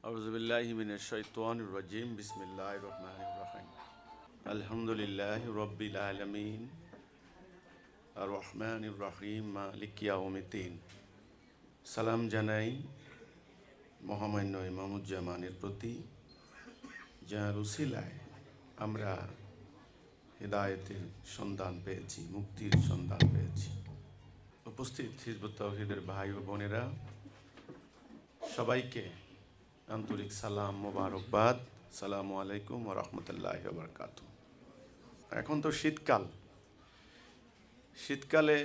আউযুবিল্লাহি মিনাশ শাইতানির রাজিম বিসমিল্লাহির রহমানির রহিম আলহামদুলিল্লাহি রাব্বিল আলামিন আর রহমানির রহিম মালিকি ইয়াউমিদ্দিন। সালাম জানাই মহামান্য ইমামুজ্জামানের প্রতি, যার উসিলায় আমরা হিদায়াতের সন্ধান পেয়েছি, মুক্তির সন্ধান পেয়েছি। উপস্থিত হিজবুত তাওহীদের ভাই ও বোনেরা, সবাইকে আন্তরিক সালাম, মোবারকবাদ। সালামু আলাইকুম ওয়া রাহমাতুল্লাহি ওয়া বারাকাতুহু। এখন তো শীতকালে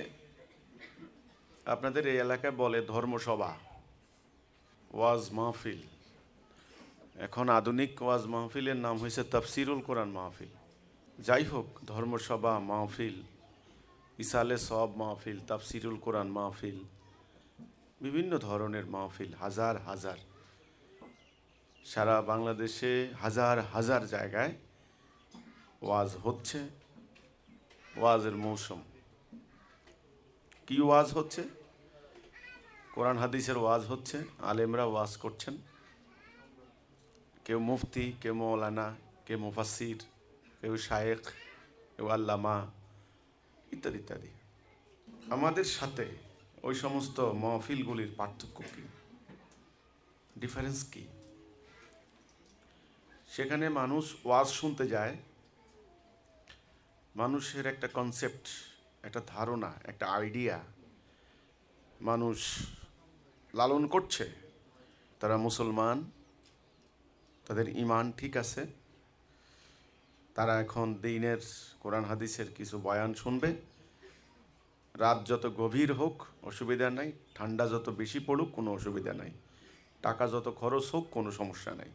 আপনাদের এই এলাকায় বলে ধর্মসভা, ওয়াজ মাহফিল। এখন আধুনিক ওয়াজ মাহফিলের নাম হয়েছে তাফসিরুল কোরআন মাহফিল। যাই হোক, ধর্মসভা মাহফিল, ইসালে সব মাহফিল, তাফসিরুল কোরআন মাহফিল, বিভিন্ন ধরনের মাহফিল, হাজার হাজার, সারা বাংলাদেশে হাজার হাজার জায়গায় ওয়াজ হচ্ছে। ওয়াজের মৌসুম। কি ওয়াজ হচ্ছে? কোরআন হাদিসের ওয়াজ হচ্ছে। আলেমরা ওয়াজ করছেন, কেউ মুফতি, কেউ মৌলানা, কেউ মুফাসসির, কেউ শায়েখ, কেউ আল্লামা, ইত্যাদি ইত্যাদি। আমাদের সাথে ওই সমস্ত মাহফিলগুলির পার্থক্য কী, ডিফারেন্স কী? সেখানে মানুষ ওয়াজ শুনতে যায়, মানুষের একটা কনসেপ্ট, একটা ধারণা, একটা আইডিয়া মানুষ লালন করছে। তারা মুসলমান, তাদের ঈমান ঠিক আছে, তারা এখন দ্বীনের কোরআন হাদিসের কিছু বয়ান শুনবে। রাত যত গভীর হোক অসুবিধা নাই, ঠান্ডা যত বেশি পড়ুক কোনো অসুবিধা নাই, টাকা যত খরচ হোক কোনো সমস্যা নাই।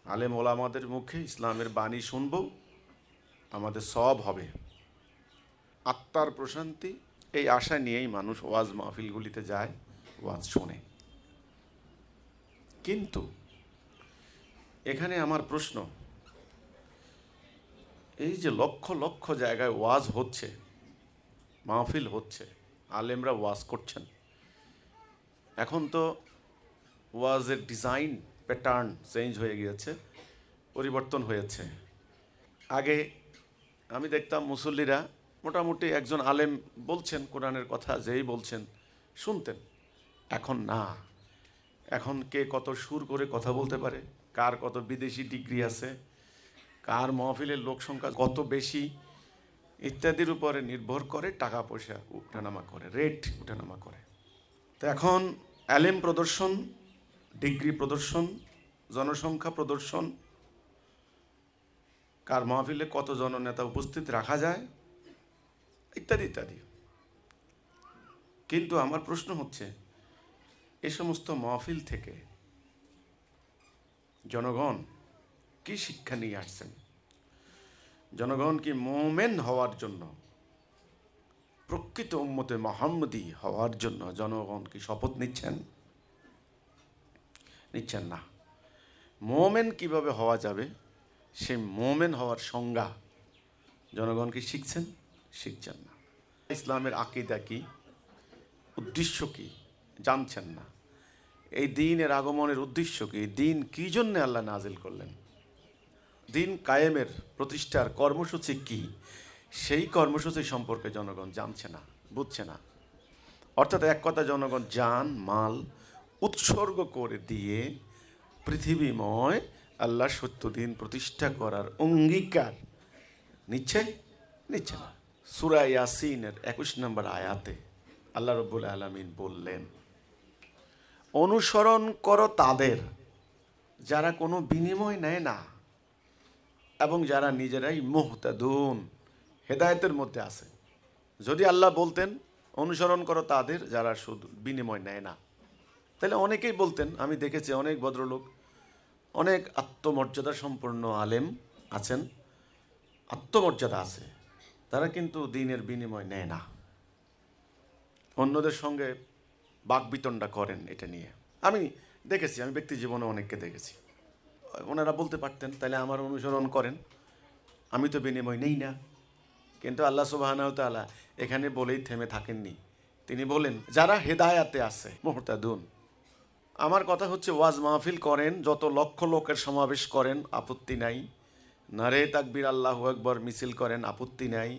আলেম ওলামাদের মুখে ইসলামের বাণী শুনব, আমাদের সব হবে, আত্মার প্রশান্তি, এই আশা নিয়েই মানুষ ওয়াজ মাহফিলগুলিতে যায়, ওয়াজ শোনে। কিন্তু এখানে আমার প্রশ্ন, এই যে লক্ষ লক্ষ জায়গায় ওয়াজ হচ্ছে, মাহফিল হচ্ছে, আলেমরা ওয়াজ করছেন, এখন তো ওয়াজের ডিজাইন, প্যাটার্ন চেঞ্জ হয়ে গিয়েছে, পরিবর্তন হয়েছে। আগে আমি দেখতাম মুসল্লিরা মোটামুটি একজন আলেম বলছেন কোরআনের কথা, যেই বলছেন শুনতেন। এখন না, এখন কে কত সুর করে কথা বলতে পারে, কার কত বিদেশি ডিগ্রি আছে, কার মাহফিলের লোক সংখ্যা কত বেশি, ইত্যাদির উপরে নির্ভর করে টাকা পয়সা উঠানামা করে, রেট উঠানামা করে। তো এখন আলেম প্রদর্শন, ডিগ্রি প্রদর্শন, জনসংখ্যা প্রদর্শন, কার মাহফিলে কত জননেতা উপস্থিত রাখা যায়, ইত্যাদি ইত্যাদি। কিন্তু আমার প্রশ্ন হচ্ছে, এ সমস্ত মাহফিল থেকে জনগণ কি শিক্ষা নিয়ে আসছেন? জনগণ কি মোমেন হওয়ার জন্য, প্রকৃত উম্মতে মুহাম্মদী হওয়ার জন্য জনগণ কি শপথ নিচ্ছেন? নিচ্ছেন না। মোমেন কিভাবে হওয়া যাবে, সেই মোমেন হওয়ার সংজ্ঞা জনগণ কি শিখছেন? শিখছেন না। ইসলামের আকীদা কি, উদ্দেশ্য কি, জানছেন না। এই দ্বীনের আগমনের উদ্দেশ্য কি, দ্বীন কি জন্য আল্লাহ নাজিল করলেন, দ্বীন কায়েমের প্রতিষ্ঠার কর্মসূচি কি, সেই কর্মসূচি সম্পর্কে জনগণ জানছে না, বুঝছে না। অর্থাৎ এক কথা, জনগণ জান মাল উৎসর্গ করে দিয়ে পৃথিবীময় আল্লাহ সত্য দিন প্রতিষ্ঠা করার অঙ্গীকার নিচ্ছে না। সূরা ইয়াসিনের 21 নম্বর আয়াতে আল্লাহ রাব্বুল আলামিন বললেন, অনুসরণ করো তাদের যারা কোনো বিনিময় নেয় না এবং যারা নিজেরাই মুহতাদুন, হেদায়েতের মধ্যে আছে। যদি আল্লাহ বলতেন অনুসরণ করো তাদের যারা শুধু বিনিময় নেয় না, তাহলে অনেকেই বলতেন। আমি দেখেছি অনেক ভদ্রলোক, অনেক আত্মমর্যাদা সম্পন্ন আলেম আছেন, আত্মমর্যাদা আছে, তারা কিন্তু দ্বীনের বিনিময় নেয় না, অন্যদের সঙ্গে বাকবিতণ্ডা করেন এটা নিয়ে। আমি দেখেছি, আমি ব্যক্তি জীবনে অনেককে দেখেছি। ওনারা বলতে পারতেন তাহলে আমার অনুসরণ করেন, আমি তো বিনিময় নেই না। কিন্তু আল্লাহ সুবহানাহু ওয়া তাআলা এখানে বলেই থেমে থাকেননি। তিনি বলেন যারা হেদায়াতে আছে, মুহতাদুন, আমার কথা হচ্ছে, ওয়াজ মাহফিল করেন, যত লক্ষ লোকের সমাবেশ করেন, আপত্তি নাই। নারে তাকবীর, আল্লাহু আকবার মিছিল করেন, আপত্তি নাই।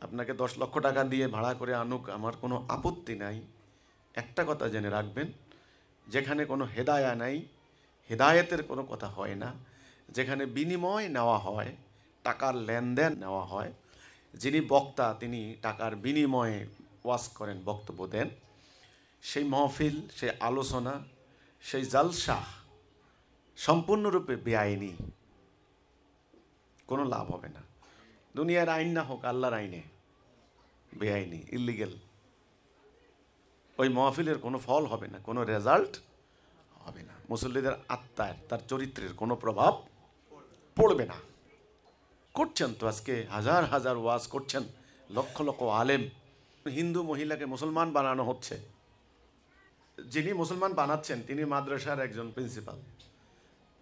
আপনাকে 10 লক্ষ টাকা দিয়ে ভাড়া করে আনুক, আমার কোনো আপত্তি নাই। একটা কথা জেনে রাখবেন, যেখানে কোনো হেদায়া নাই, হেদায়েতের কোনো কথা হয় না, যেখানে বিনিময় নেওয়া হয়, টাকার লেনদেন নেওয়া হয়, যিনি বক্তা তিনি টাকার বিনিময়ে ওয়াজ করেন, বক্তব্য দেন, সেই মহফিল, সেই আলোচনা, সেই জালসা সম্পূর্ণরূপে বেআইনি, কোনো লাভ হবে না। দুনিয়ার আইন না হোক, আল্লাহর আইনে বেআইনি, ইলিগেল। ওই মহফিলের কোনো ফল হবে না, কোনো রেজাল্ট হবে না, মুসল্লিদের আত্মার, তার চরিত্রের কোনো প্রভাব পড়বে না। করছেন তো আজকে হাজার হাজার ওয়াজ করছেন, লক্ষ লক্ষ আলেম। হিন্দু মহিলাকে মুসলমান বানানো হচ্ছে। যিনি মুসলমান বানাচ্ছেন তিনি মাদ্রাসার একজন প্রিন্সিপাল।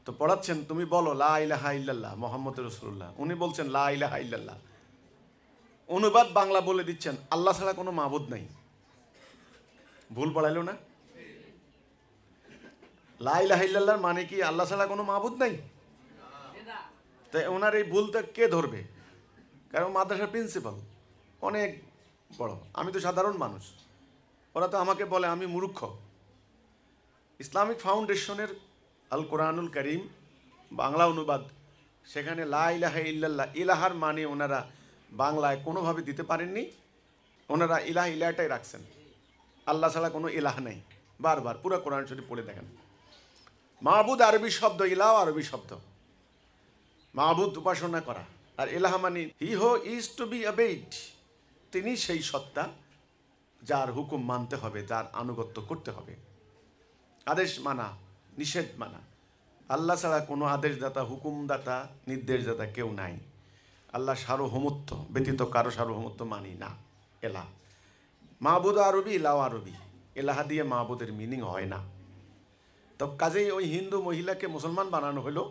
তো পড়াচ্ছেন, তুমি বলো লা ইলাহা ইল্লাল্লাহ মুহাম্মদ রাসূলুল্লাহ। উনি বলছেন লা ইলাহা ইল্লাল্লাহ। অনুবাদ বাংলা বলে দিচ্ছেন, আল্লাহ ছাড়া কোনো মাবুদ নাই। ভুল পড়াইলো না? লা ইলাহা ইল্লাল্লাহর মানে কি আল্লাহ ছাড়া কোনো মাবুদ নাই? তাই ওনার এই ভুলটা কে ধরবে? কারণ মাদ্রাসার প্রিন্সিপাল অনেক বড়, আমি তো সাধারণ মানুষ। ওরা তো আমাকে বলে আমি মূর্খ। ইসলামিক ফাউন্ডেশনের আল কোরআনুল করিম বাংলা অনুবাদ, সেখানে লা ইলাহা ইল্লাল্লাহ, ইলাহার মানে ওনারা বাংলায় কোনোভাবে দিতে পারেননি। ওনারা ইলাহ ইলাহটাই রাখছেন, আল্লাহ ছাড়া কোনো ইলাহ নেই। বারবার পুরো কোরআন শরীফ পড়ে দেখেন। মাবুদ আরবি শব্দ, ইলাহ আরবি শব্দ। মাবুদ উপাসনা করা, আর ইলাহ মানে হি হো ইজ টু বি অবেইড, তিনি সেই সত্তা যার হুকুম মানতে হবে, যার আনুগত্য করতে হবে, আদেশ মানা, নিষেধ মানা। আল্লাহ ছাড়া কোনো আদেশদাতা, হুকুমদাতা, নির্দেশদাতা কেউ নাই। আল্লাহ সার্বভৌমত্ব ব্যতীত কারো সার্বভৌমত্ব মানি না। এলাহ মাহবুদ আরবি, ইলাহ আরবি। এলাহা দিয়ে মাহবুদের মিনিং হয় না। তো কাজেই ওই হিন্দু মহিলাকে মুসলমান বানানো হলো,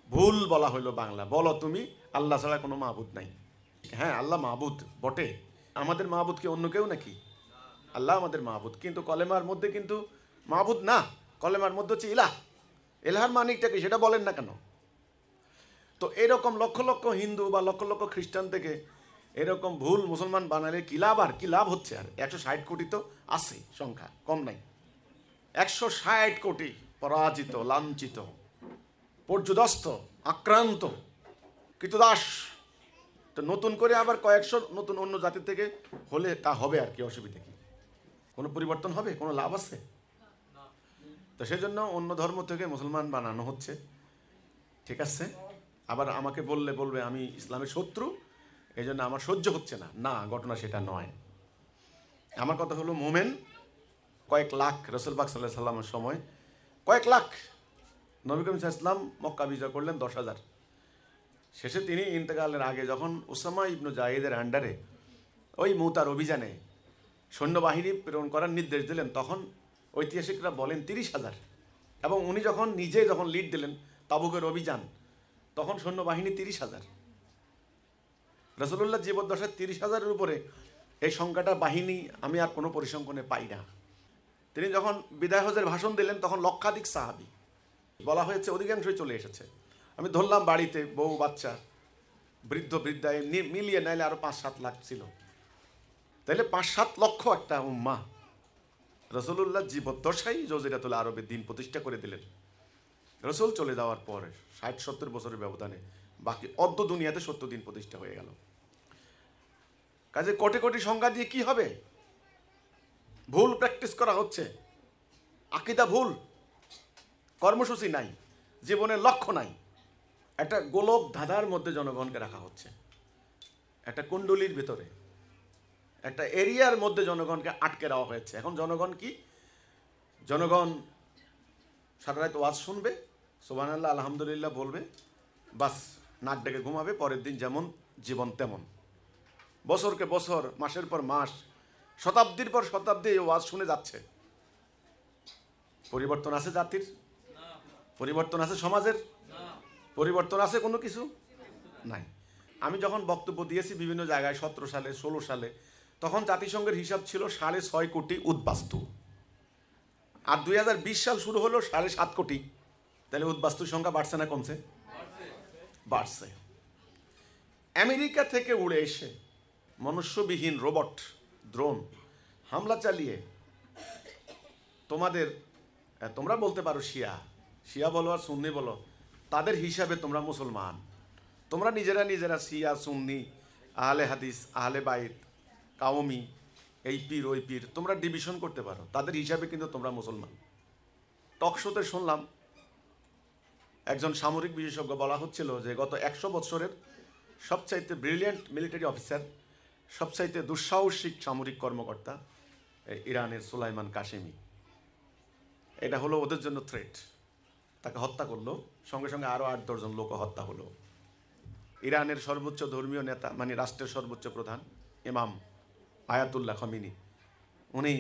ভুল বলা হলো বাংলা। বলো তুমি আল্লাহ ছাড়া কোনো মাহবুদ নাই। হ্যাঁ, আল্লাহ মাহবুদ বটে। আমাদের মাহবুদ কি অন্য কেউ নাকি? আল্লাহ আমাদের মাহবুদ, কিন্তু কলেমার মধ্যে কিন্তু মাহবুদ না, কলেমার মধ্যে হচ্ছে ইলাহ। এলাহার মানিকটা কি সেটা বলেন না কেন? তো এরকম লক্ষ লক্ষ হিন্দু বা লক্ষ লক্ষ খ্রিস্টান থেকে এরকম ভুল মুসলমান বানালে কি লাভ? আর কি লাভ হচ্ছে? আর 160 কোটি তো আছে, সংখ্যা কম নাই। 160 কোটি পরাজিত, লাঞ্ছিত, পর্যুদস্ত, আক্রান্ত, কৃতদাস। তো নতুন করে আবার কয়েকশো নতুন অন্য জাতির থেকে হলে তা হবে, আর কি অসুবিধা কি? কোনো পরিবর্তন হবে? কোনো লাভ আছে? তো সেজন্য অন্য ধর্ম থেকে মুসলমান বানানো হচ্ছে। ঠিক আছে, আবার আমাকে বলবে আমি ইসলামের শত্রু, এই জন্য আমার সহ্য হচ্ছে না। না, ঘটনা সেটা নয়। আমার কথা হলো, মোমেন কয়েক লাখ, রাসূল পাক সাল্লাল্লাহু আলাইহি সাল্লামের সময় কয়েক লাখ। নবী করিম সাল্লাল্লাহু আলাইহি ওয়াসাল্লাম মক্কা বিজয় করলেন 10,000। শেষে তিনি ইন্তেকালের আগে যখন উসামা ইবনু জায়েদের আন্ডারে ওই মুতার অভিযানে সৈন্যবাহিনী প্রেরণ করার নির্দেশ দিলেন, তখন ঐতিহাসিকরা বলেন 30,000। এবং উনি যখন নিজে লিড দিলেন তাবুকের অভিযান, তখন সৈন্যবাহিনী 30,000। রাসূলুল্লাহ জীবদ্দশায় 30,000-এর উপরে এই সংখ্যাটা বাহিনী আমি আর কোনো পরিসংখ্যানে পাই না। তিনি যখন বিদায় হজের ভাষণ দিলেন, তখন লক্ষাধিক সাহাবী, বলা হয়েছে অধিকাংশই চলে এসেছে। আমি ধরলাম বাড়িতে বউ বাচ্চা, বৃদ্ধ বৃদ্ধায় মিলিয়ে নাইলে আরো 5-7 লাখ ছিল। তাইলে 5-7 লক্ষ একটা উম্মাহ রাসূলুল্লাহ জীবদ্দশায় জজিরাতুল আরবে দিন প্রতিষ্ঠা করে দিলেন। রাসূল চলে যাওয়ার পরে 60-70 বছরের ব্যবধানে বাকি অর্ধ দুনিয়াতে 70 দিন প্রতিষ্ঠা হয়ে গেল। কাজে কোটি কোটি সংখ্যা দিয়ে কি হবে? ভুল প্র্যাকটিস করা হচ্ছে, আকীদা ভুল, কর্মসূচি নাই, জীবনের লক্ষ্য নাই। একটা গোলক ধাঁধার মধ্যে জনগণকে রাখা হচ্ছে, একটা কুণ্ডলীর ভিতরে, একটা এরিয়ার মধ্যে জনগণকে আটকে দেওয়া হয়েছে। এখন জনগণ কি? জনগণ সারা রাত ওয়াজ শুনবে, সুবহানাল্লাহ আলহামদুলিল্লাহ বলবে, বাস নাক ডেকে ঘুমাবে। পরের দিন যেমন জীবন তেমন, বছরকে বছর, মাসের পর মাস, শতাব্দীর পর শতাব্দী এই ওয়াজ শুনে যাচ্ছে। পরিবর্তন আছে জাতির? পরিবর্তন আছে সমাজের? পরিবর্তন আছে কোনো কিছু? নাই। আমি যখন বক্তব্য দিয়েছি বিভিন্ন জায়গায় 17 সালে 16 সালে, তখন জাতিসংঘের হিসাব ছিল 6.5 কোটি উদ্বাস্তু। আর 2020 সাল শুরু হলো 7.5 কোটি, তাহলে উদ্বাস্তুর সংখ্যা বাড়ছে না কমছে? বাড়ছে। আমেরিকা থেকে উড়ে এসে মনুষ্যবিহীন রোবট ড্রোন হামলা চালিয়ে তোমরা বলতে পারো শিয়া বলো আর সুন্নি বলো, তাদের হিসাবে তোমরা মুসলমান। তোমরা নিজেরা শিয়া সুন্নি আহলে হাদিস আহলে বাইত কাওমি এই পীর ওই পীর তোমরা ডিভিশন করতে পারো, তাদের হিসাবে কিন্তু তোমরা মুসলমান। টক শোতে শুনলাম একজন সামরিক বিশেষজ্ঞ বলা হচ্ছিল যে গত 100 বছরের সবচাইতে ব্রিলিয়েন্ট মিলিটারি অফিসার, সবচাইতে দুঃসাহসিক সামরিক কর্মকর্তা ইরানের সুলাইমান কাশেমি। এটা হলো ওদের জন্য থ্রেট। তাকে হত্যা করলো, সঙ্গে সঙ্গে আরও 8-10 জন লোক হত্যা হলো। ইরানের সর্বোচ্চ ধর্মীয় নেতা, মানে রাষ্ট্রের সর্বোচ্চ প্রধান ইমাম আয়াতুল্লাহ খামেনি, উনি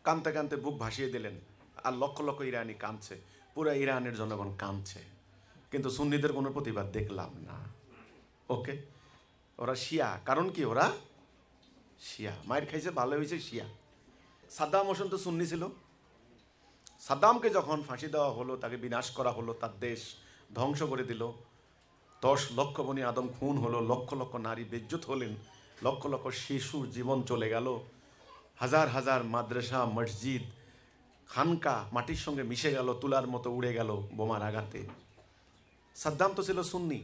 কাঁদতে কাঁদতে বুক ভাসিয়ে দিলেন। আর লক্ষ লক্ষ ইরানি কাঁদছে, পুরো ইরানের জনগণ কাঁদছে, কিন্তু সুন্নিদের কোনো প্রতিবাদ দেখলাম না। ওকে, ওরা শিয়া, কারণ কি ওরা শিয়া, মায়ের খাইছে ভালো হয়েছে শিয়া। সাদ্দাম হোসেন তো সুন্নি ছিল। সাদ্দামকে যখন ফাঁসি দেওয়া হলো, তাকে বিনাশ করা হলো, তার দেশ ধ্বংস করে দিল, 10 লক্ষ বনি আদম খুন হলো, লক্ষ লক্ষ নারী বেজ্জত হলেন, লক্ষ লক্ষ শিশুর জীবন চলে গেল, হাজার হাজার মাদ্রাসা মসজিদ খানকা মাটির সঙ্গে মিশে গেল, তুলার মতো উড়ে গেল বোমার আঘাতে। সাদ্দাম তো ছিল সুন্নি।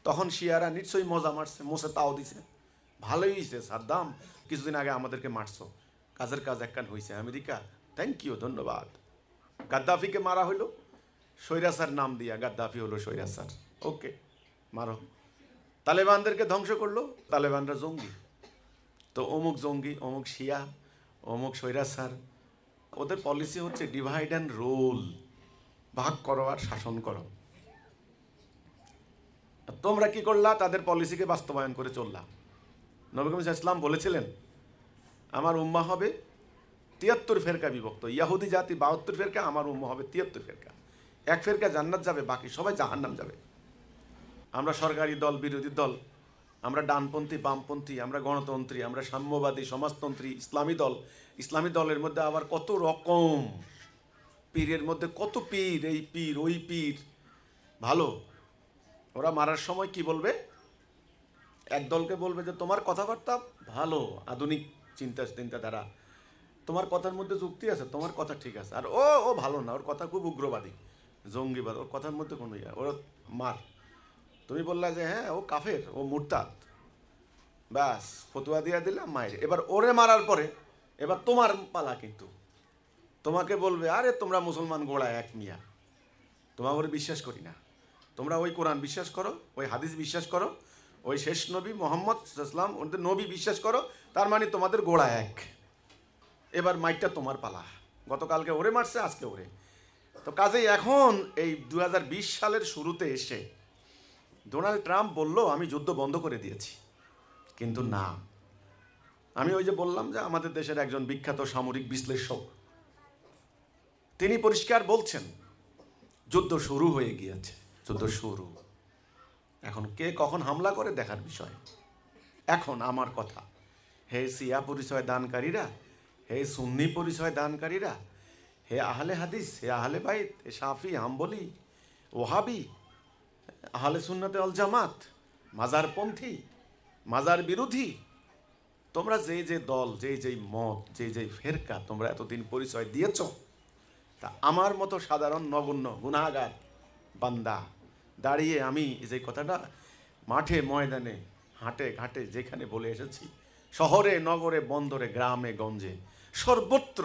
তখন শিয়ারা নিশ্চয়ই মজা মারছে, মোসে তাও দিছে, ভালোই হয়েছে সাদ্দাম, কিছুদিন আগে আমাদেরকে মারছো, কাজের কাজ একখান হয়েছে, আমেরিকা থ্যাংক ইউ, ধন্যবাদ। গাদ্দাফিকে মারা হইলো, স্বৈরাচার নাম দিয়া গাদ্দাফি হলো স্বৈরাচার, ওকে মারো। তালেবানদেরকে ধ্বংস করলো, তালেবানরা জঙ্গি, তো অমুক জঙ্গি, অমুক শিয়া, অমুক স্বৈরাচার। ওদের পলিসি হচ্ছে ডিভাইড অ্যান্ড রুল, ভাগ করো আর শাসন করো। তোমরা কি করলা? তাদের পলিসিকে বাস্তবায়ন করে চললাম। নবী করিম সাল্লাল্লাহু আলাইহি ওয়াসাল্লাম বলেছিলেন আমার উম্মাহ হবে 73 ফেরকা বিভক্ত, ইয়াহুদি জাতি 72 ফেরকা, আমার উম্মাহ হবে 73 ফেরকা। এক ফেরকা জান্নাত যাবে, বাকি সবাই জাহান্নাম যাবে। আমরা সরকারি দল, বিরোধী দল, আমরা ডানপন্থী বামপন্থী, আমরা গণতন্ত্রী, আমরা সাম্যবাদী সমাজতন্ত্রী, ইসলামী দলের মধ্যে আবার কত রকম, পীরের মধ্যে কত পীর, এই পীর ওই পীর। ভালো, ওরা মারার সময় কি বলবে? এক দলকে বলবে যে তোমার কথাবার্তা ভালো, আধুনিক চিন্তাধারা, তোমার কথার মধ্যে যুক্তি আছে, তোমার কথা ঠিক আছে। আর ও ভালো না, ওর কথা খুব উগ্রবাদী, জঙ্গিবাদ, ওর কথার মধ্যে কোনো ওর মার। তুমি বললা যে হ্যাঁ ও কাফের, ও মুরতাদ, ব্যাস ফতুয়া দিয়ে দিলাম মায়ের। এবার ওরে মারার পরে এবার তোমার পালা, কিন্তু তোমাকে বলবে আরে তোমরা মুসলমান গোড়া এক মিয়া, তোমার ওরে বিশ্বাস করি না, তোমরা ওই কোরআন বিশ্বাস করো, ওই হাদিস বিশ্বাস করো, ওই শেষ নবী মোহাম্মদ সাল্লাল্লাহু আলাইহি ওদের নবী বিশ্বাস করো, তার মানে তোমাদের গোড়া এক। এবার মাইকটা তোমার পালা। গতকালকে ওরে মারছে, আজকে ওরে। তো কাজেই এখন এই 2020 সালের শুরুতে এসে ডোনাল্ড ট্রাম্প বলল আমি যুদ্ধ বন্ধ করে দিয়েছি, কিন্তু না। আমি ওই যে বললাম যে আমাদের দেশের একজন বিখ্যাত সামরিক বিশ্লেষক, তিনি পরিষ্কার বলছেন যুদ্ধ শুরু হয়ে গিয়েছে, যুদ্ধ শুরু। এখন কে কখন হামলা করে দেখার বিষয়। এখন আমার কথা, হে শিয়া পরিচয় দানকারীরা, হে সুন্নি পরিচয় দানকারীরা, হে আহলে হাদিস, হে আহলে বাইত, হে শাফি হাম্বলি ওহাবি, আহলে সুন্নাতে অল জামাত, মাজারপন্থী, মাজার বিরোধী, তোমরা যে দল, যে মত, যে ফেরকা তোমরা এতদিন পরিচয় দিয়েছ, তা আমার মতো সাধারণ নগণ্য গুনাহগার বান্দা দাঁড়িয়ে আমি যে কথাটা মাঠে ময়দানে হাটে ঘাটে যেখানে বলে এসেছি, শহরে নগরে বন্দরে গ্রামে গঞ্জে সর্বত্র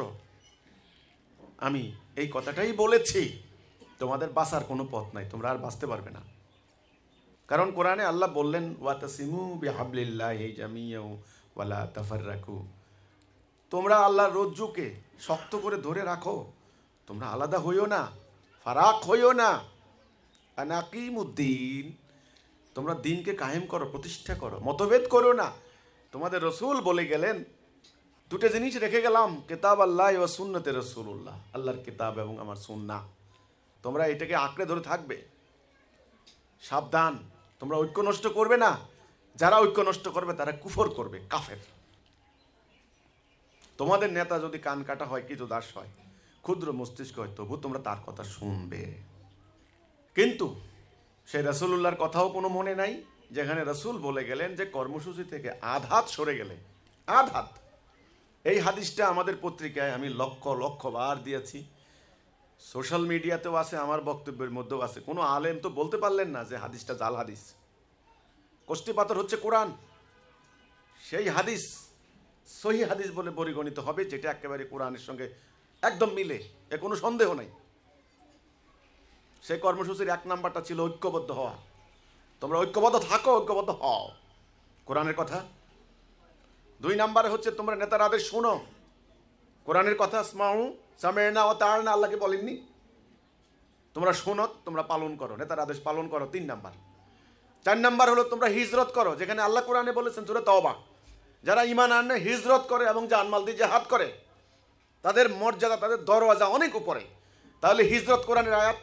আমি এই কথাটাই বলেছি, তোমাদের বাঁচার কোনো পথ নাই, তোমরা আর বাঁচতে পারবে না। কারণ কোরআনে আল্লাহ বললেন ওয়াতাসিমু বিহাবলিল্লাহি জামিয়াও ওয়ালা তাফাররাকু, তোমরা আল্লাহর রজ্জুকে শক্ত করে ধরে রাখো, তোমরা আলাদা হইও না, ফারাক হইও না। আনাকিমুদ্দিন, তোমরা দিনকে কায়েম করো, প্রতিষ্ঠা করো, মতভেদ করো না। তোমাদের রসুল বলে গেলেন দুটো জিনিস রেখে গেলাম, কিতাব আল্লাহ ও সুন্নতে রসুল্লাহ, আল্লাহর কিতাব এবং আমার সুন্নাহ, তোমরা এটাকে আঁকড়ে ধরে থাকবে। সাবধান, তোমরা ঐক্য নষ্ট করবে না, যারা ঐক্য নষ্ট করবে তারা কুফর করবে, কাফের। তোমাদের নেতা যদি কান কাটা হয়, কিছু দাস হয়, ক্ষুদ্র মস্তিষ্ক হয়, তবু তোমরা তার কথা শুনবে। কিন্তু সেই রাসূলুল্লাহর কথাও কোনো মনে নাই, যেখানে রাসূল বলে গেলেন যে কর্মসূচি থেকে আধাত সরে গেলে, আধাত। এই হাদিসটা আমাদের পত্রিকায় আমি লক্ষ লক্ষ বার দিয়েছি, সোশ্যাল মিডিয়াতেও আছে, আমার বক্তব্যের মধ্যেও আছে। কোনো আলেম তো বলতে পারলেন না যে হাদিসটা জাল হাদিস। কষ্টি পাথর হচ্ছে কোরআন, সেই হাদিস সহি হাদিস বলে পরিগণিত হবে, যেটা একেবারে কোরআনের সঙ্গে একদম মিলে, এ কোনো সন্দেহ নাই। সেই কর্মসূচির 1 নাম্বারটা ছিল ঐক্যবদ্ধ হওয়া। তোমরা ঐক্যবদ্ধ থাকো, ঐক্যবদ্ধ হও, কোরআনের কথা। 2 নাম্বারে হচ্ছে তোমরা নেতার আদেশ শোনো, কোরআনের কথা। স্মাউ সামেনা ও তারনা, আল্লাহকে বলেননি? তোমরা শোনো, তোমরা পালন করো, নেতার আদেশ পালন করো। 3 নাম্বার। 4 নাম্বার হলো তোমরা হিজরত করো, যেখানে আল্লাহ কোরআনে বলেছেন সূরা তওবা, যারা ঈমান আনে, হিজরত করে এবং জানমাল দিয়ে জিহাদ করে, তাদের মর্যাদা, তাদের দরওয়াজা অনেক উপরে। তাহলে হিজরত কোরআনের আয়াত।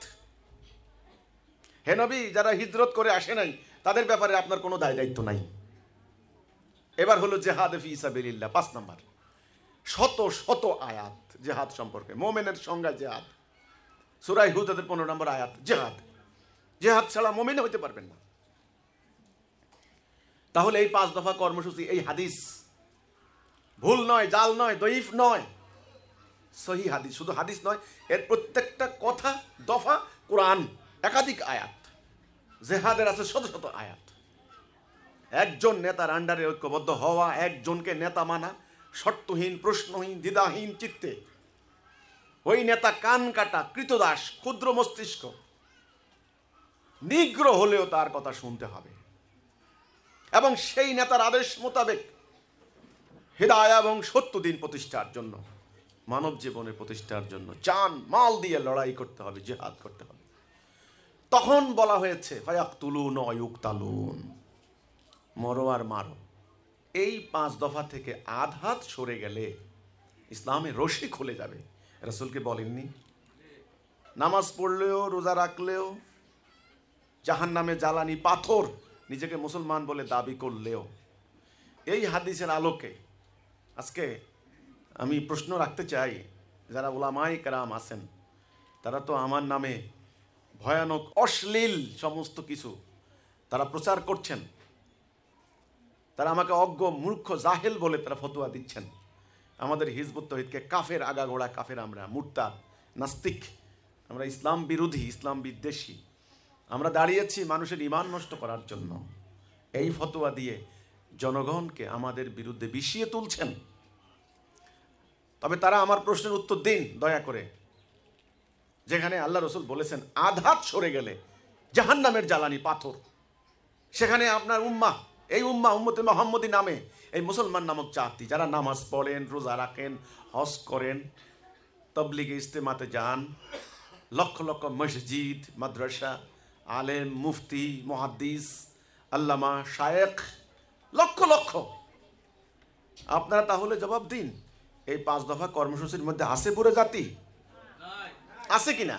হে নবী, যারা হিজরত করে আসে নাই তাদের ব্যাপারে আপনার কোনো দায় দায়িত্ব নাই। এবার হলো জেহাদ ফি সাবিলিল্লাহ, 5 নাম্বার। শত শত আয়াত জেহাদ সম্পর্কে, মোমেনের সংজ্ঞা জেহাদ। সূরা হুজুরের 15 নম্বর আয়াত, জেহাদ। জেহাদ ছাড়া মোমেন হইতে পারবেন না। তাহলে এই 5 দফা কর্মসূচি, এই হাদিস ভুল নয়, জাল নয়, দঈফ নয়, সহি হাদিস। শুধু হাদিস নয়, এর প্রত্যেকটা কথা দফা কোরআন, একাধিক আয়াত। জেহাদের আছে শত শত আয়াত। একজন নেতার আন্ডারে ঐক্যবদ্ধ হওয়া, একজনকে নেতা মানা, শর্তহীন, প্রশ্নহীন, দ্বিধাহীন চিত্তে। ওই নেতা কান কাটা, কৃতদাস, ক্ষুদ্র মস্তিষ্ক, নিগ্র হলেও তার কথা শুনতে হবে এবং সেই নেতার আদেশ মোতাবেক হিদায়া এবং সত্য দিন প্রতিষ্ঠার জন্য, মানব জীবনের প্রতিষ্ঠার জন্য জান মাল দিয়ে লড়াই করতে হবে, জিহাদ করতে হবে। তখন বলা হয়েছে ফায়াকতুলুন ওয়া ইউকতালুন, মরো আর মারো। এই 5 দফা থেকে আধাত সরে গেলে ইসলামের রশি খুলে যাবে। রাসূলকে বলেননি? নামাজ পড়লেও, রোজা রাখলেও, জাহান্নামে জ্বালানি পাথর নিজেকে মুসলমান বলে দাবি করলেও, এই হাদিসের আলোকে আজকে আমি প্রশ্ন রাখতে চাই, যারা উলামায়ে কেরাম আছেন, তারা তো আমার নামে ভয়ানক অশ্লীল সমস্ত কিছু তারা প্রচার করছেন। তারা আমাকে অজ্ঞ, মূর্খ, জাহেল বলে তারা ফতোয়া দিচ্ছেন। আমাদের হিজবুত তৌহিদকে কাফের, আগাগোড়া কাফের, আমরা মুরতাদ, নাস্তিক, আমরা ইসলাম বিরোধী, ইসলাম বিদ্বেষী। আমরা দাঁড়িয়েছি মানুষের ঈমান নষ্ট করার জন্য। এই ফতোয়া দিয়ে জনগণকে আমাদের বিরুদ্ধে বিষিয়ে তুলছেন। তবে তারা আমার প্রশ্নের উত্তর দিন দয়া করে। যেখানে আল্লাহ রসুল বলেছেন আধাত সরে গেলে জাহান্নামের জ্বালানি পাথর, সেখানে আপনার উম্মাহ, এই উম্মাহ, উম্মতে মুহাম্মদী নামে এই মুসলমান নামক জাতি, যারা নামাজ পড়েন, রোজা রাখেন, হজ করেন, তবলিগে ইজতেমাতে যান, লক্ষ লক্ষ মসজিদ, মাদ্রাসা, আলেম, মুফতি, মুহাদ্দিস, আল্লামা, শায়েখ, লক্ষ লক্ষ। আপনারা তাহলে জবাব দিন, এই 5 দফা কর্মসূচির মধ্যে আছে পুরো জাতি? আছে কিনা?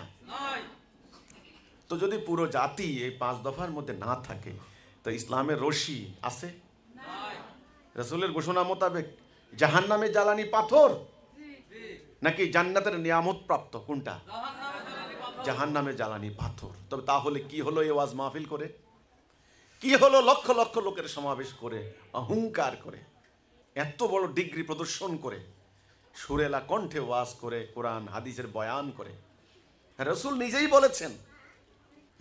তো যদি পুরো জাতি এই 5 দফার মধ্যে না থাকে, তো ইসলামের রশি আছে? রাসূলের ঘোষণা মোতাবেক জাহান্নামে জ্বালানি পাথর নাকি জান্নাতের নিয়ামত প্রাপ্ত, কোনটা? জাহান্নামে জ্বালানি পাথর। তবে তাহলে কি হলো এই ওয়াজ মাহফিল করে? কি হলো লক্ষ লক্ষ লোকের সমাবেশ করে, অহংকার করে, এত বড় ডিগ্রি প্রদর্শন করে, সুরেলা কণ্ঠে ওয়াজ করে, কোরআন হাদিসের বয়ান করে? রাসূল নিজেই বলেছেন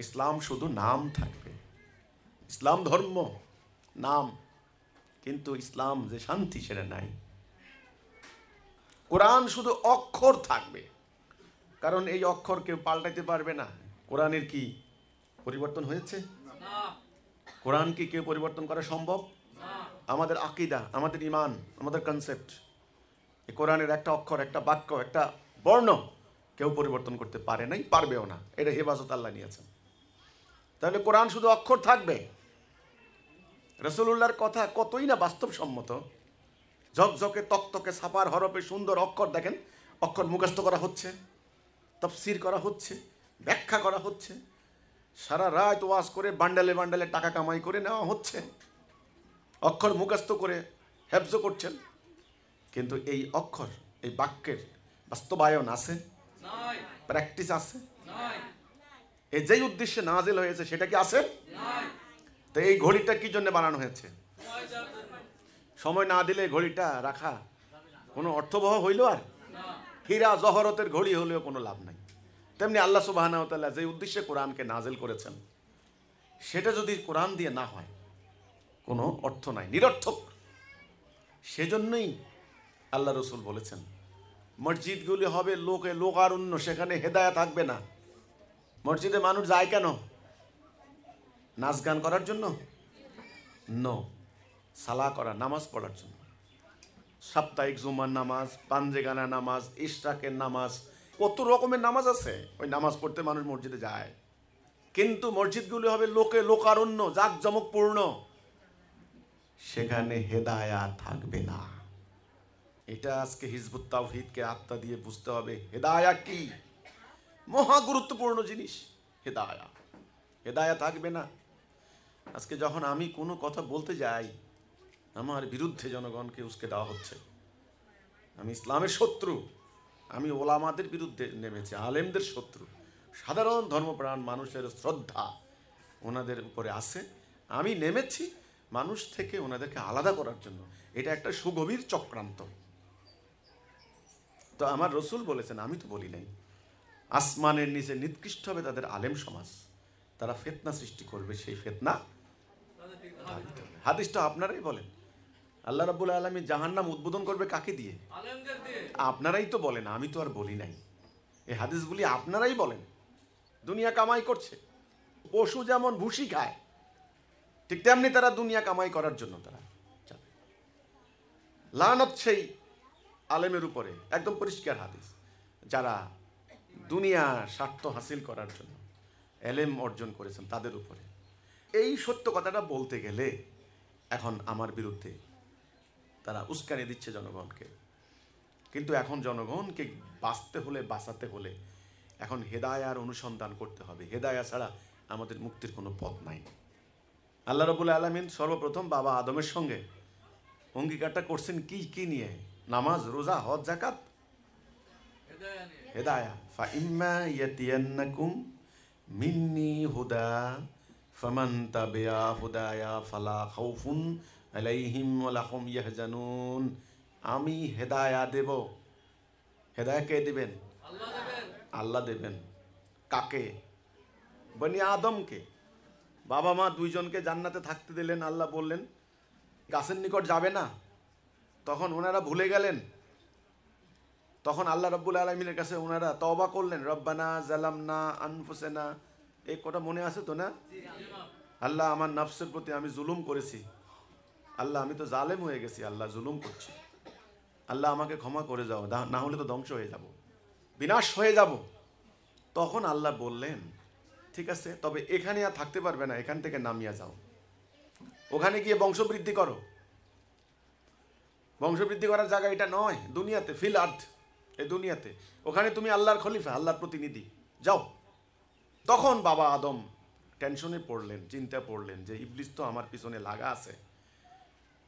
ইসলাম শুধু নাম থাকবে, ইসলাম ধর্ম নাম, কিন্তু ইসলাম যে শান্তি সেটা নাই। কোরআন শুধু অক্ষর থাকবে, কারণ এই অক্ষর কেউ পাল্টাইতে পারবে না। কোরআনের কি পরিবর্তন হয়েছে? কোরআন কি কেউ পরিবর্তন করা সম্ভব? আমাদের আকীদা, আমাদের ঈমান, আমাদের কনসেপ্ট, এই কোরআনের একটা অক্ষর, একটা বাক্য, একটা বর্ণ কেউ পরিবর্তন করতে পারে নাই, পারবেও না। এটা হেফাজত আল্লাহ নিয়েছেন। তাহলে কোরআন শুধু অক্ষর থাকবে? রাসূলুল্লাহর কথা কতই না বাস্তবসম্মত। ঝকঝকে তকতকে ছাপার হরফে সুন্দর অক্ষর, দেখেন অক্ষর মুখস্থ করা হচ্ছে, তাফসীর করা হচ্ছে, ব্যাখ্যা করা হচ্ছে, সারা রাত ওয়াজ করে বান্ডালে বান্ডালে টাকা কামাই করে নেওয়া হচ্ছে, অক্ষর মুখস্থ করে হেফজ করছেন। কিন্তু এই অক্ষর, এই বাক্যের বাস্তবায়ন আছে? প্র্যাকটিস আছে? এই যেই উদ্দেশ্যে নাজিল হয়েছে সেটা কি আছে? তো এই ঘড়িটা কি জন্য বানানো হয়েছে? সময় না দিলে ঘড়িটা রাখা কোনো অর্থবহ হইল? আর হীরা জহরতের ঘড়ি হলেও কোনো লাভ নাই। তেমনি আল্লাহ সুবহানাহু ওয়া তাআলা যে উদ্দেশ্যে কোরআনকে নাজিল করেছেন সেটা যদি কোরআন দিয়ে না হয় কোনো অর্থ নাই, নিরর্থক। সেজন্যই আল্লাহ রসুল বলেছেন মসজিদগুলি হবে লোকারণ্য, সেখানে হেদায়া থাকবে না। মসজিদে মানুষ যায় কেন? নাচ গান করার জন্য? নো, সালা করা, নামাজ পড়ার জন্য। সাপ্তাহিক জুমার নামাজ, পাঞ্জেগানা নামাজ, ইশরাকের নামাজ, কত রকমের নামাজ আছে। ওই নামাজ পড়তে মানুষ মসজিদে যায়। কিন্তু মসজিদগুলি হবে লোকারণ্য, জাঁকজমকপূর্ণ, সেখানে হেদায়া থাকবে না। এটা আজকে হিজবুত তাওহীদকে আত্মা দিয়ে বুঝতে হবে। হেদায়া কি মহা গুরুত্বপূর্ণ জিনিস। হেদায়া, হেদায়া থাকবে না। আজকে যখন আমি কোনো কথা বলতে যাই আমার বিরুদ্ধে জনগণকে উস্কে দেওয়া হচ্ছে। আমি ইসলামের শত্রু, আমি ওলামাদের বিরুদ্ধে নেমেছি, আলেমদের শত্রু, সাধারণ ধর্মপ্রাণ মানুষের শ্রদ্ধা ওনাদের উপরে আছে। আমি নেমেছি মানুষ থেকে ওনাদেরকে আলাদা করার জন্য। এটা একটা সুগভীর চক্রান্ত। তো আমার রসুল বলেছেন, আমি তো বলি নাই, আসমানের নিচে নিকৃষ্ট হবে তাদের আলেম সমাজ, তারা ফিতনা সৃষ্টি করবে, সেই ফিতনা। হাদিসটা আপনারাই বলেন। আল্লাহ রাব্বুল আলামিন জাহান্নাম উদ্বোধন করবে কাকে দিয়ে? আপনারাই তো বলেন, আমি তো আর বলি নাই। এই হাদিসগুলি আপনারাই বলেন। দুনিয়া কামাই করছে, পশু যেমন ভুসি খায় ঠিক তেমনি তারা দুনিয়া কামাই করার জন্য তারা যাবে। লানত সেই আলেমের উপরে, একদম পরিষ্কার হাদিস, যারা দুনিয়া স্বার্থ হাসিল করার জন্য এলেম অর্জন করেছেন তাদের উপরে। এই সত্য কথাটা বলতে গেলে এখন আমার বিরুদ্ধে তারা উস্কানি দিচ্ছে জনগণকে। কিন্তু এখন জনগণকে বাঁচতে হলে, বাঁচাতে হলে এখন হেদায়ার অনুসন্ধান করতে হবে। হেদায়া ছাড়া আমাদের মুক্তির কোনো পথ নাই। আল্লাহ রাব্বুল আলামিন সর্বপ্রথম বাবা আদমের সঙ্গে অঙ্গীকারটা করছেন কি কি নিয়ে? নামাজ, রোজা, হজ, যাকাত, হেদায়া। ফা ইম্মা ইয়াতিয়ান্নাকুম মিন্নি হুদা ফামান তাবিআ হুদায়া ফালা খাউফুন আলাইহিম ওয়ালা হুম ইয়াহজানুন। আমি হেদায়া দেব। হেদায়া কে দিবেন? আল্লাহ দেবেন। কাকে? বনি আদমকে। বাবা মা দুইজনকে জান্নাতে থাকতে দিলেন। আল্লাহ বললেন গাছের নিকট যাবে না। তখন ওনারা ভুলে গেলেন। তখন আল্লাহ রাব্বুল আলামিনের কাছে ওনারা তওবা করলেন, রব্বানা জালামনা আনফুসানা। এই কথা মনে আছে তো না? আল্লাহ, আমার নফসের প্রতি আমি জুলুম করেছি। আল্লাহ, আমি তো জালেম হয়ে গেছি। আল্লাহ, জুলুম করছি। আল্লাহ, আমাকে ক্ষমা করে যাও, না হলে তো ধ্বংস হয়ে যাব, বিনাশ হয়ে যাব। তখন আল্লাহ বললেন, ঠিক আছে, তবে এখানে আর থাকতে পারবে না, এখান থেকে নামিয়ে যাও, ওখানে গিয়ে বংশবৃদ্ধি করো। বংশবৃদ্ধি করার জায়গা এটা নয়, দুনিয়াতে, ফিল আর্থ, এই দুনিয়াতে। ওখানে তুমি আল্লাহর খলিফা, আল্লাহর প্রতিনিধি, যাও। তখন বাবা আদম টেনশনে পড়লেন, চিন্তা পড়লেন যে ইবলিস তো আমার পিছনে লাগা আছে।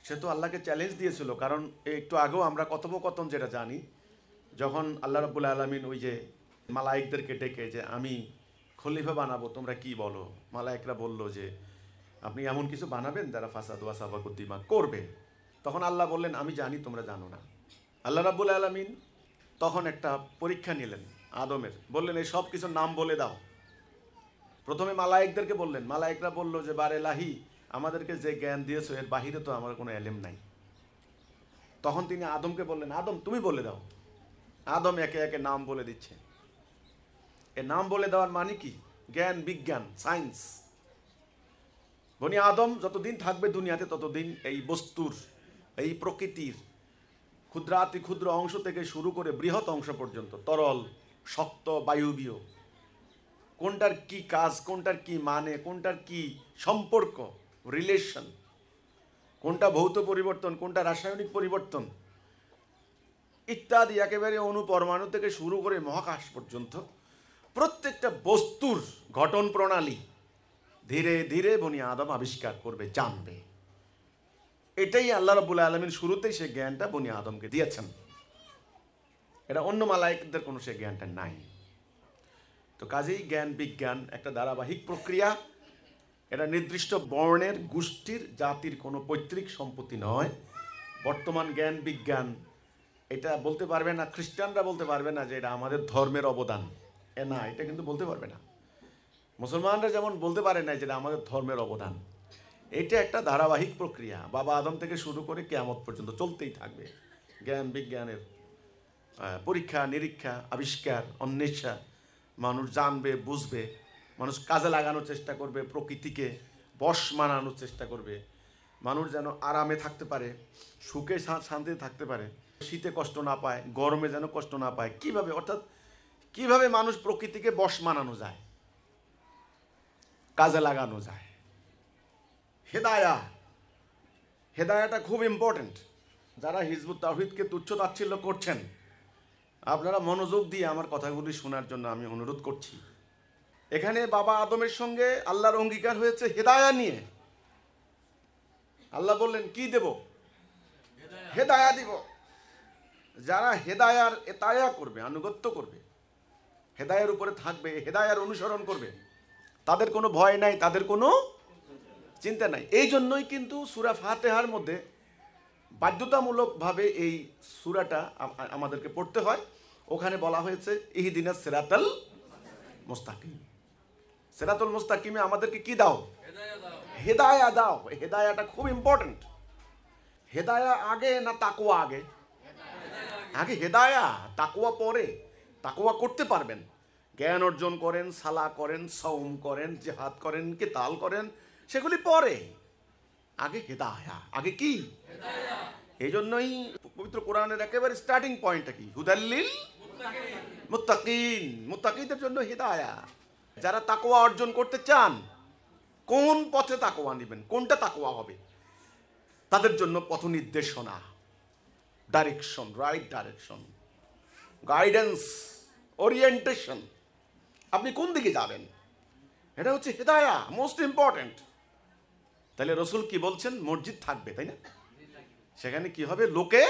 সে তো আল্লাহকে চ্যালেঞ্জ দিয়েছিল। কারণ একটু আগেও আমরা কথোপকথন যেটা জানি, যখন আল্লাহ রাব্বুল আলামিন ওই যে মালায়েকদেরকে ডেকে যে আমি খলিফা বানাবো, তোমরা কি বলো? মালায়েকরা বলল যে আপনি এমন কিছু বানাবেন যারা ফাসাদ ওয়া সাফাকুদ দিমা করবে। তখন আল্লাহ বললেন, আমি জানি তোমরা জানো না। আল্লাহ রাব্বুল আলামিন তখন একটা পরীক্ষা নিলেন আদমের, বললেন এই সব কিছুর নাম বলে দাও। প্রথমে মালায়েকদেরকে বললেন। মালায়েকরা বলল যে বারে লাহি, আমাদেরকে যে জ্ঞান দিয়েছো এর বাহিরে তো আমার কোনো এলেম নাই। তখন তিনি আদমকে বললেন, আদম তুমি বলে দাও। আদম একে একে নাম বলে দিচ্ছে। এ নাম বলে দেওয়ার মানে কি? জ্ঞান, বিজ্ঞান, সায়েন্স। বনি আদম যতদিন থাকবে দুনিয়াতে ততদিন এই বস্তুর, এই প্রকৃতির ক্ষুদ্রাতি ক্ষুদ্র অংশ থেকে শুরু করে বৃহৎ অংশ পর্যন্ত, তরল, শক্ত, বায়ুবীয়, কোনটার কি কাজ, কোনটার কি মানে, কোনটার কি সম্পর্ক, রিলেশন, কোনটা ভৌত পরিবর্তন, কোনটা রাসায়নিক পরিবর্তন ইত্যাদি, একেবারে অণু পরমাণু থেকে শুরু করে মহাকাশ পর্যন্ত প্রত্যেকটা বস্তুর গঠন প্রণালী ধীরে ধীরে বনি আদম আবিষ্কার করবে, জানবে। এটাই আল্লাহ রাব্বুল আলামিন শুরুতেই সে জ্ঞানটা বনি আদমকে দিয়েছেন। এটা অন্য মালায়েকদের কোনো সে জ্ঞানটা নাই। তো কাজেই জ্ঞান বিজ্ঞান একটা ধারাবাহিক প্রক্রিয়া। এটা নির্দিষ্ট বর্ণের, গোষ্ঠীর, জাতির কোনো পৈতৃক সম্পত্তি নয়। বর্তমান জ্ঞান বিজ্ঞান এটা বলতে পারবে না, খ্রিস্টানরা বলতে পারবে না যে এটা আমাদের ধর্মের অবদান। না, এটা কিন্তু বলতে পারবে না। মুসলমানরা যেমন বলতে পারে না যে এটা আমাদের ধর্মের অবদান। এটা একটা ধারাবাহিক প্রক্রিয়া, বাবা আদম থেকে শুরু করে কিয়ামত পর্যন্ত চলতেই থাকবে। জ্ঞান বিজ্ঞানের পরীক্ষা নিরীক্ষা, আবিষ্কার, অন্বেষা, মানুষ জানবে, বুঝবে, মানুষ কাজে লাগানোর চেষ্টা করবে, প্রকৃতিকে বশ মানানোর চেষ্টা করবে, মানুষ যেন আরামে থাকতে পারে, সুখে শান্তিতে থাকতে পারে, শীতে কষ্ট না পায়, গরমে যেন কষ্ট না পায়। কিভাবে, অর্থাৎ কিভাবে মানুষ প্রকৃতিকে বশ মানানো যায়, কাজে লাগানো যায়। হেদায়া, হেদায়াটা খুব ইম্পর্টেন্ট। যারা হিজবুত তাওহীদকে তুচ্ছ তাচ্ছিল্য করছেন, আপনারা মনোযোগ দিয়ে আমার কথাগুলি শোনার জন্য আমি অনুরোধ করছি। এখানে বাবা আদমের সঙ্গে আল্লাহর অঙ্গীকার হয়েছে হেদায়া নিয়ে। আল্লাহ বললেন কি দেব? হেদায়া দিব। যারা হেদায়ার এতায়া করবে, আনুগত্য করবে, হেদায়ার উপরে থাকবে, হেদায়ার অনুসরণ করবে, তাদের কোনো ভয় নাই, তাদের কোনো চিন্তা নাই। এই জন্যই কিন্তু সূরা ফাতিহার মধ্যে বাধ্যতামূলকভাবে এই সূরাটা আমাদেরকে পড়তে হয়। ওখানে বলা হয়েছে ইহদিনাস সিরাতাল মুস্তাকিম। সিরাতুল মুস্তাকিমে আমাদেরকে কি দাও? হেদায়া দাও। হেদায়াটা খুব ইম্পর্টেন্ট। হেদায়া আগে না তাকওয়া আগে? আগে হেদায়া, তাকওয়া পরে। তাকওয়া করতে পারবেন, জ্ঞান অর্জন করেন, সালা করেন, সাওম করেন, জিহাদ করেন, কিতাল করেন, সেগুলি পরে। আগে হেদায়া, আগে কি? এই জন্যই পবিত্র কোরআনের একেবারে স্টার্টিং পয়েন্টটা কি? হুদাল্লিল মুত্তাকিন। মুত্তাকিদের জন্য হিদায়া। যারা তাকওয়া অর্জন করতে চান, কোন পথে তাকওয়া নেবেন, কোনটা তাকওয়া হবে, তাদের জন্য পথ নির্দেশনা, direction, right direction, guidance, orientation. আপনি কোন দিকে যাবেন, এটা হচ্ছে হিদায়া, মোস্ট ইম্পর্টেন্ট। তাহলে রসুল কি বলছেন? মসজিদ থাকবে, তাই না? সেখানে কি হবে? লোকে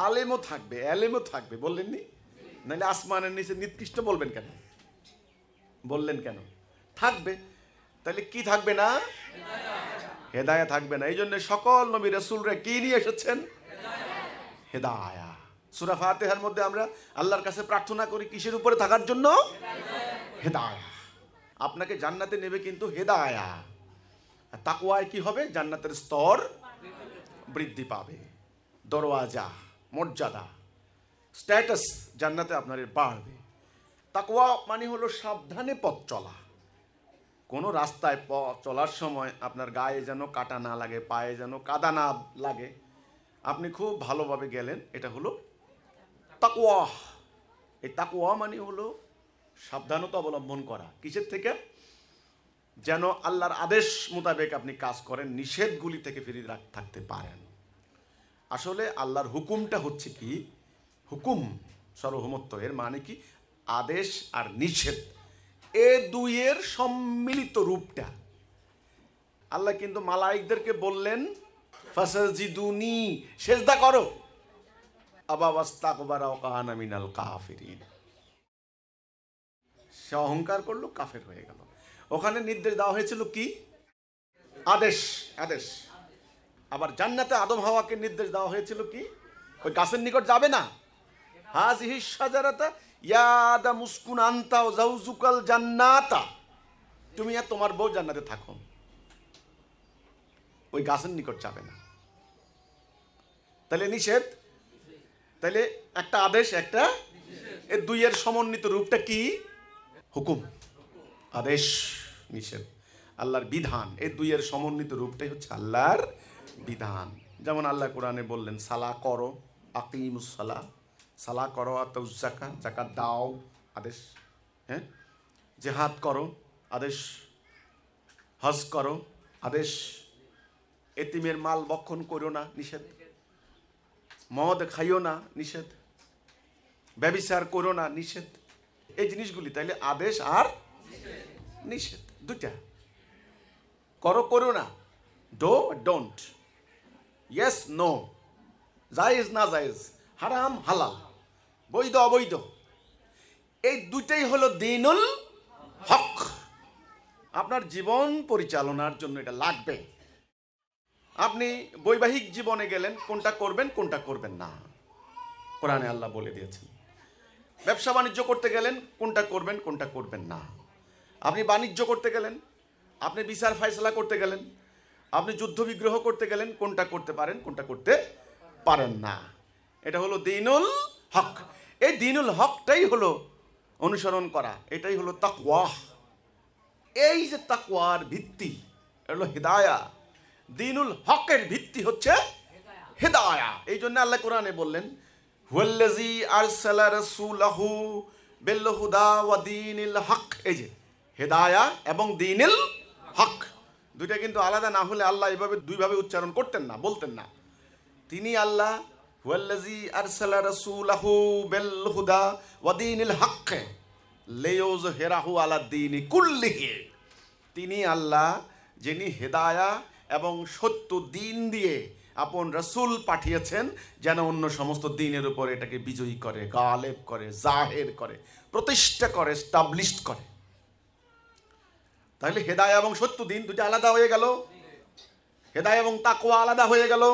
আলেমও থাকবে, এলেমও থাকবে। বললেননি? নাহলে আসমানের নিচে নিকৃষ্ট বলবেন কেন? বললেন কেন? থাকবে। তাহলে কি থাকবে না? হেদায়া থাকবে না। এই জন্য সকল নবী রাসূলরা কি নিয়ে এসেছেন? হেদায়া। সূরা ফাতিহার মধ্যে আমরা আল্লাহর কাছে প্রার্থনা করি কিসের উপরে থাকার জন্য? হেদায়া। আপনাকে জান্নাতে নেবে কিন্তু হেদায়া। আর তাকওয়ায় কি হবে? জান্নাতের স্তর বৃদ্ধি পাবে, দরওয়াজা, মর্যাদা, স্ট্যাটাস জান্নাতে আপনার বাড়বে। তাকওয়া মানে হলো সাবধানে পথ চলা। কোনো রাস্তায় পথ চলার সময় আপনার গায়ে যেন কাটা না লাগে, পায়ে যেন কাদা না লাগে, আপনি খুব ভালোভাবে গেলেন, এটা হলো তাকওয়া। এই তাকওয়া মানে হলো সাবধানতা অবলম্বন করা। কিসের থেকে? যেন আল্লাহর আদেশ মোতাবেক আপনি কাজ করেন, নিষেধগুলি থেকে ফিরে থাকতে পারেন। আসলে আল্লাহর হুকুমটা হচ্ছে কি? হুকুম সার্বভৌমত্ব, এর মানে কি? আদেশ আর নিষেধ, এ দুইয়ের সম্মিলিত রূপটা। আল্লাহ কিন্তু মালাইকদেরকে বললেন ফাসাজিদুনি, সেজদা করো। আবা ওয়াস্তাকবারা ওয়া কানা মিনাল কাফিরিন। সে অহংকার করলো, কাফের হয়ে গেল। ওখানে নির্দেশ দেওয়া হয়েছিল কি? আদেশ, আদেশ। আবার জান্নাতে আদম হাওয়াকে নির্দেশ দেওয়া হয়েছিল কি? ওই গাছের নিকট যাবে না। হাযিহি শাজারাতা ইয়া আদাম উসকুন আনতা ওয়া যাওজুকাল জান্নাতা, তুমি আর তোমার বউ জান্নাতে থাকো, ওই গাছের নিকট যাবে না। তাহলে নিষেধ, তাহলে একটা আদেশ, একটা এই দুইয়ের সমন্বিত রূপটা কি? হুকুম। আদেশ, নিষেধ, আল্লাহর বিধান, এই দুইয়ের সমন্বিত রূপটাই হচ্ছে আল্লাহর বিধান। যেমন আল্লাহ কোরআনে বললেন সালা করো, আকিমুস সালা, সালা করো, আতাউজ যাকাত, যাকাত দাও, আদেশ। হ্যাঁ, জিহাদ করো, আদেশ। হজ করো, আদেশ। এতিমের মাল বক্ষণ করো না, নিষেধ। মদ খাইও না, নিষেধ। ব্যভিচার করো না, নিষেধ। এই জিনিসগুলি তাইলে আদেশ আর নিষেধ দুইটা। করো, করো না, ডো, ডোন্ট, ইয়েস, নো, জায়েজ না জায়েজ, হারাম হালাল, বৈধ অবৈধ, এই দুইটাই হলো দ্বীনুল হক। আপনার জীবন পরিচালনার জন্য এটা লাগবে। আপনি বৈবাহিক জীবনে গেলেন, কোনটা করবেন কোনটা করবেন না কোরআনে আল্লাহ বলে দিয়েছেন। ব্যবসা বাণিজ্য করতে গেলেন, কোনটা করবেন কোনটা করবেন না। আপনি বাণিজ্য করতে গেলেন, আপনি বিচার ফায়সালা করতে গেলেন, আপনি যুদ্ধ বিগ্রহ করতে গেলেন, কোনটা করতে পারেন কোনটা করতে পারেন না। এটা হলো দ্বীনুল হক। এই দ্বীনুল হকটাই হলো অনুসরণ করা, এটাই হলো তাকওয়া। এই যে তাকওয়ার ভিত্তি হলো হিদায়া, দ্বীনুল হকের ভিত্তি হচ্ছে হিদায়া। এই জন্য আল্লাহ কোরআনে বললেন, হুয়াল্লাযী আরসালা রাসূলাহু বিল হুদা ওয়া দীনিল হক। এই যে হিদায়া এবং দীনুল হক দুইটা কিন্তু আলাদা না হলে আল্লাহ এভাবে দুইভাবে উচ্চারণ করতেন না, বলতেন না। তিনি আল্লাহ হুয়াল্লাযী আরসালা রাসূলাহু বিল হুদা ওয়া দীনিল হক লিইয়ুযহিরাহু আলাদ দীনি কুল্লিহি। তিনি আল্লাহ যিনি হেদায়া এবং সত্য দিন দিয়ে আপন রাসূল পাঠিয়েছেন, যেন অন্য সমস্ত দিনের উপর এটাকে বিজয়ী করে, গালেব করে, জাহের করে, প্রতিষ্ঠা করে, স্টাবলিশড করে। তাহলে হেদায়া এবং সত্য দিন দুটো আলাদা হয়ে গেল, হেদায়া এবং তাকওয়া আলাদা হয়ে গেল।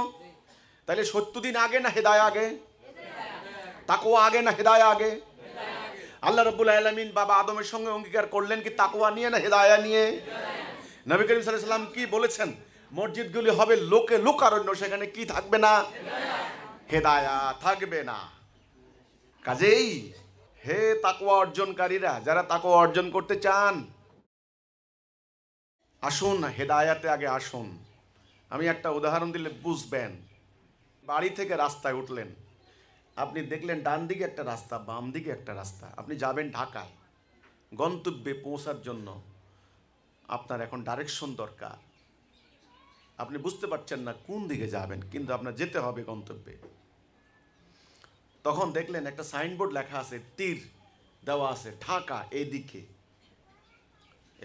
তাহলে সত্য দিন আগে না হেদায়া আগে? তাকওয়া আগে না হেদায়া আগে? আল্লাহ রাব্বুল আলামিন বাবা আদমের সঙ্গে অঙ্গীকার করলেন কি তাকওয়া নিয়ে না হেদায়া নিয়ে? নবী করিম সাল্লাল্লাহু আলাইহি সাল্লাম কি বলেছেন? মসজিদগুলি হবে লোকে লোকারণ্য, সেখানে কি থাকবে না? হেদায়া থাকবে না। কাজেই হে তাকওয়া অর্জনকারীরা, যারা তাকওয়া অর্জন করতে চান, আসুন হেদায়াতে আগে আসুন। আমি একটা উদাহরণ দিলে বুঝবেন। বাড়ি থেকে রাস্তায় উঠলেন, আপনি দেখলেন ডান দিকে একটা রাস্তা, বাম দিকে একটা রাস্তা, আপনি যাবেন ঢাকায়, গন্তব্যে পৌঁছার জন্য আপনার এখন ডাইরেকশন দরকার। আপনি বুঝতে পারছেন না কোন দিকে যাবেন, কিন্তু আপনার যেতে হবে গন্তব্যে। তখন দেখলেন একটা সাইনবোর্ড লেখা আছে, তীর দেওয়া আছে, ঢাকা এইদিকে।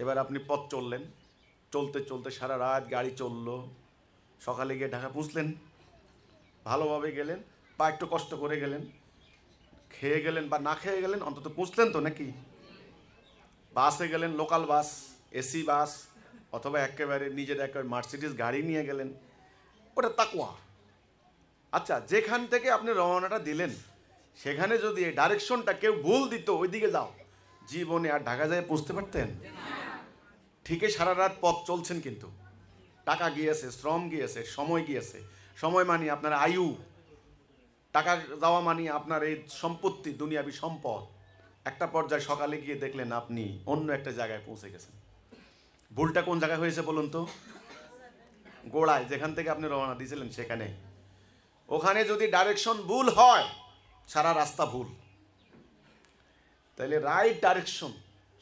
এবার আপনি পথ চললেন, চলতে চলতে সারা রাত গাড়ি চললো, সকালে গিয়ে ঢাকা পৌঁছলেন, ভালোভাবে গেলেন বা একটু কষ্ট করে গেলেন, খেয়ে গেলেন বা না খেয়ে গেলেন, অন্তত পৌঁছলেন তো নাকি? বাসে গেলেন, লোকাল বাস, এসি বাস, অথবা একেবারে নিজের একেবারে মার্সিডিজ গাড়ি নিয়ে গেলেন, ওটা তাকওয়া। আচ্ছা, যেখান থেকে আপনি রওনাটা দিলেন সেখানে যদি এই ডাইরেকশনটা কেউ ভুল দিত, ওইদিকে যাও, জীবনে আর ঢাকা যায় পৌঁছতে পারতেন? ঠিকই সারা রাত পথ চলছেন, কিন্তু টাকা গিয়েছে, শ্রম গিয়েছে, সময় গিয়েছে। সময় মানে আপনার আয়ু, টাকা যাওয়া মানে আপনার এই সম্পত্তি, দুনিয়াবি সম্পদ। একটা পর্যায়ে সকালে গিয়ে দেখলেন আপনি অন্য একটা জায়গায় পৌঁছে গেছেন। ভুলটা কোন জায়গায় হয়েছে বলুন তো? গোড়ায়, যেখান থেকে আপনি রওনা দিয়েছিলেন সেখানে। ওখানে যদি ডাইরেকশন ভুল হয়, সারা রাস্তা ভুল। তাহলে রাইট ডাইরেকশন,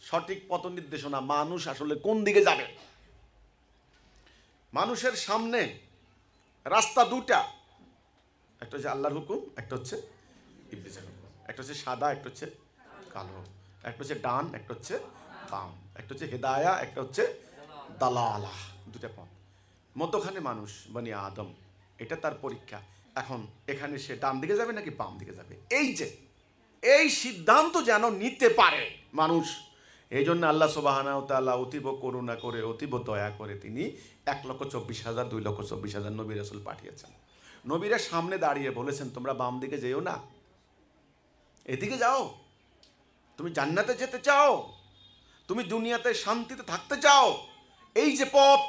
সঠিক পথ নির্দেশনা, মানুষ আসলে কোন দিকে যাবে। মানুষের সামনে রাস্তা দুটা, একটা হচ্ছে আল্লাহর হুকুম, একটা হচ্ছে ইবলিসের হুকুম। একটা হচ্ছে সাদা, একটা হচ্ছে কালো, একটা হচ্ছে ডান, একটা হচ্ছে বাম, একটা হচ্ছে হেদায়া, একটা হচ্ছে দালালা। দুটা পথ, মধ্যখানে মানুষ বনি আদম, এটা তার পরীক্ষা। এখন এখানে সে ডান দিকে যাবে নাকি বাম দিকে যাবে, এই সিদ্ধান্ত যেন নিতে পারে মানুষ। এই জন্য আল্লাহ সুবহানাহু ওয়া তাআলা অতীব করুণা করে, অতীব দয়া করে তিনি 1,24,000 2,24,000 নবী রাসূল পাঠিয়েছেন। নবীরা সামনে দাঁড়িয়ে বলেছেন, তোমরা বাম দিকে যেও না, এদিকে যাও। তুমি জান্নাতে যেতে চাও, তুমি দুনিয়াতে শান্তিতে থাকতে চাও, এই যে পথ,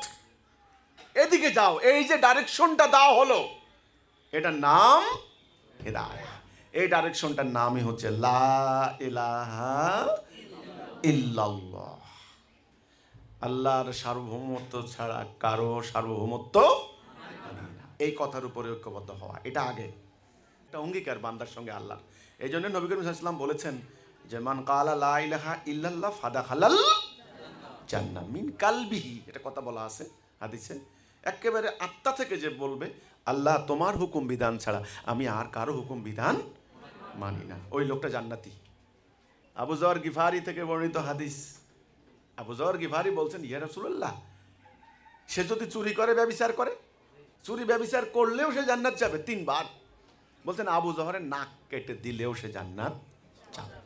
এদিকে যাও। এই যে ডাইরেকশনটা দেওয়া হলো, এটার নাম হিদায়াহ। এই ডাইরেকশনটার নামই হচ্ছে লা ইলাহা ইল্লাল্লাহ। আল্লাহর সার্বভৌমত্ব ছাড়া কারো সার্বভৌমত্ব না। এই কথার উপরে ঐক্যবদ্ধ হওয়া, এটা আগে একটা অঙ্গীকার বান্দার সঙ্গে আল্লাহর। এই জন্য নবী করিম সাল্লাল্লাহু আলাইহি ওয়াসাল্লাম বলেছেন যে মান কালা লা ইলাহা ইল্লাল্লাহ ফাদাখালাল জান্নাহ মিন কালবিহি। এটা কথা বলা আছে হাদিসে। একেবারে আত্মা থেকে যে বলবে, আল্লাহ তোমার হুকুম বিধান ছাড়া আমি আর কারো হুকুম বিধান মানি না, ওই লোকটা জান্নাতি। আবু যর গিফারি থেকে বর্ণিত হাদিস। আবু যর গিফারি বলছেন, ইয়া রাসূলুল্লাহ, সে যদি চুরি করে, ব্যভিচার করে, চুরি ব্যভিচার করলেও সে জান্নাত যাবে 3 বার। বলছেন আবু যহরের নাক কেটে দিলেও সে জান্নাত যাবে।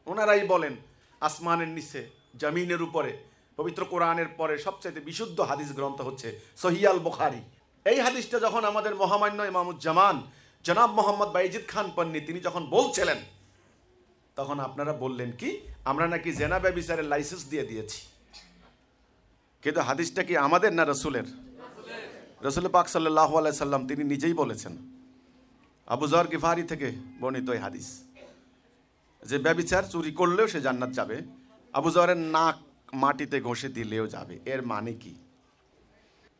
ওনারাই বলেন আসমানের নিচে জমিনের উপরে পবিত্র কোরআনের পরে সবচাইতে বিশুদ্ধ হাদিস গ্রন্থ হচ্ছে সহিহ আল বুখারী। এই হাদিসটা যখন আমাদের মহামান্য ইমামুজ্জামান জনাব মোহাম্মদ বাইজিদ খান পন্নী তিনি যখন বলছিলেন, তখন আপনারা বললেন কি আমরা নাকি জেনা ব্যভিচারের লাইসেন্স দিয়ে দিয়েছি। কিন্তু হাদিসটা কি আমাদের না রসুলের? রসুল পাক সাল্লাল্লাহু আলাইহি সাল্লাম তিনি নিজেই বলেছেন, আবু যর গিফারি থেকে বর্ণিত এই হাদিস, যে ব্যভিচার চুরি করলেও সে জান্নাত যাবে, আবু যরের নাক মাটিতে ঘষে দিলেও যাবে। এর মানে কি?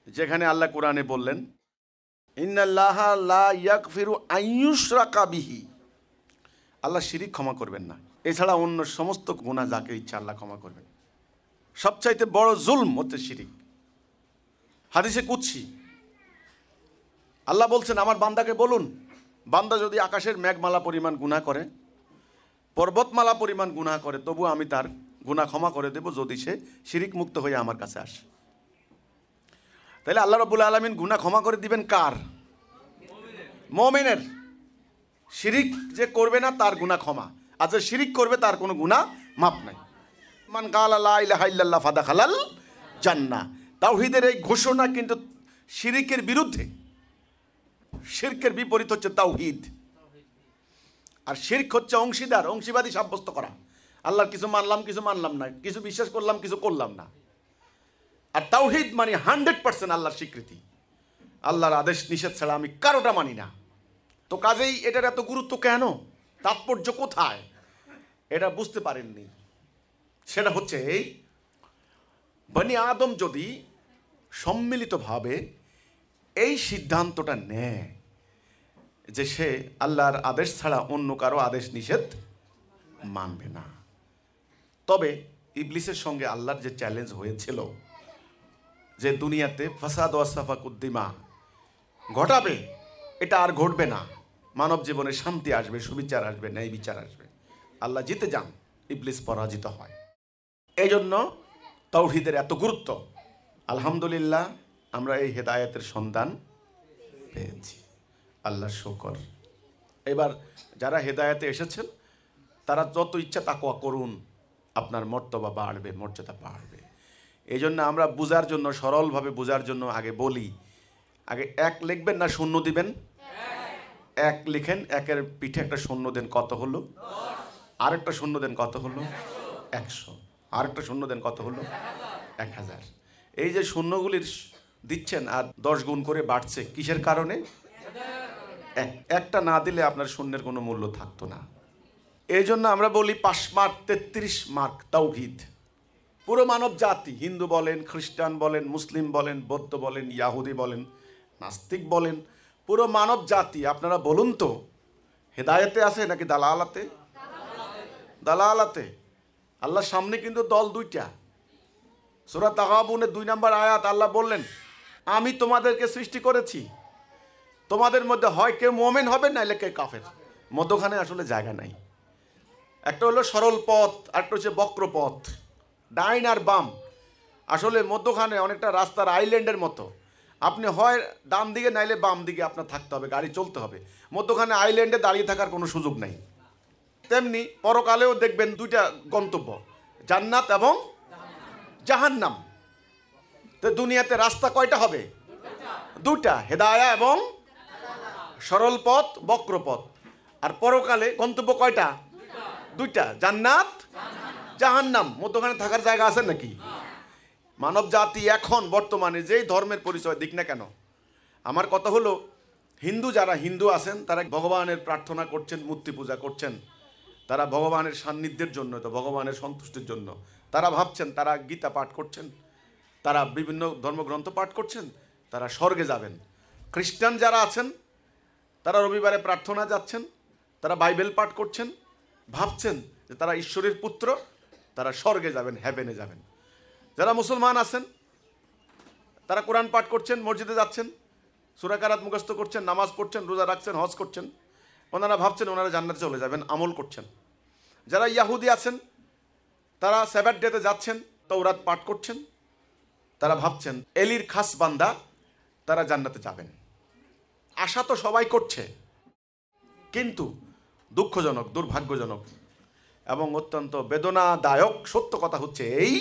যেখানে আল্লাহ কোরআনে বললেন ইন্নাল্লাহা লা ইয়াগফিরু আইয়ুশরাকা বিহি, আল্লাহ শিরিক ক্ষমা করবেন না, এছাড়া অন্য সমস্ত গুনাহ যাকে ইচ্ছা আল্লাহ ক্ষমা করবেন। সবচাইতে বড় জুলম হচ্ছে শিরিক। হাদিসে কুদসি আল্লাহ বলছেন আমার বান্দাকে বলুন, বান্দা যদি আকাশের মেঘমালা পরিমাণ গুনাহ করে, পর্বতমালা পরিমাণ গুনাহ করে, তবু আমি তার গুনাহ ক্ষমা করে দেব যদি সে শিরিক মুক্ত হয়ে আমার কাছে আসে। তাহলে আল্লাহ রাব্বুল আলামিন গুনাহ ক্ষমা করে দিবেন কার? মুমিনের। শিরিক যে করবে না তার গুনাহ ক্ষমা, আর যে শিরিক করবে তার কোনো গুনাহ মাপ নাই। মান কালা লা ইলাহা ইল্লাল্লাহ ফাদাখালাল জান্নাহ। তাওহীদের এই ঘোষণা কিন্তু শিরিকের বিরুদ্ধে। শিরকের বিপরীত হচ্ছে তাওহীদ। আর শিরক হচ্ছে অংশীদার, অংশীবাদী সাব্যস্ত করা। আল্লাহর কিছু মানলাম কিছু মানলাম না, কিছু বিশ্বাস করলাম কিছু করলাম না। আর তাওহীদ মানে 100% আল্লাহর স্বীকৃতি, আল্লাহর আদেশ নিষেধ ছাড়া আমি কারোটা মানি না। তো কাজেই এটার এত গুরুত্ব কেন, তাৎপর্য কোথায়, এটা বুঝতে পারেননি। সেটা হচ্ছে এই, বনি আদম যদি সম্মিলিতভাবে এই সিদ্ধান্তটা নেয় যে সে আল্লাহর আদেশ ছাড়া অন্য কারো আদেশ নিষেধ মানবে না, তবে ইবলিসের সঙ্গে আল্লাহর যে চ্যালেঞ্জ হয়েছিল যে দুনিয়াতে ফাসাদ ওয়া সাফাকুদ্দিমা ঘটাবে, এটা আর ঘটবে না। মানব জীবনে শান্তি আসবে, সুবিচার আসবে, ন্যায় বিচার আসবে। আল্লাহ জিতে যান, ইবলিস পরাজিত হয়। এই জন্য তাওহীদের এত গুরুত্ব। আলহামদুলিল্লাহ আমরা এই হেদায়েতের সন্ধান পেয়েছি, আল্লাহর শুকর। এবার যারা হেদায়েতে এসেছেন তারা যত ইচ্ছা তাকওয়া করুন, আপনার মর্তবা বাড়বে, মর্যাদা বাড়বে। এই জন্য আমরা বুঝার জন্য, সরলভাবে বুঝার জন্য আগে বলি, আগে এক লিখবেন না শূন্য দিবেন? এক লিখেন, একের পিঠে একটা শূন্য দেন, কত হলো? আরেকটা শূন্য দেন, কত হলো? 100। আরেকটা শূন্য দেন, কত হলো? 1000। এই যে শূন্যগুলির দিচ্ছেন আর 10 গুণ করে বাড়ছে, কিসের কারণে? একটা না দিলে আপনার শূন্যের কোনো মূল্য থাকতো না। এই জন্য আমরা বলি 5 মার্ক 33 মার্ক তাওহীদ। পুরো মানব জাতি, হিন্দু বলেন, খ্রিস্টান বলেন, মুসলিম বলেন, বৌদ্ধ বলেন, ইয়াহুদি বলেন, নাস্তিক বলেন, পুরো মানব জাতি আপনারা বলুন তো হেদায়েতে আছে নাকি দালালাতে? দালালাতে। আল্লাহর সামনে কিন্তু দল দুইটা। সূরা তাগাবুনের 2 নম্বর আয়াত আল্লাহ বললেন আমি তোমাদেরকে সৃষ্টি করেছি, তোমাদের মধ্যে হয় কেউ মুমিন হবে নাইলে কেউ কাফের, মধ্যখানে আসলে জায়গা নাই। একটা হলো সরল পথ, আরেকটা হচ্ছে বক্র পথ, ডাইন আর বাম। আসলে মধ্যখানে অনেকটা রাস্তার আইল্যান্ডের মতো, আপনি হয় ডান দিকে নাইলে বাম দিকে আপনার থাকতে হবে, গাড়ি চলতে হবে। মধ্যখানে আইল্যান্ডে দাঁড়িয়ে থাকার কোনো সুযোগ নেই। তেমনি পরকালেও দেখবেন দুইটা গন্তব্য, জান্নাত এবং জাহান্নাম। তো দুনিয়াতে রাস্তা কয়টা হবে? দুটা, হেদায়া এবং সরল পথ, বক্র পথ। আর পরকালে গন্তব্য কয়টা? দুইটা, জান্নাত জাহান্নাম। মধ্যখানে থাকার জায়গা আছে নাকি? মানব জাতি এখন বর্তমানে যেই ধর্মের পরিচয় দিক না কেন, আমার কথা হলো হিন্দু যারা হিন্দু আছেন তারা ভগবানের প্রার্থনা করছেন, মূর্তি পূজা করছেন, তারা ভগবানের সান্নিধ্যের জন্য, তো ভগবানের সন্তুষ্টির জন্য তারা ভাবছেন, তারা গীতা পাঠ করছেন, তারা বিভিন্ন ধর্মগ্রন্থ পাঠ করছেন, তারা স্বর্গে যাবেন। খ্রিস্টান যারা আছেন তারা রবিবারে প্রার্থনা যাচ্ছেন, তারা বাইবেল পাঠ করছেন, ভাবছেন যে তারা ঈশ্বরের পুত্র, তারা স্বর্গে যাবেন, হেভেনে যাবেন। যারা মুসলমান আছেন তারা কোরআন পাঠ করছেন, মসজিদে যাচ্ছেন, সূরা কারাত মুখস্থ করছেন, নামাজ পড়ছেন, রোজা রাখছেন, হজ করছেন, ওনারা ভাবছেন ওনারা জান্নাতে চলে যাবেন, আমল করছেন। যারা ইয়াহুদি আছেন তারা সাবাত ডেতে যাচ্ছেন, তাওরাত পাঠ করছেন, তারা ভাবছেন এলির খাস বান্দা, তারা জান্নাতে যাবেন। আশা তো সবাই করছে, কিন্তু দুঃখজনক, দুর্ভাগ্যজনক, এবং অত্যন্ত বেদনাদায়ক সত্য কথা হচ্ছে এই,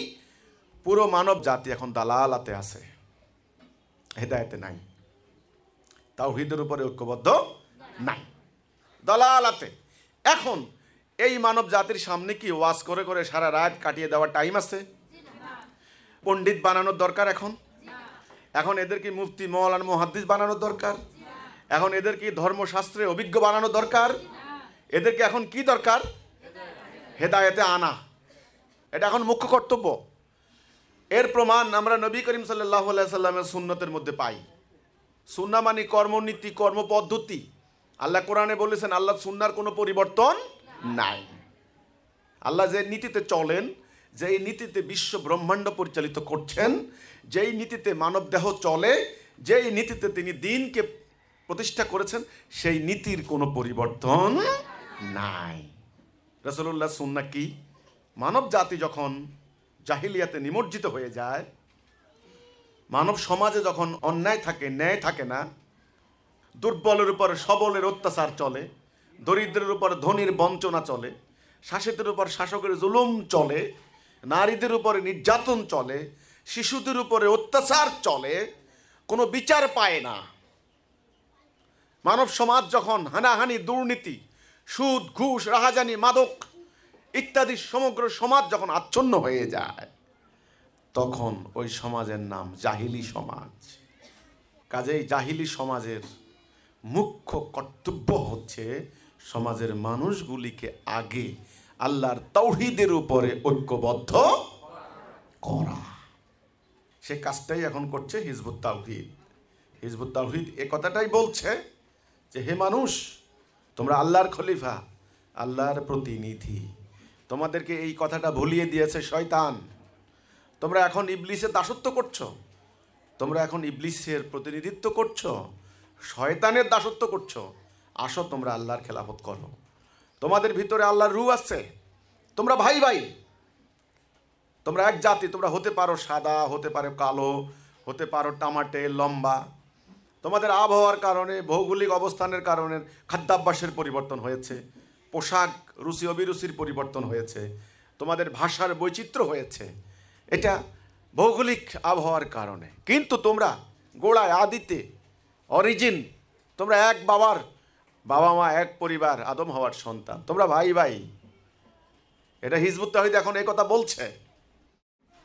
পুরো মানব জাতি এখন দালালাতে আছে, হেদায়েতে নাই, তাওহীদের উপরে ঐক্যবদ্ধ নাই, দালালাতে। এখন এই মানব জাতির সামনে কি ওয়াজ করে করে সারা রাত কাটিয়ে দেওয়ার টাইম আছে? পণ্ডিত বানানোর দরকার এখন? এখন এদের কি মুফতি মওলানা মুহাদ্দিস বানানোর দরকার? এখন এদের কি ধর্মশাস্ত্রে অভিজ্ঞ বানানো দরকার? এদেরকে এখন কি দরকার? হেদায়েতে আনা, এটা এখন মুখ্য কর্তব্য। এর প্রমাণ আমরা নবী করিম সাল্লাল্লাহু আলাইহি সাল্লামের সুন্নতের মধ্যে পাই। সুন্নাহ মানে কর্মনীতি, কর্মপদ্ধতি। আল্লাহ কোরআনে বলেছেন আল্লাহ সুন্নাহর কোনো পরিবর্তন নাই। আল্লাহ যে নীতিতে চলেন, যেই নীতিতে বিশ্ব ব্রহ্মাণ্ড পরিচালিত করছেন, যেই নীতিতে মানব দেহ চলে, যেই নীতিতে তিনি দ্বীনকে প্রতিষ্ঠা করেছেন, সেই নীতির কোনো পরিবর্তন নাই। রাসূলুল্লাহ সুন্নাহ কি? মানব জাতি যখন জাহিলিয়াতে নিমজ্জিত হয়ে যায়, মানব সমাজে যখন অন্যায় থাকে, ন্যায় থাকে না, দুর্বলের উপর সবলের অত্যাচার চলে, দরিদ্রের উপর ধনীর বঞ্চনা চলে, শাসিতের উপর শাসকের জুলুম চলে, নারীদের উপরে নির্যাতন চলে, শিশুদের উপরে অত্যাচার চলে, কোনো বিচার পায় না, মানব সমাজ যখন হানাহানি, দুর্নীতি, সুদ, ঘুষ, রাহাজানি, মাদক ইত্যাদি সমগ্র সমাজ যখন আচ্ছন্ন হয়ে যায়, তখন ওই সমাজের নাম জাহিলি সমাজ। কাজেই জাহিলি সমাজের মুখ্য কর্তব্য হচ্ছে সমাজের মানুষগুলিকে আগে আল্লাহর তাওহীদের উপরে ঐক্যবদ্ধ করা। সে কাজটাই এখন করছে হিজবুত তাওহীদ। হিজবুত তাওহীদ এ কথাটাই বলছে যে হে মানুষ, তোমরা আল্লাহর খলিফা, আল্লাহর প্রতিনিধি। তোমাদেরকে এই কথাটা ভুলিয়ে দিয়েছে শয়তান। তোমরা এখন ইবলিসের দাসত্ব করছো, তোমরা এখন ইবলিসের প্রতিনিধিত্ব করছো, শয়তানের দাসত্ব করছো। আসো তোমরা আল্লাহর খেলাফত করো। তোমাদের ভিতরে আল্লাহর রূহ আছে, তোমরা ভাই ভাই, তোমরা এক জাতি। তোমরা হতে পারো সাদা, হতে পারো কালো, হতে পারো টামাটে লম্বা। তোমাদের আবহাওয়ার কারণে, ভৌগোলিক অবস্থানের কারণে খাদ্যাভ্যাসের পরিবর্তন হয়েছে, পোশাক রুচি অভিরুচির পরিবর্তন হয়েছে, তোমাদের ভাষার বৈচিত্র্য হয়েছে, এটা ভৌগোলিক আবহাওয়ার কারণে। কিন্তু তোমরা গোড়ায়, আদিতে, অরিজিন, তোমরা এক বাবার, বাবা মা এক পরিবার, আদম হওয়ার সন্তান, তোমরা ভাই ভাই। এটা হিজবুত তাওহীদ এখন এই কথা বলছে।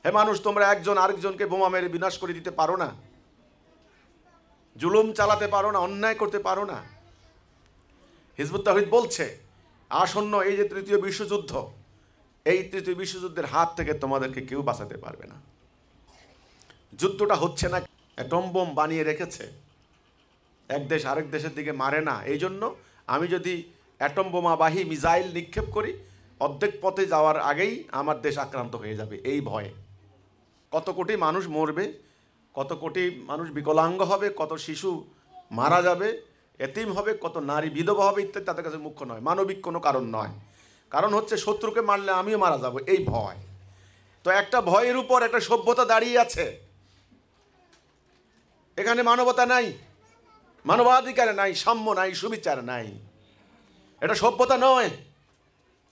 হে মানুষ, তোমরা একজন আরেকজনকে বোমা মেরে বিনাশ করে দিতে পারো না, জুলুম চালাতে পারো না, অন্যায় করতে পারো না। হিজবুত তাওহীদ বলছে আসন্ন এই যে তৃতীয় বিশ্বযুদ্ধ, এই তৃতীয় বিশ্বযুদ্ধের হাত থেকে তোমাদেরকে কেউ বাঁচাতে পারবে না। যুদ্ধটা হচ্ছে না, অ্যাটম বোম বানিয়ে রেখেছে, এক দেশ আরেক দেশের দিকে মারে না। এই জন্য আমি যদি অ্যাটম বোমাবাহী মিসাইল নিক্ষেপ করি, অর্ধেক পথে যাওয়ার আগেই আমার দেশ আক্রান্ত হয়ে যাবে, এই ভয়ে। কত কোটি মানুষ মরবে, কত কোটি মানুষ বিকলাঙ্গ হবে, কত শিশু মারা যাবে, এতিম হবে, কত নারী বিধবা হবে ইত্যাদি তাদের কাছে মুখ্য নয়, মানবিক কোনো কারণ নয়। কারণ হচ্ছে শত্রুকে মারলে আমিও মারা যাব, এই ভয়। তো একটা ভয়ের উপর একটা সভ্যতা দাঁড়িয়ে আছে। এখানে মানবতা নাই, মানবাধিকার নাই, সাম্য নাই, সুবিচার নাই। এটা সভ্যতা নয়,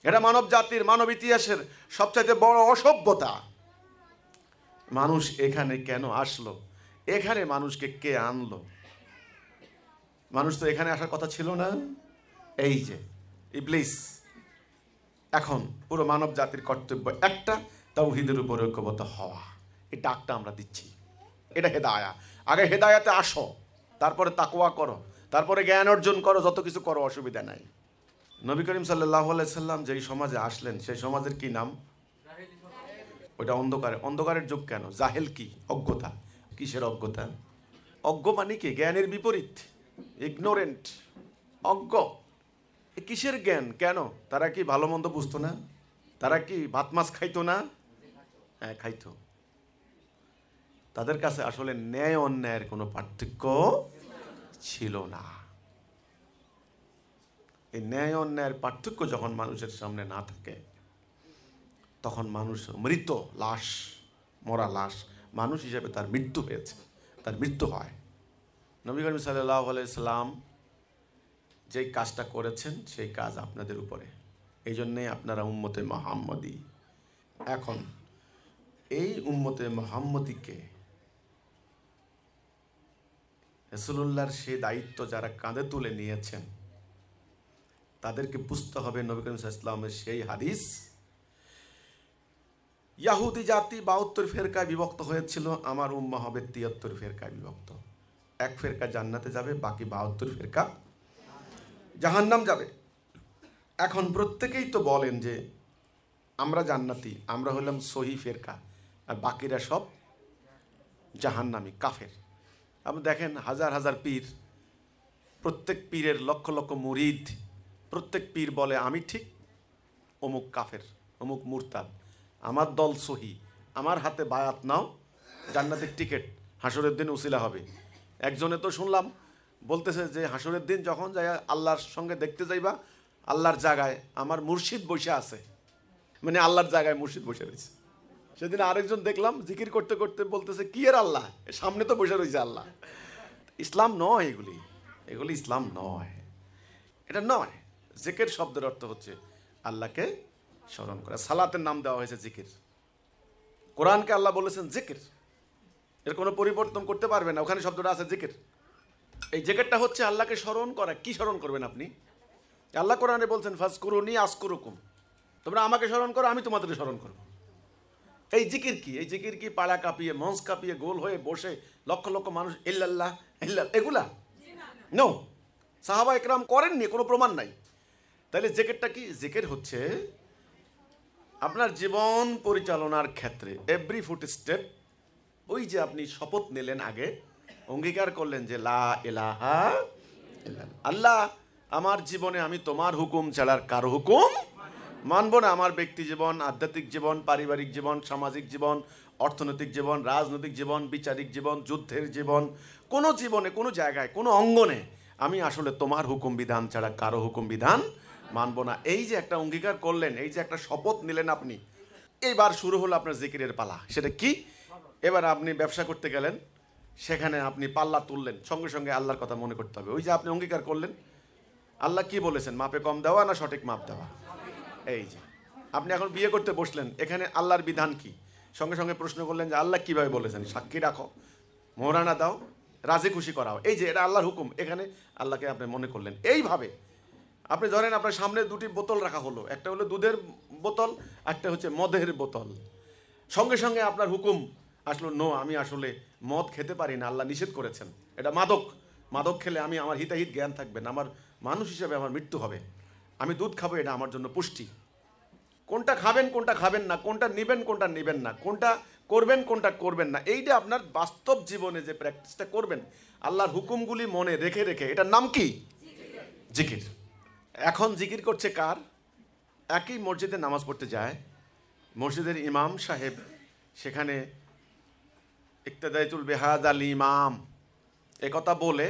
এটা মানব জাতির, মানব ইতিহাসের সবচাইতে বড় অসভ্যতা। মানুষ এখানে কেন আসলো? এখানে মানুষকে কে আনলো? মানুষ তো এখানে আসার কথা ছিল না। এই যে ইবলিস। এখন পুরো মানব জাতির কর্তব্য একটা, তাওহীদের উপর ঐক্যবদ্ধ হওয়া। এই ডাকটা আমরা দিচ্ছি, এটা হেদায়া। আগে হেদায়াতে আসো, তারপরে তাকওয়া করো, তারপরে জ্ঞান অর্জন করো, যত কিছু করো, অসুবিধা নাই। নবী করিম সাল্লাল্লাহু আলাইহি সাল্লাম যেই সমাজে আসলেন, সেই সমাজের কি নাম? ওইটা অন্ধকারে। অন্ধকারের যুগ কেন? জাহেল কি? অজ্ঞতা। কিসের অজ্ঞতা? অজ্ঞ মানে কি? জ্ঞানের বিপরীত, ইগনোরেন্ট, অজ্ঞ। কিসের জ্ঞান? কেন? তারা কি ভালো মন্দ বুঝতো না? তারা কি ভাত মাছ খাইতো না? হ্যাঁ, খাইতো। তাদের কাছে আসলে ন্যায় অন্যায়ের কোনো পার্থক্য ছিল না। এই ন্যায় অন্যায়ের পার্থক্য যখন মানুষের সামনে না থাকে, তখন মানুষ মৃত লাশ, মরা লাশ। মানুষ হিসেবে তার মৃত্যু হয়েছে, তার মৃত্যু হয়। নবী করিম সাল্লাল্লাহু আলাইহি সাল্লাম যেই কাজটা করেছেন, সেই কাজ আপনাদের উপরে। এই জন্যে আপনারা উম্মতে মুহাম্মদী। এখন এই উম্মতে মুহাম্মদীকে রাসূলুল্লাহর সে দায়িত্ব যারা কাঁধে তুলে নিয়েছেন তাদেরকে বুঝতে হবে নবী করিম সাল্লাল্লাহু আলাইহি ওয়াসাল্লামের সেই হাদিস, ইয়াহুদি জাতি 72 ফেরকায় বিভক্ত হয়েছিল, আমার উম্মাহ হবে 73 ফেরকায় বিভক্ত। এক ফেরকা জান্নাতে যাবে, বাকি 72 ফেরকা জাহান্নাম যাবে। এখন প্রত্যেকেই তো বলেন যে আমরা জান্নাতি, আমরা হলাম সহি ফেরকা, আর বাকিরা সব জাহান্নামী কাফের। আপনি দেখেন হাজার হাজার পীর, প্রত্যেক পীরের লক্ষ লক্ষ মুরিদ, প্রত্যেক পীর বলে আমি ঠিক, অমুক কাফের, অমুক মুরতাদ, আমার দল সহি, আমার হাতে বায়াত নাও, জান্নাতের টিকিট, হাসরের দিন উসিলা হবে। একজনে তো শুনলাম বলতেছে যে হাসরের দিন যখন যাই আল্লাহর সঙ্গে দেখতে যাইবা, আল্লাহর জায়গায় আমার মুর্শিদ বসে আছে, মানে আল্লাহর জায়গায় মুর্শিদ বসে রয়েছে। সেদিন আরেকজন দেখলাম জিকির করতে করতে বলতেছে কি এর আল্লাহ, সামনে তো বসে রয়েছে আল্লাহ। ইসলাম নয় এগুলি, এগুলি ইসলাম নয়, এটা নয়। জিকির শব্দের অর্থ হচ্ছে আল্লাহকে স্মরণ করা। সালাতের নাম দেওয়া হয়েছে জিকির, কোরআনকে আল্লাহ বলেছেন জিকির, এর কোনো পরিবর্তন করতে পারবে না, ওখানে শব্দটা আছে জিকির। এই জিকিরটা হচ্ছে আল্লাহকে স্মরণ করা। কি স্মরণ করবেন আপনি? আল্লাহ কোরআনে বলছেন ফাজকুরুনি আযকুরুকুম, তোমরা আমাকে স্মরণ করো, আমি তোমাদেরকে স্মরণ করবো। এই জিকির কি? এই জিকির কি পাড়া কাঁপিয়ে মঞ্চ কাঁপিয়ে গোল হয়ে বসে লক্ষ লক্ষ মানুষ ইল্লাল্লাহ ইল্লাল্লাহ এগুলা? নো, সাহাবা একরাম করেননি, কোনো প্রমাণ নাই। তাহলে জিকিরটা কি? জিকির হচ্ছে আপনার জীবন পরিচালনার ক্ষেত্রে এভরি ফুট স্টেপ, ওই যে আপনি শপথ নিলেন, আগে অঙ্গীকার করলেন যে লা ইলাহা ইল্লাল্লাহ, আল্লাহ আমার জীবনে আমি তোমার হুকুম ছাড়ার কারো হুকুম মানব না। আমার ব্যক্তি জীবন, আধ্যাত্মিক জীবন, পারিবারিক জীবন, সামাজিক জীবন, অর্থনৈতিক জীবন, রাজনৈতিক জীবন, বিচারিক জীবন, যুদ্ধের জীবন, কোনো জীবনে, কোনো জায়গায়, কোনো অঙ্গনে আমি আসলে তোমার হুকুম বিধান ছাড়া কারো হুকুম বিধান মানব না। এই যে একটা অঙ্গীকার করলেন, এই যে একটা শপথ নিলেন আপনি, এইবার শুরু হলো আপনার জিকিরের পালা। সেটা কি? এবার আপনি ব্যবসা করতে গেলেন, সেখানে আপনি পাল্লা তুললেন, সঙ্গে সঙ্গে আল্লাহর কথা মনে করতে হবে। ওই যে আপনি অঙ্গীকার করলেন, আল্লাহ কি বলেছেন, মাপে কম দেওয়া না সঠিক মাপ দেওয়া? এই যে আপনি এখন বিয়ে করতে বসলেন, এখানে আল্লাহর বিধান কি? সঙ্গে সঙ্গে প্রশ্ন করলেন যে আল্লাহ কিভাবে বলেছেন, সাক্ষী রাখো, মোহরানা দাও, রাজি খুশি করাও, এই যে এটা আল্লাহর হুকুম, এখানে আল্লাহকে আপনি মনে করলেন। এইভাবে আপনি ধরেন আপনার সামনে দুটি বোতল রাখা হলো, একটা হলো দুধের বোতল, একটা হচ্ছে মদের বোতল। সঙ্গে সঙ্গে আপনার হুকুম আসলো, নো, আমি আসলে মদ খেতে পারি না, আল্লাহ নিষেধ করেছেন, এটা মাদক, মাদক খেলে আমি আমার হিতাহিত জ্ঞান থাকবে না, আমার মানুষ হিসেবে আমার মৃত্যু হবে, আমি দুধ খাবো, এটা আমার জন্য পুষ্টি। কোনটা খাবেন কোনটা খাবেন না, কোনটা নেবেন কোনটা নেবেন না, কোনটা করবেন কোনটা করবেন না, এইটা আপনার বাস্তব জীবনে যে প্র্যাকটিসটা করবেন আল্লাহর হুকুমগুলি মনে রেখে রেখে, এটার নাম কি? জিকির। এখন জিকির করছে কার? একই মসজিদে নামাজ পড়তে যায়, মসজিদের ইমাম সাহেব সেখানে ইক্তেদাইতুল বিহাদ আল ইমাম একথা বলে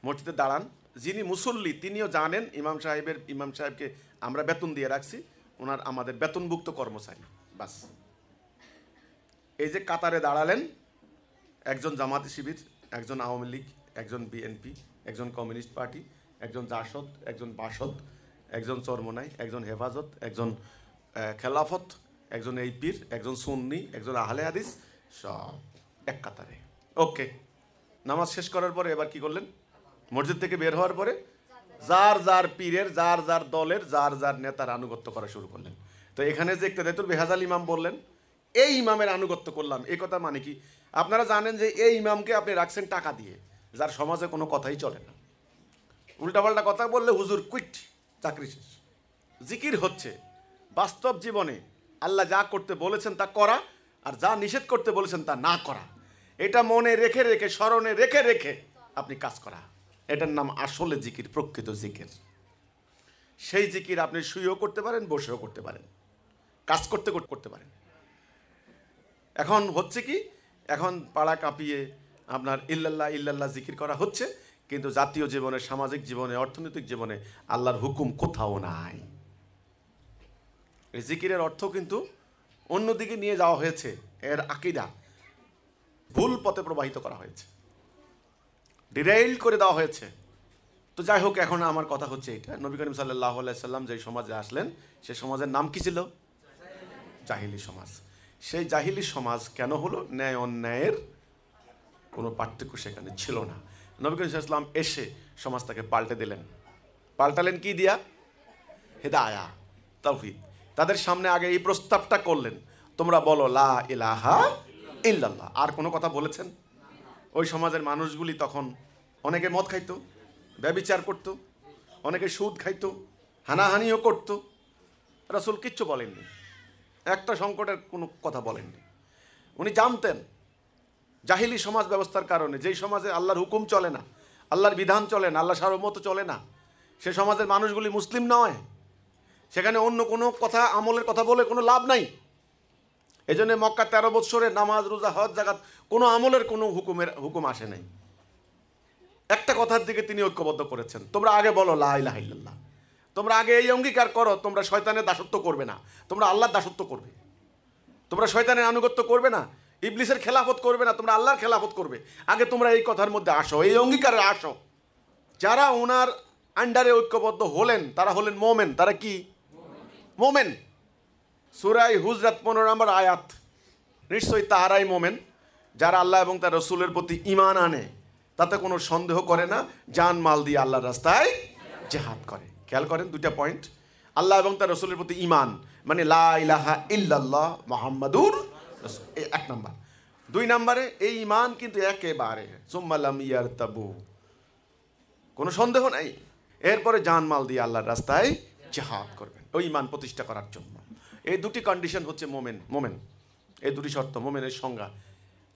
মসজিদে দাঁড়ান। যিনি মুসল্লি তিনিও জানেন ইমাম সাহেবকে আমরা বেতন দিয়ে রাখছি, ওনার আমাদের বেতনভুক্ত কর্মচারী, বাস। এই যে কাতারে দাঁড়ালেন, একজন জামাতি শিবির, একজন আওয়ামী লীগ, একজন বিএনপি, একজন কমিউনিস্ট পার্টি, একজন জাসদ, একজন বাসদ, একজন চরমনাই, একজন হেফাজত, একজন খেলাফত, একজন এই পীর, একজন সুন্নি, একজন আহলে হাদিস, সব এক কাতারে। ওকে, নামাজ শেষ করার পরে এবার কি করলেন? মসজিদ থেকে বের হওয়ার পরে যার যার পীরের, যার যার দলের, যার যার নেতার আনুগত্য করা শুরু করলেন। তো এখানে যে ইক্তেদাতুল বিহাদ আল ইমাম বললেন, এই ইমামের আনুগত্য করলাম, এই কথা মানে কি? আপনারা জানেন যে এই ইমামকে আপনি রাখছেন টাকা দিয়ে, যার সমাজে কোনো কথাই চলে না, উল্টাপাল্টা কথা বললে হুজুর কুইট, চাকরি শেষ। জিকির হচ্ছে বাস্তব জীবনে আল্লাহ যা করতে বলেছেন তা করা, আর যা নিষেধ করতে বলেছেন তা না করা। এটা মনে রেখে রেখে, স্মরণে রেখে রেখে আপনি কাজ করা, এটার নাম আসলে জিকির, প্রকৃত জিকির। সেই জিকির আপনি শুয়েও করতে পারেন, বসেও করতে পারেন, কাজ করতে করতে পারেন। এখন হচ্ছে কি, এখন পাড়া কাঁপিয়ে আপনার ইল্লাল্লাহ ইল্লাল্লাহ জিকির করা হচ্ছে, কিন্তু জাতীয় জীবনে, সামাজিক জীবনে, অর্থনৈতিক জীবনে আল্লাহর হুকুম কোথাও নাই। এই জিকিরের অর্থ কিন্তু অন্যদিকে নিয়ে যাওয়া হয়েছে, এর আকীদা ভুল পথে প্রবাহিত করা হয়েছে, ডিরেইল করে দেওয়া হয়েছে। তো যাই হোক, এখন আমার কথা হচ্ছে এটা, নবী করিম সাল্লাল্লাহু আলাইহি সাল্লাম যে সমাজে আসলেন সে সমাজের নাম কি ছিল? জাহিলি সমাজ। সেই জাহিলি সমাজ কেন হলো? ন্যায় অন্যায়ের কোনো পার্থক্য সেখানে ছিল না। নবী করিম সাল্লাল্লাহু আলাইহি সাল্লাম এসে সমাজটাকে পাল্টে দিলেন। পাল্টালেন কি দিয়া? হিদায়া, তাওহীদ। তাদের সামনে আগে এই প্রস্তাবটা করলেন, তোমরা বলো লা ইলাহা ইল্লাল্লাহ। আর কোনো কথা বলেছেন? ওই সমাজের মানুষগুলি তখন অনেকে মদ খাইতো, ব্যভিচার করতো, অনেকে সুদ খাইতো, হানাহানিও করতো। রাসূল কিচ্ছু বলেননি, একটা সংকটের কোনো কথা বলেননি। উনি জানতেন জাহিলি সমাজ ব্যবস্থার কারণে, যেই সমাজে আল্লাহর হুকুম চলে না, আল্লাহর বিধান চলে না, আল্লাহ সার্বভৌমত্ব চলে না, সে সমাজের মানুষগুলি মুসলিম নয়। সেখানে অন্য কোনো কথা, আমলের কথা বলে কোনো লাভ নাই। এই জন্য মক্কা 13 বৎসরে নামাজ, রোজা, হজ, যাকাত কোনো আমলের কোনো হুকুম আসে নাই। একটা কথার দিকে তিনি ঐক্যবদ্ধ করেছেন, তোমরা আগে বলো লা ইলাহা ইল্লাল্লাহ। তোমরা আগে এই অঙ্গীকার করো, তোমরা শয়তানের দাসত্ব করবে না, তোমরা আল্লাহর দাসত্ব করবে। তোমরা শয়তানের আনুগত্য করবে না, ইবলিসের খেলাফত করবে না, তোমরা আল্লাহর খেলাফত করবে। আগে তোমরা এই কথার মধ্যে আসো, এই অঙ্গীকারে আসো। যারা ওনার আন্ডারে ঐক্যবদ্ধ হলেন তারা হলেন মোমেন। তারা কি? মোমেন। সূরা হুজরাত 15 নম্বর আয়াত, নিশ্চয়ই তাহারাই মোমেন যারা আল্লাহ এবং তার রসুলের প্রতি ঈমান আনে, তাতে কোনো সন্দেহ করে না, জান মাল দিয়ে আল্লাহর রাস্তায় জিহাদ করে। খেয়াল করেন দুইটা পয়েন্ট, আল্লাহ এবং তার রসুলের প্রতি ঈমান মানে লা ইলাহা ইল্লাল্লাহ মুহাম্মাদুর রাসূল, এক নাম্বার। 2 নম্বরে এই ঈমান কিন্তু একেবারে সুম্মা লাম ইয়ারতাবু, কোনো সন্দেহ নাই। এরপরে জান মাল দিয়ে আল্লাহর রাস্তায় জিহাদ করবেন ওই ঈমান প্রতিষ্ঠা করার জন্য। এই দুটি কন্ডিশন হচ্ছে মোমেন, এই দুটি শর্ত মোমেনের সংজ্ঞা।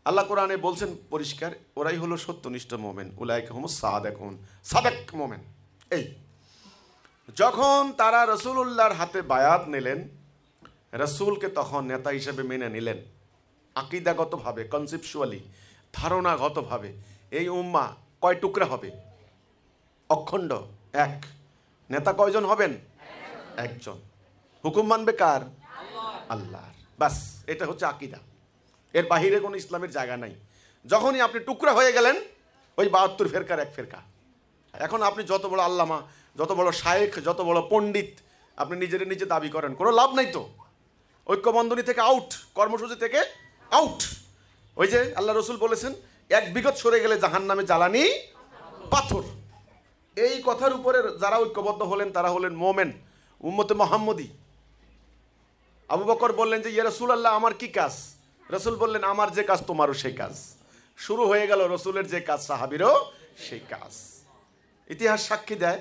আল্লাহ কোরআনে বলছেন পরিষ্কার, ওরাই হলো সত্যনিষ্ঠ মোমেন, উলাইকা হুমুস সাদিকুন, সাদেক মোমেন। এই যখন তারা রাসূলুল্লাহর হাতে বায়াত নিলেন, রাসূলকে তখন নেতা হিসেবে মেনে নিলেন। আকীদাগতভাবে, কনসেপচুয়ালি, ধারণাগতভাবে এই উম্মাহ কয় টুকরা হবে? অখণ্ড এক। নেতা কয়জন হবেন? একজন। হুকুম মানবে কার? আল্লাহর। বাস, এটা হচ্ছে আকীদা। এর বাহিরে কোনো ইসলামের জায়গা নাই। যখনই আপনি টুকরা হয়ে গেলেন, ওই 72 ফেরকার এক ফেরকা। এখন আপনি যত বড় আল্লামা, যত বড় শায়েখ, যত বড় পণ্ডিত আপনি নিজে দাবি করেন, কোনো লাভ নাই তো। ঐক্যবন্ধনী থেকে আউট, কর্মসূচি থেকে আউট। ওই যে আল্লাহ রসুল বলেছেন, 1 বিঘত সরে গেলে জাহান্নামে জ্বালানি পাথর। এই কথার উপরে যারা ঐক্যবদ্ধ হলেন তারা হলেন মোমেন, উম্মতে মুহাম্মদী। আবু বকর বললেন যে ইয়া রাসূলুল্লাহ, আমার কি কাজ? রসুল বললেন, আমার যে কাজ তোমারও সেই কাজ। শুরু হয়ে গেল রসুলের যে কাজ সাহাবীরও সেই কাজ। ইতিহাস সাক্ষী দেয়,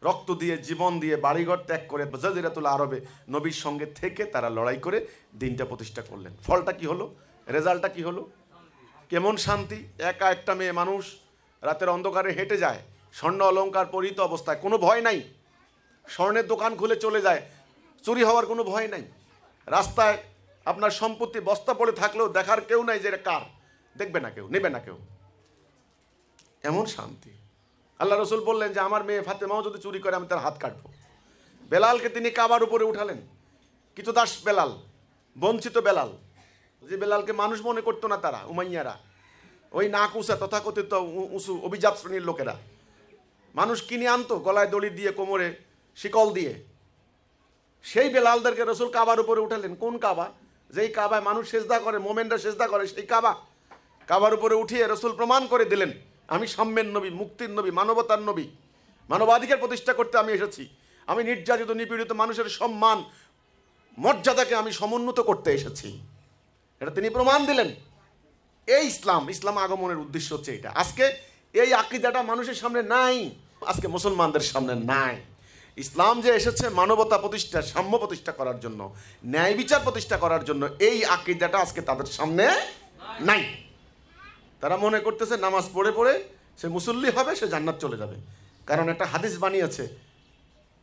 রক্ত দিয়ে, জীবন দিয়ে, বাড়িঘর ত্যাগ করে জাজিরাতুল আরবে নবীর সঙ্গে থেকে তারা লড়াই করে দিনটা প্রতিষ্ঠা করলেন। ফলটা কি হলো? রেজাল্টটা কি হলো? কেমন শান্তি! একা একটা মেয়ে মানুষ রাতের অন্ধকারে হেঁটে যায়, স্বর্ণ অলংকার পরিহিত অবস্থায়, কোনো ভয় নাই। স্বর্ণের দোকান খুলে চলে যায়, চুরি হওয়ার কোনো ভয় নাই। রাস্তায় আপনার সম্পত্তি বস্তা পড়ে থাকলেও দেখার কেউ নাই যে এটা কার, দেখবে না কেউ, নেবে না কেউ। এমন শান্তি। আল্লাহ রসুল বললেন যে আমার মেয়ে ফাতেমাও যদি চুরি করে আমি তার হাত কাটবো। বেলালকে তিনি কাবার উপরে উঠালেন। কৃতদাস বেলাল, বঞ্চিত বেলাল, যে বেলালকে মানুষ মনে করতো না তারা, উমাইয়ারা, ওই নাক উঁচা তথাকথিত উঁচু অভিজাত শ্রেণীর লোকেরা মানুষ কিনে আনতো গলায় দড়ি দিয়ে, কোমরে শিকল দিয়ে। সেই বেলালদেরকে রসুল কাবার উপরে উঠালেন। কোন কাবা? যেই কাবায় মানুষ সেজদা করে, মোমেনরা সেজদা করে, সেই কাবা। কাবার উপরে উঠিয়ে রসুল প্রমাণ করে দিলেন, আমি সাম্যের নবী, মুক্তির নবী, মানবতার নবী, মানবাধিকার প্রতিষ্ঠা করতে আমি এসেছি। আমি নির্যাতিত, নিপীড়িত মানুষের সম্মান, মর্যাদাকে আমি সমুন্নত করতে এসেছি। এটা তিনি প্রমাণ দিলেন। এই ইসলাম আগমনের উদ্দেশ্য হচ্ছে এটা। আজকে এই আকীদাটা মানুষের সামনে নাই, আজকে মুসলমানদের সামনে নাই। ইসলাম যে এসেছে মানবতা প্রতিষ্ঠা, সাম্য প্রতিষ্ঠা করার জন্য, ন্যায় বিচার প্রতিষ্ঠা করার জন্য, এই আকীদাটা আজকে তাদের সামনে নাই। তারা মনে করতেছে নামাজ পড়ে পড়ে সে মুসল্লি হবে, সে জান্নাত চলে যাবে। কারণ একটা হাদিস বানিয়েছে,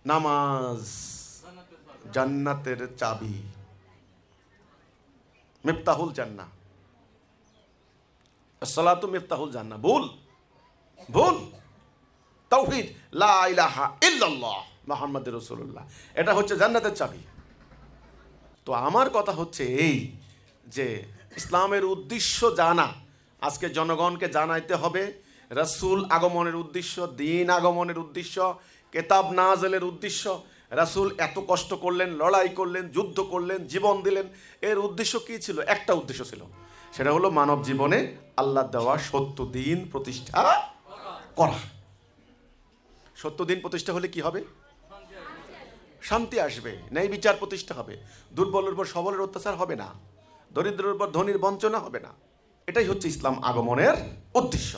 নামাজ জান্নাতের চাবি, মিফতাহুল জান্নাহ, আসসালাতু মিফতাহুল জান্নাহ। ভুল। তাওহীদ, লা ইলাহা ইল্লাল্লাহ মুহাম্মাদুর রাসূলুল্লাহ, এটা হচ্ছে জান্নাতের চাবি। তো আমার কথা হচ্ছে এই যে ইসলামের উদ্দেশ্য জানা আজকে জনগণকে জানাইতে হবে, রাসূল আগমনের উদ্দেশ্য, দিন আগমনের উদ্দেশ্য, কেতাব নাযিলের উদ্দেশ্য। রাসূল এত কষ্ট করলেন, লড়াই করলেন, যুদ্ধ করলেন, জীবন দিলেন। এর উদ্দেশ্য কি ছিল? একটা উদ্দেশ্য ছিল, সেটা হলো মানব জীবনে আল্লাহ দেওয়া সত্য দিন প্রতিষ্ঠা করা। সত্য দিন প্রতিষ্ঠা হলে কি হবে? শান্তি আসবে, ন্যায় বিচার প্রতিষ্ঠা হবে, দুর্বলের উপর সবলের অত্যাচার হবে না, দরিদ্রের উপর ধনীর বঞ্চনা হবে না। এটাই হচ্ছে ইসলাম আগমনের উদ্দেশ্য।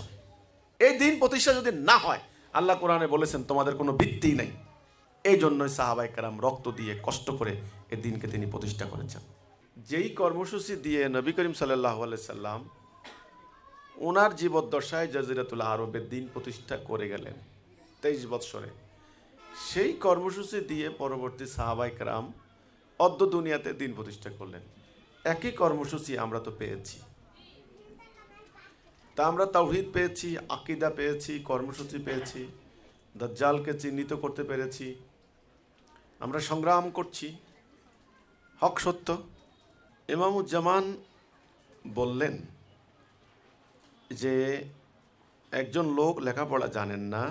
এই দিন প্রতিষ্ঠা যদি না হয়, আল্লাহ কোরআনে বলেছেন তোমাদের কোনো ভিত্তি নেই। এই জন্যই সাহাবায়ে কেরাম রক্ত দিয়ে কষ্ট করে এই দিনকে তিনি প্রতিষ্ঠা করেছেন। যেই কর্মসূচি দিয়ে নবী করিম সাল্লাল্লাহু আলাইহি সাল্লাম ওনার জীবদ্দশায় জাজিরাতুল আরবের দিন প্রতিষ্ঠা করে গেলেন 23 বৎসরে, সেই কর্মসূচি দিয়ে পরবর্তী সাহাবায়ে কেরাম অদ্য দুনিয়াতে দিন প্রতিষ্ঠা করলেন। একই কর্মসূচি আমরা তো পেয়েছি। তা আমরা তাওহীদ পেয়েছি, আকীদা পেয়েছি, কর্মসূচি পেয়েছি, দাজ্জালকে চিহ্নিত করতে পেরেছি, আমরা সংগ্রাম করছি হক সত্য। ইমামুজ্জামান বললেন যে একজন লোক লেখাপড়া জানেন না,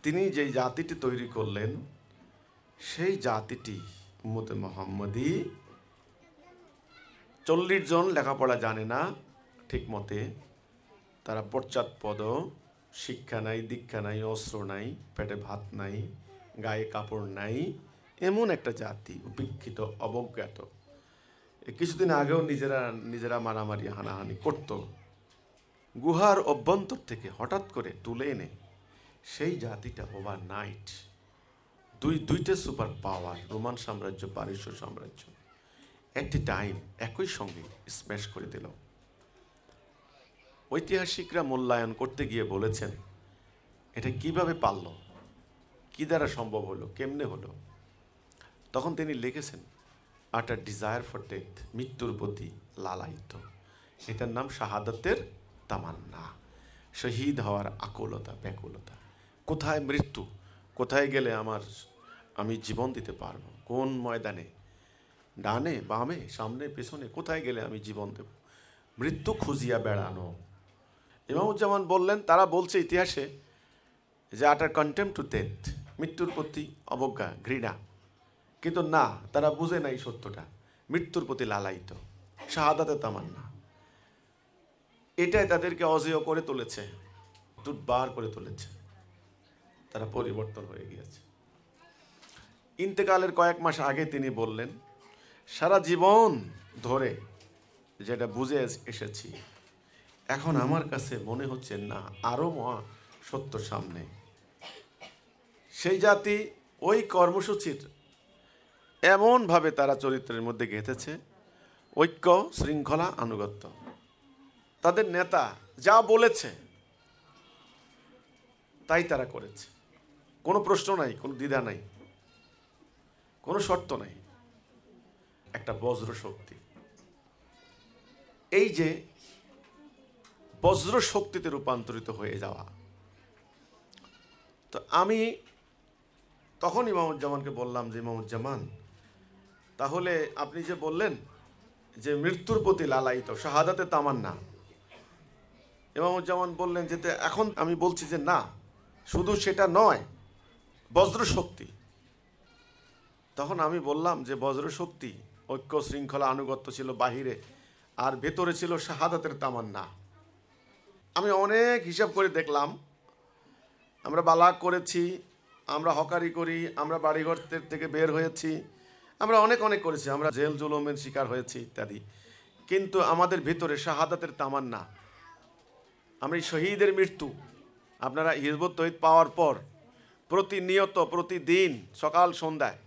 তিনি যেই জাতিটি তৈরি করলেন সেই জাতিটি উম্মতে মুহাম্মদী 40 জন লেখাপড়া জানে না ঠিক মতে, তারা পশ্চাৎপদ, শিক্ষা নাই, দীক্ষা নাই, অস্ত্র নাই, পেটে ভাত নাই, গায়ে কাপড় নাই, এমন একটা জাতি, উপেক্ষিত, অবজ্ঞাত। কিছুদিন আগেও নিজেরা মারামারি হানাহানি করত। গুহার অভ্যন্তর থেকে হঠাৎ করে তুলে এনে সেই জাতিটা ওভারনাইট দুইটা সুপার পাওয়ার, রোমান সাম্রাজ্য, পারস্য সাম্রাজ্য, একটি টাইম একই সঙ্গে স্ম্যাশ করে দিল। ঐতিহাসিকরা মূল্যায়ন করতে গিয়ে বলেছেন এটা কিভাবে পারল, কি দ্বারা সম্ভব হলো, কেমনে হলো। তখন তিনি লিখেছেন আট আ ডিজায়ার ফর ডেথ, মৃত্যুর প্রতি লালায়িত। এটার নাম শাহাদাতের তামান্না, শহীদ হওয়ার আকুলতা, ব্যাকুলতা। কোথায় মৃত্যু, কোথায় গেলে আমি জীবন দিতে পারবো, কোন ময়দানে, ডানে বামে, সামনে পেছনে, কোথায় গেলে আমি জীবন দেব, মৃত্যু খুঁজিয়া বেড়ানো। ইমামুজ্জামান বললেন তারা বলছে ইতিহাসে যে আটার কন্টেম্প টু ডেথ, মৃত্যুর প্রতি অবজ্ঞা, ঘৃণা। কিন্তু না, তারা বুঝে নাই সত্যটা, মৃত্যুর প্রতি লালায়িত, শাহাদাতের তামান্না। এটাই তাদেরকে অজেয় করে তুলেছে, দুর্বার করে তুলেছে। তারা পরিবর্তন হয়ে গিয়েছে। ইন্তেকালের কয়েক মাস আগে তিনি বললেন সারা জীবন ধরে যেটা বুঝে এসেছি, এখন আমার কাছে মনে হচ্ছে না, আরো মহা সত্য সামনে। সেই জাতি ওই কর্মসূচির এমনভাবে তারা চরিত্রের মধ্যে গেঁথেছে, ঐক্য, শৃঙ্খলা, আনুগত্য। তাদের নেতা যা বলেছে তাই তারা করেছে, কোনো প্রশ্ন নাই, কোনো দ্বিধা নাই, কোনো শর্ত নাই। একটা বজ্র শক্তি। এই যে বজ্র শক্তিতে রূপান্তরিত হয়ে যাওয়া, তো আমি তখন ইমামুজ্জামানকে বললাম যে ইমামুজ্জামান, তাহলে আপনি যে বললেন যে মৃত্যুর প্রতি লালায়িত, শাহাদাতে তামান্না, ইমামুজ্জামান বললেন যে এখন আমি বলছি যে না, শুধু সেটা নয়, বজ্র শক্তি। তখন আমি বললাম যে বজ্র শক্তি, ঐক্য, শৃঙ্খলা, আনুগত্য ছিল বাহিরে, আর ভেতরে ছিল শাহাদাতের তামান্না। আমি অনেক হিসাব করে দেখলাম, আমরা বালাগ করেছি, আমরা হকারি করি, আমরা বাড়িঘর থেকে বের হয়েছি, আমরা অনেক করেছি, আমরা জেল জুলুমের শিকার হয়েছি ইত্যাদি, কিন্তু আমাদের ভিতরে শাহাদাতের তামান্না, আমরা শহীদের মৃত্যু, আপনারা হিজবুত তৌহিদ পাওয়ার পর প্রতিনিয়ত, প্রতিদিন সকাল সন্ধ্যায়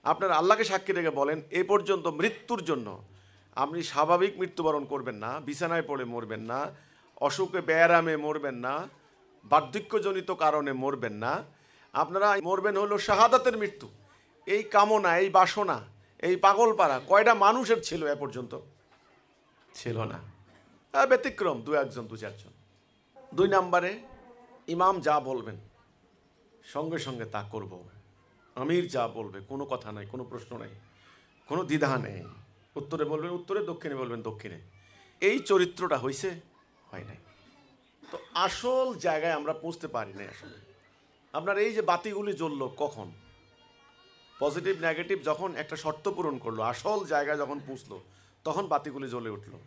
আপনারা আল্লাহকে সাক্ষী রেখে বলেন এ পর্যন্ত মৃত্যুর জন্য আপনি স্বাভাবিক মৃত্যুবরণ করবেন না, বিছানায় পড়ে মরবেন না, অসুখে ব্যায়ামে মরবেন না, বার্ধক্যজনিত কারণে মরবেন না, আপনারা মরবেন হলো শাহাদাতের মৃত্যু। এই কামনা, এই বাসনা, এই পাগলপাড়া কয়টা মানুষের ছিল এ পর্যন্ত? ছিল না, ব্যতিক্রম দু একজন, দু চারজন। 2 নম্বরে ইমাম যা বলবেন সঙ্গে সঙ্গে তা করব, আমির যা বলবে কোনো কথা নাই, কোনো প্রশ্ন নাই, কোনো দ্বিধা নেই, উত্তরে বলবেন উত্তরে, দক্ষিণে বলবেন দক্ষিণে। এই চরিত্রটা হয়েছে? হয় নাই। তো আসল জায়গায় আমরা পৌঁছতে পারি না আসলে। আপনার এই যে বাতিগুলি জ্বললো কখন, পজিটিভ নেগেটিভ যখন একটা শর্ত পূরণ করলো, আসল জায়গায় যখন পৌঁছলো, তখন বাতিগুলি জ্বলে উঠলো।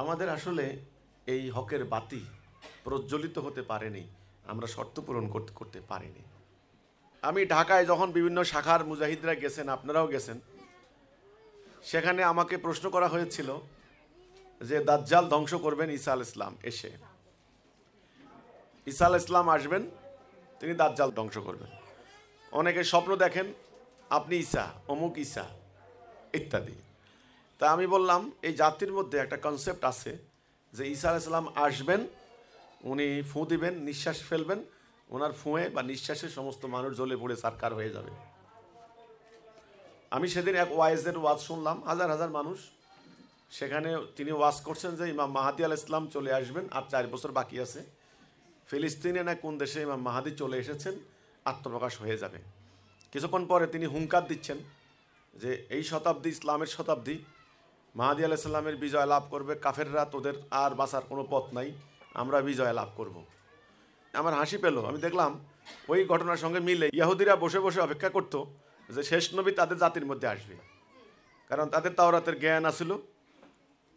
আমাদের আসলে এই হকের বাতি প্রজ্বলিত হতে পারেনি, আমরা শর্ত পূরণ করতে পারিনি। আমি ঢাকায় যখন বিভিন্ন শাখার মুজাহিদরা গেছেন, আপনারাও গেছেন, সেখানে আমাকে প্রশ্ন করা হয়েছিল যে দাজ্জাল ধ্বংস করবেন ঈসা আলাইহিস সালাম এসে। ঈসা আলাইহিস সালাম আসবেন, তিনি দাজ্জাল ধ্বংস করবেন। অনেকে স্বপ্ন দেখেন আপনি ঈসা, অমুক ঈসা ইত্যাদি। তা আমি বললাম এই জাতির মধ্যে একটা কনসেপ্ট আছে যে ঈসা আলাইহিস সালাম আসবেন, উনি ফু দিবেন, নিঃশ্বাস ফেলবেন, ওনার ফুঁয়ে বা নিঃশ্বাসে সমস্ত মানুষ জ্বলে পড়ে সারকার হয়ে যাবে। আমি সেদিন এক ওয়াইজের ওয়াজ শুনলাম, হাজার হাজার মানুষ সেখানে, তিনি ওয়াজ করছেন যে ইমাম মাহাদি আলাইহিস সালাম চলে আসবেন, আর 4 বছর বাকি আছে, ফিলিস্তিনে না কোন দেশে ইমাম মাহাদি চলে এসেছেন, আত্মপ্রকাশ হয়ে যাবে। কিছুক্ষণ পরে তিনি হুঙ্কার দিচ্ছেন যে এই শতাব্দী ইসলামের শতাব্দী, মাহাদি আলাইহিস সালামের বিজয় লাভ করবে, কাফেররা তোদের আর বাঁচার কোনো পথ নাই, আমরা বিজয় লাভ করব। আমার হাসি পেল, আমি দেখলাম ওই ঘটনার সঙ্গে মিলে ইহুদিরা বসে বসে অপেক্ষা করত যে শেষ নবী তাদের জাতির মধ্যে আসবে, কারণ তাদের তাওরাতের জ্ঞান আছিল,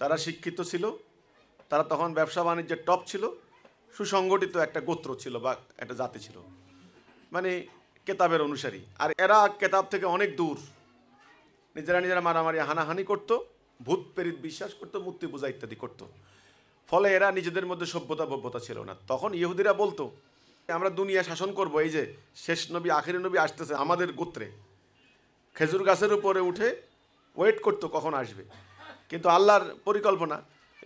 তারা শিক্ষিত ছিল, তারা তখন ব্যবসা বাণিজ্যের টপ ছিল, সুসংগঠিত একটা গোত্র ছিল বা একটা জাতি ছিল, মানে কেতাবের অনুসারী। আর এরা কেতাব থেকে অনেক দূর, নিজেরা মারামারি হানাহানি করত, ভূত প্রেরিত বিশ্বাস করতো, মূর্তি পূজা ইত্যাদি করত। ফলে এরা নিজেদের মধ্যে সভ্যতা ছিল না। তখন ইহুদিরা বলতো আমরা দুনিয়া শাসন করব, এই যে শেষ নবী আখেরি নবী আসতেছে আমাদের গোত্রে, খেজুর গাছের উপরে উঠে ওয়েট করতো কখন আসবে। কিন্তু আল্লাহর পরিকল্পনা,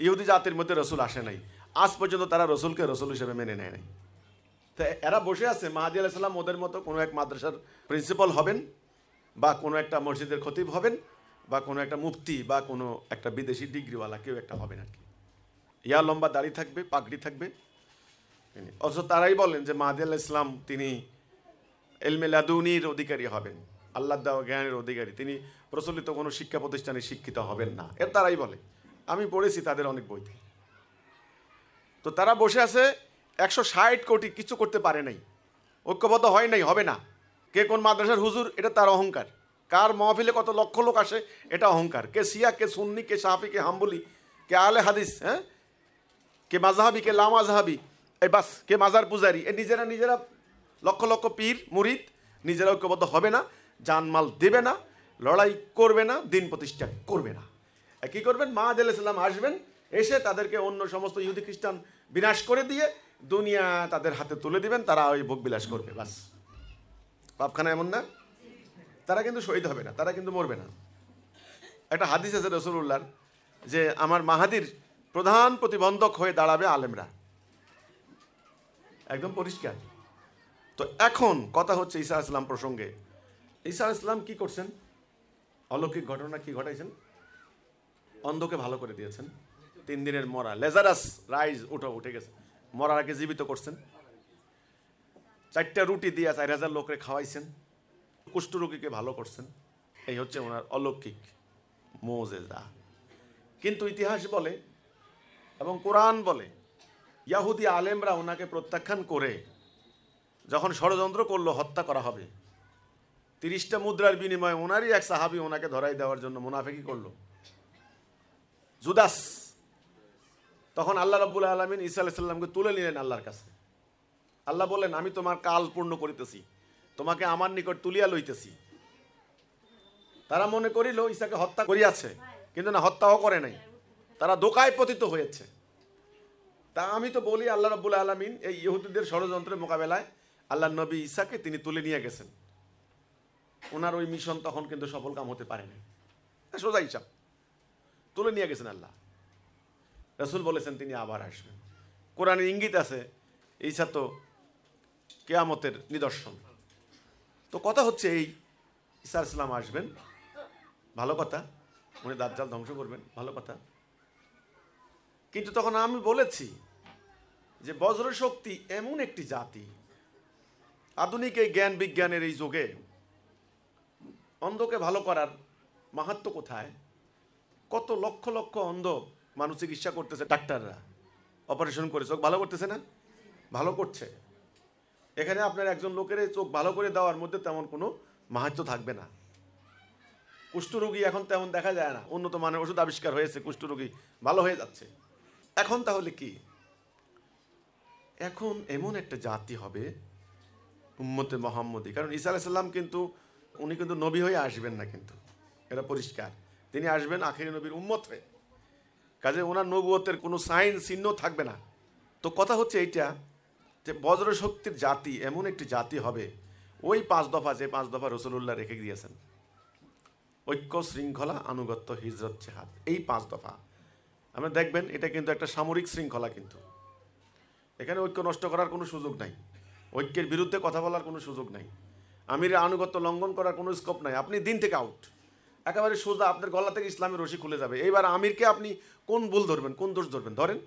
ইহুদি জাতির মধ্যে রসুল আসে নাই, আজ পর্যন্ত তারা রসুলকে রসুল হিসেবে মেনে নেয় নাই। তো এরা বসে আছে, মাহাদি আলাইহিস সালাম ওদের মতো কোনো এক মাদ্রাসার প্রিন্সিপাল হবেন, বা কোনো একটা মসজিদের খতিব হবেন, বা কোনো একটা মুফতি, বা কোনো একটা বিদেশি ডিগ্রিওয়ালা কেউ একটা হবেন আর কি, ইয়া লম্বা দাড়ি থাকবে, পাগড়ি থাকবে। অথচ তারাই বলেন যে মাহাদি আলাইহিস সালাম তিনি ইলমে লাদুনির অধিকারী হবেন, আল্লাহ দেওয়া জ্ঞানের অধিকারী, তিনি প্রচলিত কোনো শিক্ষা প্রতিষ্ঠানে শিক্ষিত হবেন না, এর তারাই বলে। আমি পড়েছি তাদের অনেক বইতে। তো তারা বসে আছে, 160 কোটি কিছু করতে পারে নাই, ঐক্যবদ্ধ হয় নাই, হবে না। কে কোন মাদ্রাসার হুজুর এটা তার অহংকার, কার মহফিলে কত লক্ষ লোক আসে এটা অহংকার, কে শিয়া, কে সুন্নি, কে শাফি, কে হাম্বলি, কে আলে হাদিস, হ্যাঁ, কে মাযহাবি, কে লা মাযহাবি, এই বাস, কে মাজার পূজারি, এ নিজেরা লক্ষ লক্ষ পীর মুরিদ, নিজেরা ঐক্যবদ্ধ হবে না, জানমাল দেবে না, লড়াই করবে না, দিন প্রতিষ্ঠা করবে না। কী করবেন? মাহাদি আলাইহিস সালাম আসবেন, এসে তাদেরকে অন্য সমস্ত ইহুদি খ্রিস্টান বিনাশ করে দিয়ে দুনিয়া তাদের হাতে তুলে দিবেন, তারা ওই ভোগ বিলাস করবে, বাস। পাপখানা এমন না? তারা কিন্তু শহীদ হবে না, তারা কিন্তু মরবে না। একটা হাদিস আছে রাসূলুল্লাহর যে আমার মাহাদির প্রধান প্রতিবন্ধক হয়ে দাঁড়াবে আলেমরা, একদম পরিষ্কার। তো এখন কথা হচ্ছে ঈসা আলাইহিস সালাম প্রসঙ্গে। ঈসা আলাইহিস সালাম কি করছেন? অলৌকিক ঘটনা কি ঘটাইছেন? অন্ধকে ভালো করে দিয়েছেন, 3 দিনের মরা লেজারাস রাইজ উঠে গেছে, মরাকে জীবিত করছেন, 4টা রুটি দিয়ে 4000 লোকরে খাওয়াইছেন, কুষ্ঠরোগীকে ভালো করছেন। এই হচ্ছে ওনার অলৌকিক মুজিজা। কিন্তু ইতিহাস বলে এবং কোরআন বলে ইহুদি আলেমরা ওনাকে প্রত্যাখ্যান করে যখন ষড়যন্ত্র করলো হত্যা করা হবে, 30টা মুদ্রার বিনিময়ে ওনারই এক সাহাবী ওনাকে ধরাই দেওয়ার জন্য মুনাফিকি করলো, জুদাস। তখন আল্লাহ রাব্বুল আলামিন ঈসা আলাইহিস সালামকে তুলে নিলেন আল্লাহর কাছে। আল্লাহ বললেন আমি তোমার কাল পূর্ণ করিতেছি, তোমাকে আমার নিকট তুলিয়া লইতেছি। তারা মনে করিল ঈসাকে হত্যা করিয়াছে, কিন্তু না, হত্যাও করে নাই, তারা ধোঁকায় পতিত হয়েছে। তা আমি তো বলি আল্লাহ রাব্বুল আলামিন এই ইহুদিদের ষড়যন্ত্রের মোকাবেলায় আল্লাহ নবী ঈসাকে তিনি তুলে নিয়ে গেছেন। ওনার ওই মিশন তখন কিন্তু সফল কাম হতে পারে না, সোজা হিসাব, তুলে নিয়ে গেছেন আল্লাহ। রাসূল বলেছেন তিনি আবার আসবেন। কোরআনে ইঙ্গিত আছে ঈসা তো কিয়ামতের নিদর্শন। তো কথা হচ্ছে এই ঈসা আলাইহিস সালাম আসবেন, ভালো কথা, উনি দাজ্জাল ধ্বংস করবেন, ভালো কথা। কিন্তু তখন আমি বলেছি যে বজ্র শক্তি এমন একটি জাতি, আধুনিক এই জ্ঞান বিজ্ঞানের এই যুগে অন্ধকে ভালো করার মাহাত্ম্য কোথায়? কত লক্ষ লক্ষ অন্ধ মানুষ চিকিৎসা করতেছে ডাক্তাররা, অপারেশন করে চোখ ভালো করতেছে না? ভালো করছে। এখানে আপনার একজন লোকের চোখ ভালো করে দেওয়ার মধ্যে তেমন কোনো মাহাত্ম্য থাকবে না। কুষ্ঠরোগী এখন তেমন দেখা যায় না, উন্নত মানের ওষুধ আবিষ্কার হয়েছে, কুষ্ঠরোগী ভালো হয়ে যাচ্ছে। এখন তাহলে কি? এখন এমন একটা জাতি হবে উম্মতে মুহাম্মদী। কারণ ঈসা আলাইহিস সালাম কিন্তু উনি কিন্তু নবী হয়ে আসবেন না, কিন্তু এটা পরিষ্কার। তিনি আসবেন আখিরি নবীর উম্মত হয়ে, কাজে ওনার নবুয়তের কোনো সাইন চিহ্ন থাকবে না। তো কথা হচ্ছে এইটা যে বজ্র শক্তির জাতি এমন একটি জাতি হবে, ওই 5 দফা, যে 5 দফা রাসূলুল্লাহ রেখে দিয়েছেন, ঐক্য, শৃঙ্খলা, আনুগত্য, হিজরত, জিহাদ, এই 5 দফা। আপনি দেখবেন এটা কিন্তু একটা সামরিক শৃঙ্খলা, কিন্তু এখানে ঐক্য নষ্ট করার কোনো সুযোগ নাই, ঐক্যের বিরুদ্ধে কথা বলার কোনো সুযোগ নাই, আমিরের আনুগত্য লঙ্ঘন করার কোনো স্কোপ নাই। আপনি দিন থেকে আউট, একেবারে সোজা আপনার গলা থেকে ইসলামের রশি খুলে যাবে। এইবার আমিরকে আপনি কোন ভুল ধরবেন, কোন দোষ ধরবেন? ধরেন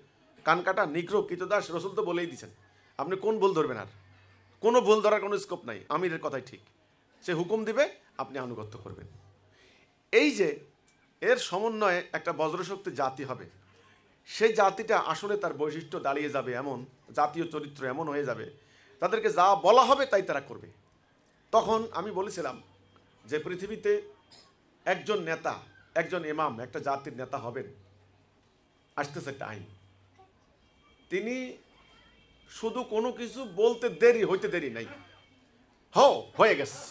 কান কাটা, নিগ্রো, কৃতদাস, রসুল তো বলেই দিচ্ছেন, আপনি কোন ভুল ধরবেন? আর কোনো ভুল ধরার কোনো স্কোপ নাই, আমিরের কথাই ঠিক, সে হুকুম দিবে, আপনি আনুগত্য করবেন। এই যে এর সমন্বয়ে একটা বজ্রশক্তি জাতি হবে, সেই জাতিটা আসলে তার বৈশিষ্ট্য দাঁড়িয়ে যাবে এমন, জাতীয় চরিত্র এমন হয়ে যাবে, তাদেরকে যা বলা হবে তাই তারা করবে। তখন আমি বলেছিলাম যে পৃথিবীতে একজন নেতা, একজন ইমাম একটা জাতির নেতা হবেন, আসতেছে টাইম। তিনি শুধু কোনো কিছু বলতে দেরি, হইতে দেরি নাই, হয়ে গেছে।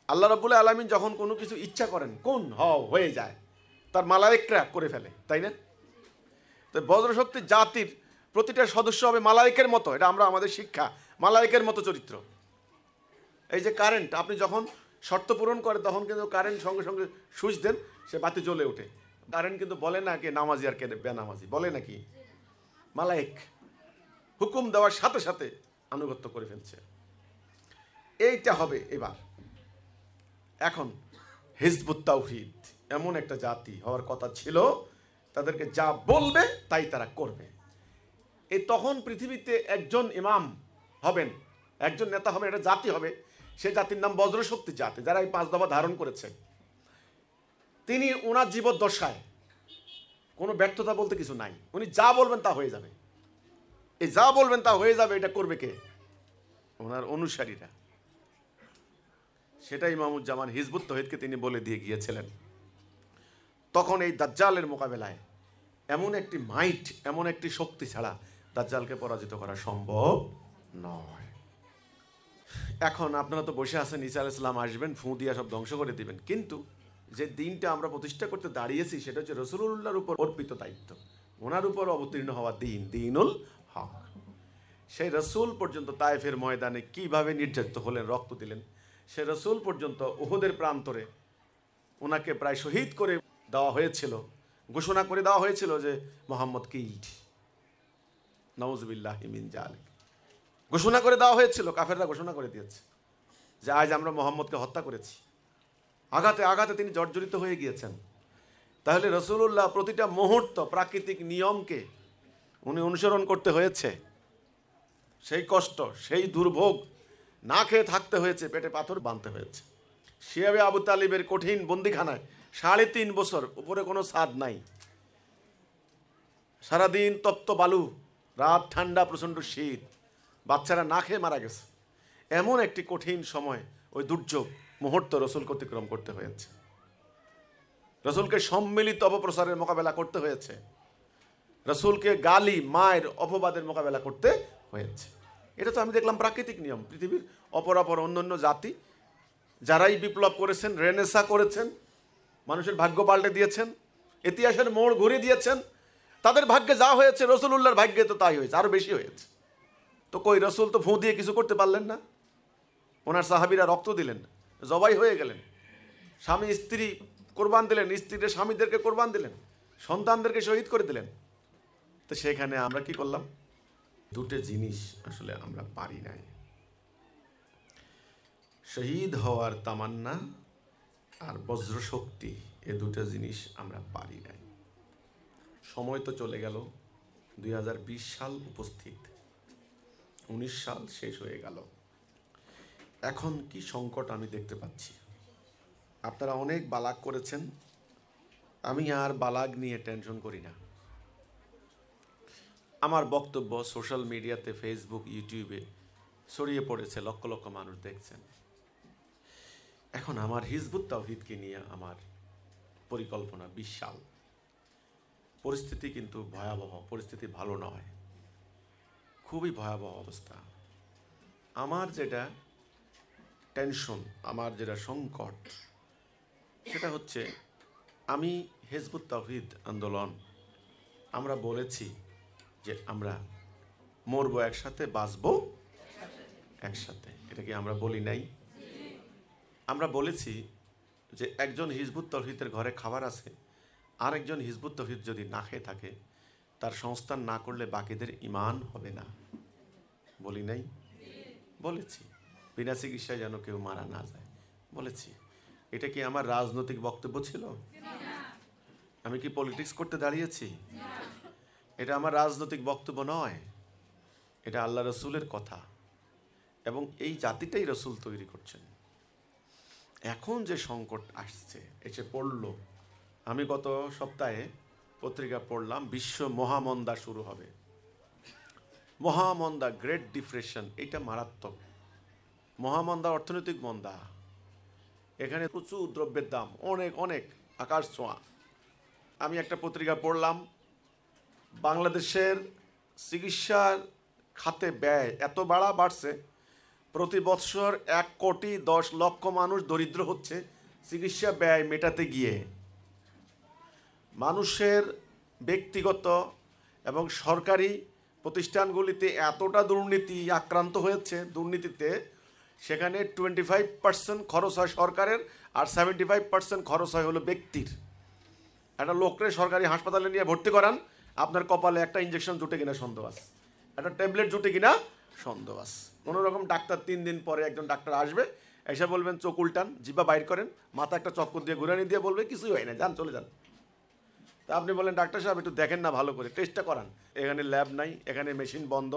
আল্লাহ রাব্বুল আলামিন যখন কোনো কিছু ইচ্ছা করেন, কোন হয়ে যায়, তার মালায়েকরা করে ফেলে, তাই না? তো বজ্রশক্তির জাতির প্রতিটা সদস্য হবে মালায়েকের মতো, এটা আমরা আমাদের শিক্ষা, মালায়েকের মতো চরিত্র। এই যে কারেন্ট, আপনি যখন শর্ত পূরণ করে তখন কিন্তু কারেন্ট সঙ্গে সঙ্গে সুইচ দেন, সে বাতি জ্বলে ওঠে। কারেন্ট কিন্তু বলে না কে নামাজি আর কে বেনামাজি, বলে নাকি? মালায়েক হুকুম দেওয়ার সাথে সাথে আনুগত্য করে ফেলছে। এইটা হবে এবার। এখন হিজবুত তাওহীদ এমন একটা জাতি হওয়ার কথা ছিল, তাদেরকে যা বলবে তাই তারা করবে। এই তখন পৃথিবীতে একজন ইমাম হবেন, একজন নেতা হবেন, একটা জাতি হবে, সে জাতির নাম বজ্রশক্তি জাতি, যারা এই 5 দফা ধারণ করেছে। তিনি ওনার জীবদ্দশায় কোনো ব্যর্থতা বলতে কিছু নাই, উনি যা বলবেন তা হয়ে যাবে। এই যা বলবেন তা হয়ে যাবে, এটা করবে কে? ওনার অনুসারীরা। সেটাই ইমামুজ্জামান হিজবুত তাওহীদকে তিনি বলে দিয়ে গিয়েছিলেন। তখন এই দাজ্জালের মোকাবেলায় এমন একটি মাইট, এমন একটি শক্তি ছাড়া দাজ্জালকে পরাজিত করা সম্ভব নয়। এখন আপনারা তো বসে আছেন, ঈসা আলাইহিস সালাম আসবেন, ফু দিয়া সব ধ্বংস করে দিবেন, কিন্তু যে দিনটা আমরা প্রতিষ্ঠা করতে দাঁড়িয়েছি সেটা হচ্ছে রাসূলুল্লাহর উপর অর্পিত দায়িত্ব, ওনার উপর অবতীর্ণ হওয়া দিন, দ্বীনুল হক। সেই রাসূল পর্যন্ত তায়েফের ময়দানে কিভাবে নির্যাতিত হলেন, রক্ত দিলেন, সে রাসূল পর্যন্ত উহুদের প্রান্তরে ওনাকে প্রায় শহীদ করে দেওয়া হয়েছিল, ঘোষণা করে দেওয়া হয়েছিল যে মুহাম্মদ কিল্ড, নাউযুবিল্লাহি মিন যালিক, ঘোষণা করে দেওয়া হয়েছিল, কাফেররা ঘোষণা করে দিয়েছে যে আজ আমরা মুহাম্মদকে হত্যা করেছি। আঘাতে আঘাতে তিনি জর্জরিত হয়ে গিয়েছেন। তাহলে রাসূলুল্লাহ প্রতিটা মুহূর্ত প্রাকৃতিক নিয়মকে উনি অনুসরণ করতে হয়েছে, সেই কষ্ট, সেই দুর্ভোগ, না খেয়ে থাকতে হয়েছে, পেটে পাথর বাঁধতে হয়েছে। শিয়াবে আবু তালিবের কঠিন বন্দিখানায় 3.5 বছর, উপরে কোনো ছাদ নাই, সারাদিন তপ্ত বালু, রাত ঠান্ডা, প্রচণ্ড শীত, বাচ্চারা না খেয়ে মারা গেছে। এমন একটি কঠিন সময়, ওই দুর্যোগ মুহূর্ত রসুলকে অতিক্রম করতে হয়েছে, রসুলকে সম্মিলিত অপপ্রচারের মোকাবেলা করতে হয়েছে, রসুলকে গালি, মায়ের, অপবাদের মোকাবেলা করতে হয়েছে। এটা তো আমি দেখলাম প্রাকৃতিক নিয়ম। পৃথিবীর অপরাপর অন্যান্য জাতি যারাই বিপ্লব করেছেন, রেনেসা করেছেন, মানুষের ভাগ্য পাল্টে দিয়েছেন, ইতিহাসের মোড় ঘুরিয়ে দিয়েছেন, তাদের ভাগ্যে যা হয়েছে রাসূলুল্লাহর ভাগ্যে তো তাই হয়েছে, আরো বেশি হয়েছে। তো কই, রাসূল তো ফু দিয়ে কিছু করতে পারলেন না, ওনার সাহাবীরা রক্ত দিলেন, জবাই হয়ে গেলেন, স্বামী স্ত্রী কোরবান দিলেন, স্ত্রীদের স্বামীদেরকে কোরবান দিলেন, সন্তানদেরকে শহীদ করে দিলেন। তো সেখানে আমরা কি করলাম? দুটো জিনিস আসলে আমরা পারি নাই, শহীদ হওয়ার তামান্না আর বজ্রশক্তি, এ দুটো জিনিস আমরা পারি নাই। সময় তো চলে গেল, 2020 সাল উপস্থিত, 19 সাল শেষ হয়ে গেল। এখন কি সংকট আমি দেখতে পাচ্ছি। আপনারা অনেক বালাগ করেছেন, আমি আর বালাগ নিয়ে টেনশন করি না। আমার বক্তব্য সোশ্যাল মিডিয়াতে, ফেসবুক, ইউটিউবে ছড়িয়ে পড়েছে, লক্ষ লক্ষ মানুষ দেখছেন। এখন আমার হিজবুত তাওহীদকে নিয়ে আমার পরিকল্পনা বিশাল। পরিস্থিতি কিন্তু ভয়াবহ, পরিস্থিতি ভালো নয়, খুবই ভয়াবহ অবস্থা। আমার যেটা টেনশন, আমার যেটা সংকট, সেটা হচ্ছে আমি হিজবুত তাওহীদ আন্দোলন আমরা বলেছি যে আমরা মরবো একসাথে, বাঁচবো একসাথে। এটা কি আমরা বলি নাই? আমরা বলেছি যে একজন হিজবুত তাওহীদের ঘরে খাবার আছে, আরেকজন হিজবুত তাওহীদ যদি না খেয়ে থাকে, তার সংস্থান না করলে বাকিদের ঈমান হবে না। বলি নাই? বলেছি। বিনা চিকিৎসায় যেন কেউ মারা না যায়, বলেছি। এটা কি আমার রাজনৈতিক বক্তব্য ছিল? আমি কি পলিটিক্স করতে দাঁড়িয়েছি? এটা আমার রাজনৈতিক বক্তব্য নয়, এটা আল্লাহ রসুলের কথা, এবং এই জাতিটাই রসুল তৈরি করছেন। এখন যে সংকট আসছে, এসে পড়ল, আমি গত সপ্তাহে পত্রিকা পড়লাম বিশ্ব মহামন্দা শুরু হবে। মহামন্দা, গ্রেট ডিপ্রেশন, এটা মারাত্মক মহামন্দা, অর্থনৈতিক মন্দা। এখানে প্রচুর দ্রব্যের দাম, অনেক অনেক আকাশ ছোঁয়া। আমি একটা পত্রিকা পড়লাম, বাংলাদেশের চিকিৎসার খাতে ব্যয় এত বাড়ছে, প্রতি বৎসর 1,10,00,000 মানুষ দরিদ্র হচ্ছে চিকিৎসা ব্যয় মেটাতে গিয়ে। মানুষের ব্যক্তিগত এবং সরকারি প্রতিষ্ঠানগুলিতে এতটা দুর্নীতি আক্রান্ত হয়েছে, দুর্নীতিতে সেখানে 25% খরচ হয় সরকারের, আর 75% খরচ হয় হলো ব্যক্তির। একটা লোকরে সরকারি হাসপাতালে নিয়ে ভর্তি করান, আপনার কপালে একটা ইঞ্জেকশন জুটে কিনা সন্দেহ আছে, একটা ট্যাবলেট জুটে কিনা সন্দেহ আছে। কোনো রকম ডাক্তার 3 দিন পরে একজন ডাক্তার আসবে, এসে বলবেন চোখ উল্টান, জিভা বাইর করেন, মাথা একটা চক্কর দিয়ে ঘুরানি দিয়ে বলবে কিছুই হয় না, যান চলে যান। তা আপনি বলেন ডাক্তার সাহেব একটু দেখেন না, ভালো করে টেস্টটা করান। এখানে ল্যাব নাই, এখানে মেশিন বন্ধ,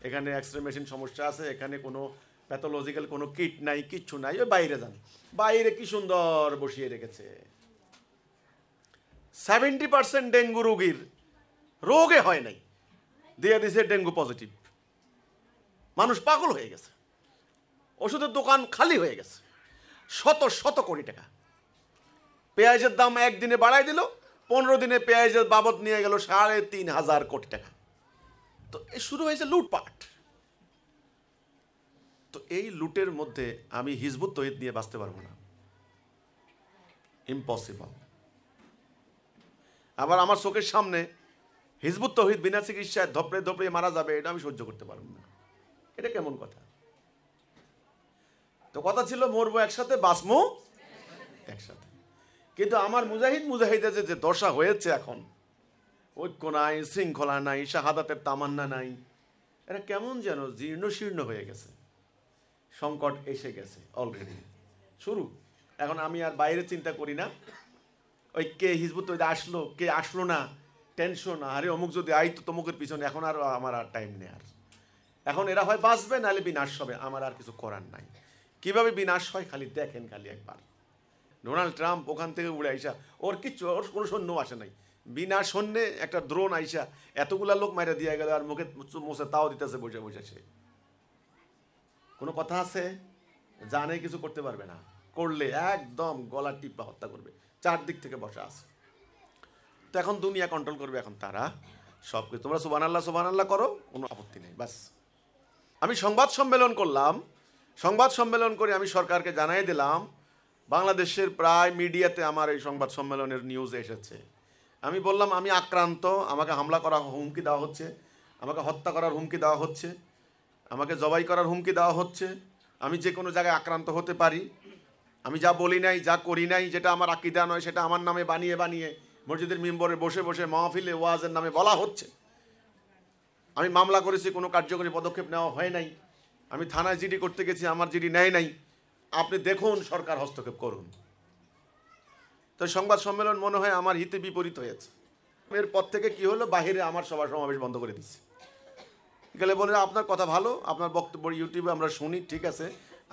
এখানে এক্স রে মেশিন সমস্যা আছে, এখানে কোনো প্যাথোলজিক্যাল কোনো কিট নাই, কিচ্ছু নাই, ওই বাইরে যান। বাইরে কি সুন্দর বসিয়ে রেখেছে। 70% ডেঙ্গু রোগীর রোগে হয় নাই, দিয়ে দিছে ডেঙ্গু পজিটিভ। মানুষ পাগল হয়ে গেছে, ওষুধের দোকান খালি হয়ে গেছে। শত শত কোটি টাকা। পেঁয়াজের দাম একদিনে বাড়াই দিল, 15 দিনে পেঁয়াজের বাবদ নিয়ে গেল 3,500 কোটি টাকা। তো শুরু হয়েছে লুটপাট। তো এই লুটের মধ্যে আমি হিজবুত তাওহীদ নিয়ে বাঁচতে পারবো না, ইম্পসিবল। আবার আমার চোখের সামনে হিজবুত তাওহীদ বিনা চিকিৎসায় ধপড়ে ধপড়ে মারা যাবে, এটা আমি সহ্য করতে পারবো না। এটা কেমন কথা? তো কথা ছিল মরবো একসাথে, বাঁচবো একসাথে। কিন্তু আমার মুজাহিদের যে দশা হয়েছে এখন, ঐক্য নাই, শৃঙ্খলা নাই, শাহাদাতের তামান্না নাই, এটা কেমন যেন জীর্ণ শীর্ণ হয়ে গেছে। সংকট এসে গেছে অলরেডি, শুরু। এখন আমি আর বাইরে চিন্তা করি না, ওই কে হিজবুত তাওহীদ আসলো, কে আসলো না, টেনশন, আরে অমুক যদি আইতো তমুকের পিছনে। এখন আর আমার আর টাইম নেই। আর এখন এরা হয় বাঁচবে, নাহলে বিনাশ হবে, আমার আর কিছু করার নাই। কিভাবে বিনাশ হয় খালি দেখেন, খালি একবার। ডোনাল্ড ট্রাম্প ওখান থেকে উড়ে আইসা, ওর কিচ্ছু, ওর কোনো সৈন্য আসে নাই, বিনা সৈন্যে একটা ড্রোন আইসা এতগুলা লোক মাইরা দিয়ে গেল, আর মুখে মুছে তাও দিতেছে বসে বসে। সে কোনো কথা আছে? জানে কিছু করতে পারবে না, করলে একদম গলা টিপা হত্যা করবে। চারদিক থেকে বসা আছে। তো এখন দুনিয়া কন্ট্রোল করবে, এখন তারা সব কিছু। তোমরা সুবহানাল্লাহ করো, কোনো আপত্তি নেই, বাস। আমি সংবাদ সম্মেলন করলাম, সংবাদ সম্মেলন করে আমি সরকারকে জানাই দিলাম, বাংলাদেশের প্রায় মিডিয়াতে আমার এই সংবাদ সম্মেলনের নিউজ এসেছে। আমি বললাম আমি আক্রান্ত, আমাকে হামলা করার হুমকি দেওয়া হচ্ছে, আমাকে হত্যা করার হুমকি দেওয়া হচ্ছে, আমাকে জবাই করার হুমকি দেওয়া হচ্ছে। আমি যে কোনো জায়গায় আক্রান্ত হতে পারি। আমি যা বলি নাই, যা করি নাই, যেটা আমার আকীদা নয়, সেটা আমার নামে বানিয়ে বানিয়ে মসজিদের মিম্বরে বসে বসে মাহফিলে ওয়াজের নামে বলা হচ্ছে। আমি মামলা করেছি, কোনো কার্যকরী পদক্ষেপ নেওয়া হয় নাই। আমি থানায় জিডি করতে গেছি, আমার জিডি নেয় নাই। আপনি দেখুন, সরকার হস্তক্ষেপ করুন। তো সংবাদ সম্মেলন মনে হয় আমার হিতে বিপরীত হয়েছে। এরপর থেকে কি হলো, বাহিরে আমার সভা সমাবেশ বন্ধ করে দিচ্ছে। গেলে বলে আপনার কথা ভালো, আপনার বক্তব্য ইউটিউবে আমরা শুনি, ঠিক আছে,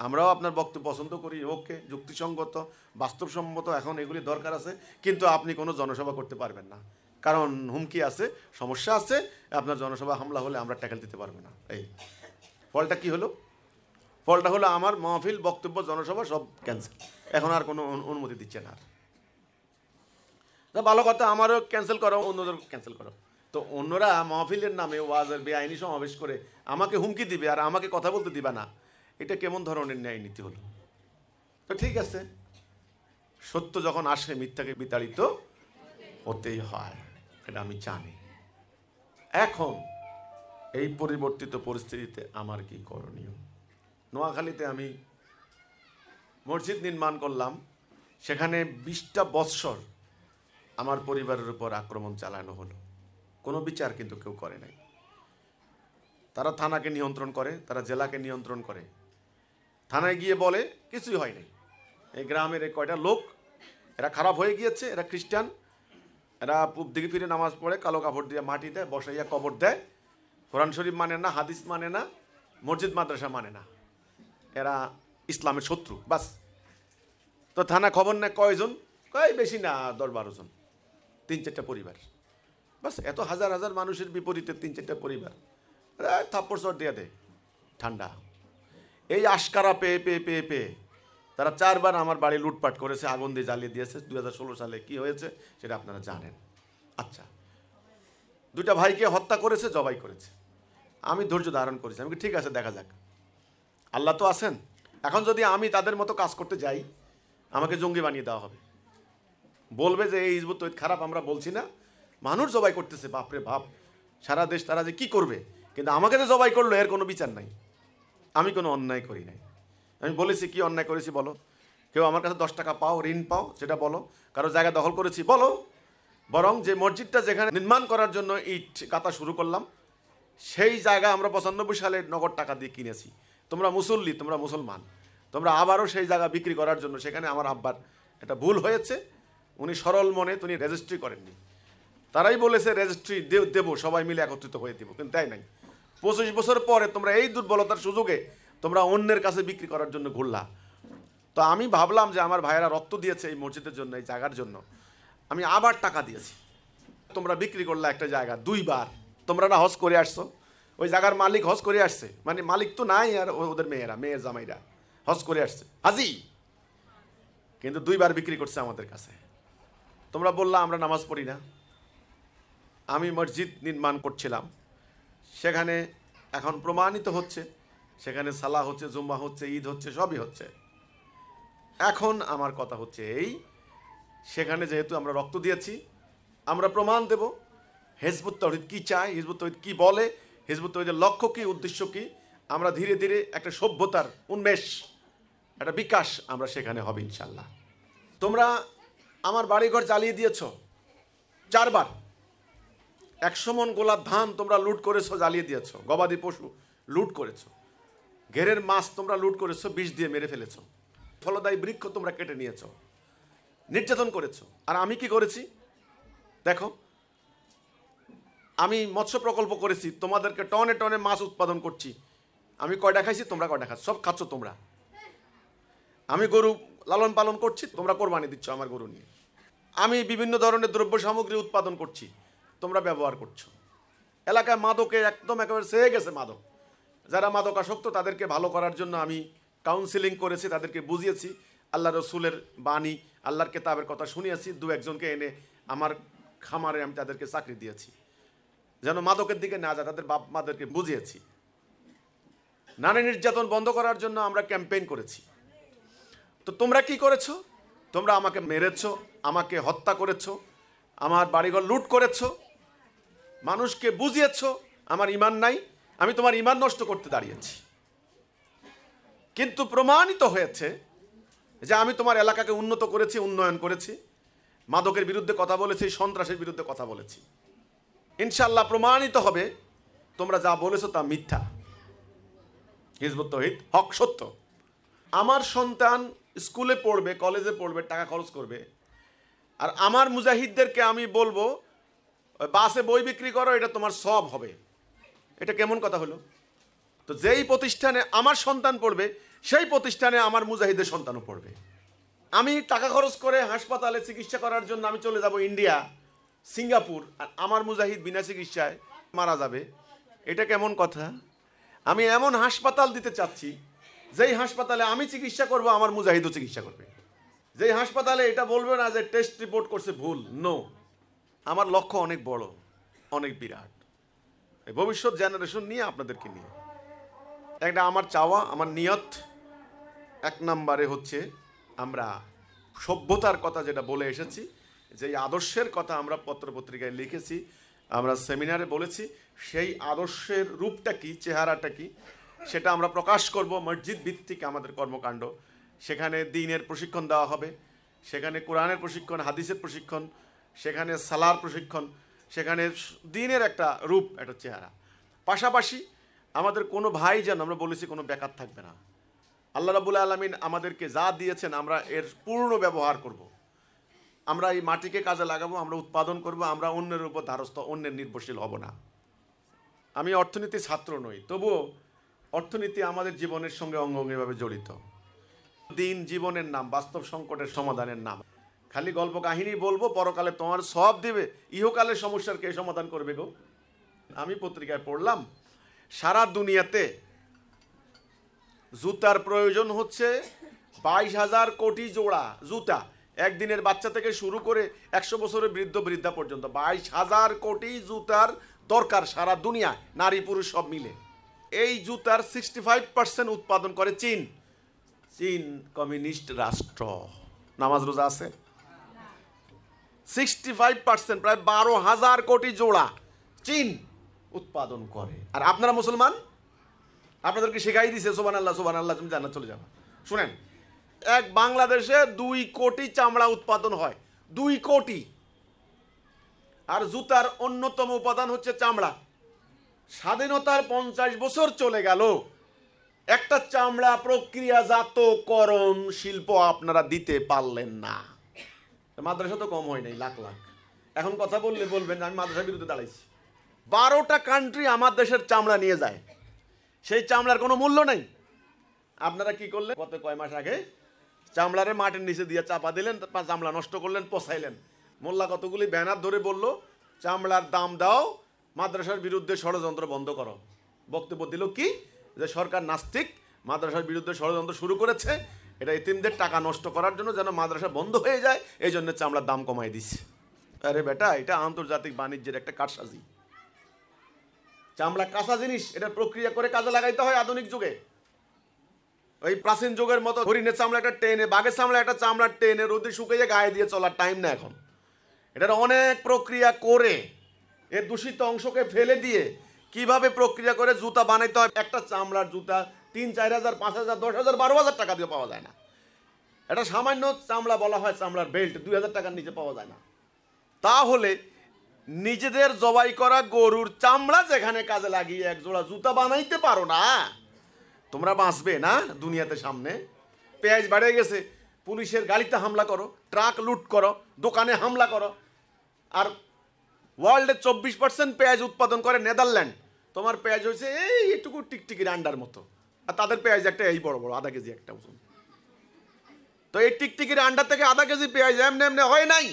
আমরাও আপনার বক্তব্য পছন্দ করি, ওকে, যুক্তিসঙ্গত, বাস্তবসম্মত, এখন এগুলি দরকার আছে, কিন্তু আপনি কোনো জনসভা করতে পারবেন না। কারণ হুমকি আছে, সমস্যা আছে, আপনার জনসভা হামলা হলে আমরা ট্যাকেল দিতে পারবো না। এই ফলটা কি হলো? ফলটা হলো আমার মাহফিল, বক্তব্য, জনসভা সব ক্যান্সেল। এখন আর কোনো অনুমতি দিচ্ছে না। ভালো কথা, আমারও ক্যান্সেল করো, অন্যদের ক্যান্সেল করো। তো অন্যরা মাহফিলের নামে ওয়াজের বেআইনি সমাবেশ করে আমাকে হুমকি দিবে আর আমাকে কথা বলতে দিবে না, এটা কেমন ধরনের ন্যায় নীতি হলো? তো ঠিক আছে, সত্য যখন আসে মিথ্যাকে বিতাড়িত হতেই হয়, এটা আমি জানি। এখন এই পরিবর্তিত পরিস্থিতিতে আমার কি করণীয়? নোয়াখালীতে আমি মসজিদ নির্মাণ করলাম, সেখানে 20টা বৎসর আমার পরিবারের উপর আক্রমণ চালানো হলো, কোনো বিচার কিন্তু কেউ করে নাই। তারা থানাকে নিয়ন্ত্রণ করে, তারা জেলাকে নিয়ন্ত্রণ করে, থানায় গিয়ে বলে কিছুই হয় নাই। এই গ্রামের এই কয়টা লোক, এরা খারাপ হয়ে গিয়েছে, এরা খ্রিস্টান, এরা পূব দিকে ফিরে নামাজ পড়ে, কালো কাপড় দিয়ে মাটি দেয়, বসাইয়া কবর দেয়, কোরআন শরীফ মানে না, হাদিস মানে না, মসজিদ মাদ্রাসা মানে না, এরা ইসলামের শত্রু, বাস। তো থানা খবর নেয় কয়জন? কয় বেশি না, 10-12 জন, 3-4টা পরিবার, বাস। এত হাজার হাজার মানুষের বিপরীতে 3-4টা পরিবার থাপ্পড় চড় দিয়ে দেয়, ঠান্ডা। এই আশকারা পেয়ে পেয়ে পেয়ে পেয়ে তারা 4বার আমার বাড়ি লুটপাট করেছে, আগুন দিয়ে জ্বালিয়ে দিয়েছে। 2016 সালে কি হয়েছে সেটা আপনারা জানেন। আচ্ছা, 2টা ভাইকে হত্যা করেছে, জবাই করেছে। আমি ধৈর্য ধারণ করেছি, আমি ঠিক আছে, দেখা যাক, আল্লাহ তো আছেন। এখন যদি আমি তাদের মতো কাজ করতে যাই, আমাকে জঙ্গি বানিয়ে দেওয়া হবে, বলবে যে এই হিজবুত তৌহিদ খারাপ, আমরা বলছি না, মানুষ জবাই করতেছে, বাপরে বাপ, সারা দেশ তারা যে কি করবে। কিন্তু আমাকে যে জবাই করলো এর কোনো বিচার নাই, আমি কোনো অন্যায় করি নাই। আমি বলেছি কি অন্যায় করেছি বলো? কেউ আমার কাছে 10 টাকা পাও, ঋণ পাও, সেটা বলো। কারো জায়গা দখল করেছি বলো। বরং যে মসজিদটা যেখানে নির্মাণ করার জন্য ইট গাঁথা শুরু করলাম, সেই জায়গা আমরা 95 সালে নগদ টাকা দিয়ে কিনেছি। তোমরা মুসল্লি, তোমরা মুসলমান, তোমরা আবারও সেই জায়গা বিক্রি করার জন্য, সেখানে আমার আব্বার একটা ভুল হয়েছে, উনি সরল মনে তিনি রেজিস্ট্রি করেননি। তারাই বলেছে রেজিস্ট্রি দেবো, সবাই মিলে একত্রিত হয়ে দেবো, কিন্তু তাই নাই। 25 বছর পরে তোমরা এই দুর্বলতার সুযোগে তোমরা অন্যের কাছে বিক্রি করার জন্য ঘুরলা। তো আমি ভাবলাম যে আমার ভাইয়েরা রক্ত দিয়েছে এই মসজিদের জন্য, এই জায়গার জন্য, আমি আবার টাকা দিয়েছি। তোমরা বিক্রি করলা একটা জায়গা 2বার। তোমরা না হজ করে আসছো, ওই জায়গার মালিক হজ করে আসছে, মানে মালিক তো নাই, আর ওদের মেয়েরা, মেয়ের জামাইরা হজ করে আসছে হাজি, কিন্তু 2বার বিক্রি করছে আমাদের কাছে। তোমরা বললা আমরা নামাজ পড়ি না। আমি মসজিদ নির্মাণ করছিলাম, সেখানে এখন প্রমাণিত হচ্ছে, সেখানে সালাহ হচ্ছে, জুম্মা হচ্ছে, ঈদ হচ্ছে, সবই হচ্ছে। এখন আমার কথা হচ্ছে এই, সেখানে যেহেতু আমরা রক্ত দিয়েছি, আমরা প্রমাণ দেব হিজবুত তৌহিদ কি চায়, হিজবুত তৌহিদ কি বলে, হিজবুত তৌহিদের লক্ষ্য কি, উদ্দেশ্য কি। আমরা ধীরে ধীরে একটা সভ্যতার উন্মেষ, একটা বিকাশ আমরা সেখানে হবে ইনশাল্লাহ। তোমরা আমার বাড়িঘর জ্বালিয়ে দিয়েছ 4বার, 100 মণ গোলাপ ধান তোমরা লুট করেছো, জ্বালিয়ে দিয়েছ, গবাদি পশু লুট করেছো, ঘেরের মাছ তোমরা লুট করেছো, বিষ দিয়ে মেরে ফেলেছো, ফলদায়ী বৃক্ষ তোমরা কেটে নিয়েছো, নির্যাতন করেছো। আর আমি কি করেছি দেখো, আমি মৎস্য প্রকল্প করেছি, তোমাদেরকে টনে টনে মাছ উৎপাদন করছি। আমি কয়টা খাইছি, তোমরা কয়টা খাচ্ছ? সব খাচ্ছ তোমরা। আমি গরু লালন পালন করছি, তোমরা কোরবানি দিচ্ছ আমার গরু নিয়ে। আমি বিভিন্ন ধরনের দ্রব্য সামগ্রী উৎপাদন করছি, তোমরা ব্যবহার করছো। এলাকায় মাদকে একদম একেবারে সেরে গেছে মাদক। যারা মাদকাসক্ত তাদেরকে ভালো করার জন্য আমি কাউন্সিলিং করেছি, তাদেরকে বুঝিয়েছি, আল্লাহ রসুলের বাণী, আল্লাহর কেতাবের কথা শুনিয়েছি। 2-1জনকে এনে আমার খামারে আমি তাদেরকে চাকরি দিয়েছি, যেন মাদকের দিকে না যায়, তাদের বাপ মাদেরকে বুঝিয়েছি। নারী নির্যাতন বন্ধ করার জন্য আমরা ক্যাম্পেইন করেছি। তো তোমরা কি করেছো? তোমরা আমাকে মেরেছো, আমাকে হত্যা করেছো, আমার বাড়িঘর লুট করেছো, মানুষকে বুঝিয়েছো আমার ঈমান নাই, আমি তোমার ঈমান নষ্ট করতে দাঁড়িয়েছি। কিন্তু প্রমাণিত হয়েছে যে আমি তোমার এলাকাকে উন্নত করেছি, উন্নয়ন করেছি, মাদকের বিরুদ্ধে কথা বলেছি, সন্ত্রাসের বিরুদ্ধে কথা বলেছি। ইনশাআল্লাহ প্রমাণিত হবে তোমরা যা বলেছো তা মিথ্যা, হিজবুত তৌহিদ হক সত্য। আমার সন্তান স্কুলে পড়বে, কলেজে পড়বে, টাকা খরচ করবে, আর আমার মুজাহিদদেরকে আমি বলবো বাসে বই বিক্রি করো, এটা তোমার সওয়াব হবে। এটা কেমন কথা হলো? তো যেই প্রতিষ্ঠানে আমার সন্তান পড়বে, সেই প্রতিষ্ঠানে আমার মুজাহিদের সন্তানও পড়বে। আমি টাকা খরচ করে হাসপাতালে চিকিৎসা করার জন্য আমি চলে যাব ইন্ডিয়া, সিঙ্গাপুর, আর আমার মুজাহিদ বিনা চিকিৎসায় মারা যাবে, এটা কেমন কথা? আমি এমন হাসপাতাল দিতে চাচ্ছি যেই হাসপাতালে আমি চিকিৎসা করব, আমার মুজাহিদও চিকিৎসা করবে, যেই হাসপাতালে এটা বলবে না যে টেস্ট রিপোর্ট করছে ভুল। নো, আমার লক্ষ্য অনেক বড়, অনেক বিরাট, ভবিষ্যৎ জেনারেশন নিয়ে, আপনাদেরকে নিয়ে। একটা আমার চাওয়া, আমার নিয়ত, এক নম্বরে হচ্ছে আমরা সভ্যতার কথা যেটা বলে এসেছি, যে আদর্শের কথা আমরা পত্রপত্রিকায় লিখেছি, আমরা সেমিনারে বলেছি, সেই আদর্শের রূপটা কি, চেহারাটা কি, সেটা আমরা প্রকাশ করব। মসজিদ ভিত্তিক আমাদের কর্মকাণ্ড, সেখানে দ্বীনের প্রশিক্ষণ দেওয়া হবে, সেখানে কোরআনের প্রশিক্ষণ, হাদিসের প্রশিক্ষণ, সেখানে সালার প্রশিক্ষণ, সেখানে দ্বীনের একটা রূপ, একটা চেহারা। পাশাপাশি আমাদের কোনো ভাই যেন, আমরা বলেছি, কোনো বেকার থাকবে না। আল্লাহ রাব্বুল আলামিন আমাদেরকে যা দিয়েছেন আমরা এর পূর্ণ ব্যবহার করব। আমরা এই মাটিকে কাজে লাগাবো, আমরা উৎপাদন করব, আমরা অন্যের উপর ধারস্থ, অন্যের নির্ভরশীল হব না। আমি অর্থনীতির ছাত্র নই, তবুও অর্থনীতি আমাদের জীবনের সঙ্গে অঙ্গাঙ্গিভাবে জড়িত। দিন জীবনের নাম, বাস্তব সংকটের সমাধানের নাম। খালি গল্প কাহিনী বলবো, পরকালে তোমার সব দিবে, ইহকালের সমস্যার কে সমাধান করবে গো? আমি পত্রিকায় পড়লাম, সারা দুনিয়াতে জুতার প্রয়োজন হচ্ছে 22,000 কোটি জোড়া জুতা, একদিনের বাচ্চা থেকে শুরু করে 100 বছরের বৃদ্ধা পর্যন্ত 22,000 কোটি জুতার দরকার সারা দুনিয়া, নারী পুরুষ সব মিলে। এই জুতার 65% উৎপাদন করে চীন। চীন কমিউনিস্ট রাষ্ট্র, নামাজ রোজা আছে। 65%, প্রায় 12,000 কোটি জোড়া চীন উৎপাদন করে। আর আপনারা মুসলমান, আপনাদেরকে শেখাই দিছে সুবহানাল্লাহ সুবহানাল্লাহ, তুমি জান্নাত চলে যাবে। শুনেন, এক বাংলাদেশে 2 কোটি চামড়া উৎপাদন হয়, 2 কোটি। আর জুতার অন্যতম উপাদান হচ্ছে চামড়া। স্বাধীনতার 50 বছর চলে গেল, একটা চামড়া প্রক্রিয়াজাতকরণ শিল্প আপনারা দিতে পারলেন না। মাদ্রাসা তো কম হয় নাই, লাখ লাখ। এখন কথা বললে বলবেন আমি মাদ্রাসার বিরুদ্ধে দাঁড়াইছি। 12টা কান্ট্রি আমার দেশের চামড়া নিয়ে যায়, সেই চামড়ার কোনো মূল্য নেই। আপনারা কি করলেন? কয় মাস আগে চামড়ারে মাটির নিচে দিয়ে চাপা দিলেন, চামড়া নষ্ট করলেন, পচাইলেন। মোল্লা কতগুলি ব্যানার ধরে বলল চামড়ার দাম দাও, মাদ্রাসার বিরুদ্ধে ষড়যন্ত্র বন্ধ করো। বক্তব্য দিল কি, যে সরকার নাস্তিক, মাদ্রাসার বিরুদ্ধে ষড়যন্ত্র শুরু করেছে, এটা এতিমদের টাকা নষ্ট করার জন্য, যেন মাদ্রাসা বন্ধ হয়ে যায়, এই জন্য চামড়ার দাম কমাই দিচ্ছে। আরে বেটা, এটা আন্তর্জাতিক বাণিজ্যের একটা কারসাজি। চামড়া কাঁচা জিনিস, এটা প্রক্রিয়া করে কাজে লাগাইতে হয় আধুনিক যুগে। ওই প্রাচীন যুগের মতো হরিণের চামড়া একটা টেনে, বাঘের চামড়া একটা চামড়া টেনে রোদে শুকিয়ে গায়ে দিয়ে চলার টাইম না এখন। এটার অনেক প্রক্রিয়া করে, এর দূষিত অংশকে ফেলে দিয়ে কিভাবে প্রক্রিয়া করে জুতা বানাইতে হয়। একটা চামড়ার জুতা 3-4 হাজার, 5 হাজার, 10 হাজার, 12 হাজার টাকা দিয়ে পাওয়া যায় না। এটা সামান্য চামড়া বলা হয় চামড়ার বেল্ট, 2,000 টাকার নিচে পাওয়া যায় না। তাহলে নিজেদের জবাই করা গরুর চামড়া যেখানে কাজে লাগিয়ে এক জোড়া জুতা বানাইতে পারো না, তোমরা বাঁচবে না দুনিয়াতে। সামনে পেঁয়াজ বেড়ে গেছে, পুলিশের গাড়িতে হামলা করো, ট্রাক লুট করো, দোকানে হামলা করো। আর ওয়ার্ল্ডে 24% পেঁয়াজ উৎপাদন করে নেদারল্যান্ড। তোমার পেঁয়াজ হয়েছে এই এটুকু টিকটিকির আন্ডার মতো, আর তাদের পেঁয়াজ একটা এই বড় বড়, আধা কেজি একটা ওজন। তো এই টিকটিকির আন্ডার থেকে আধা কেজি পেঁয়াজ এমনি এমনি হয় নাই।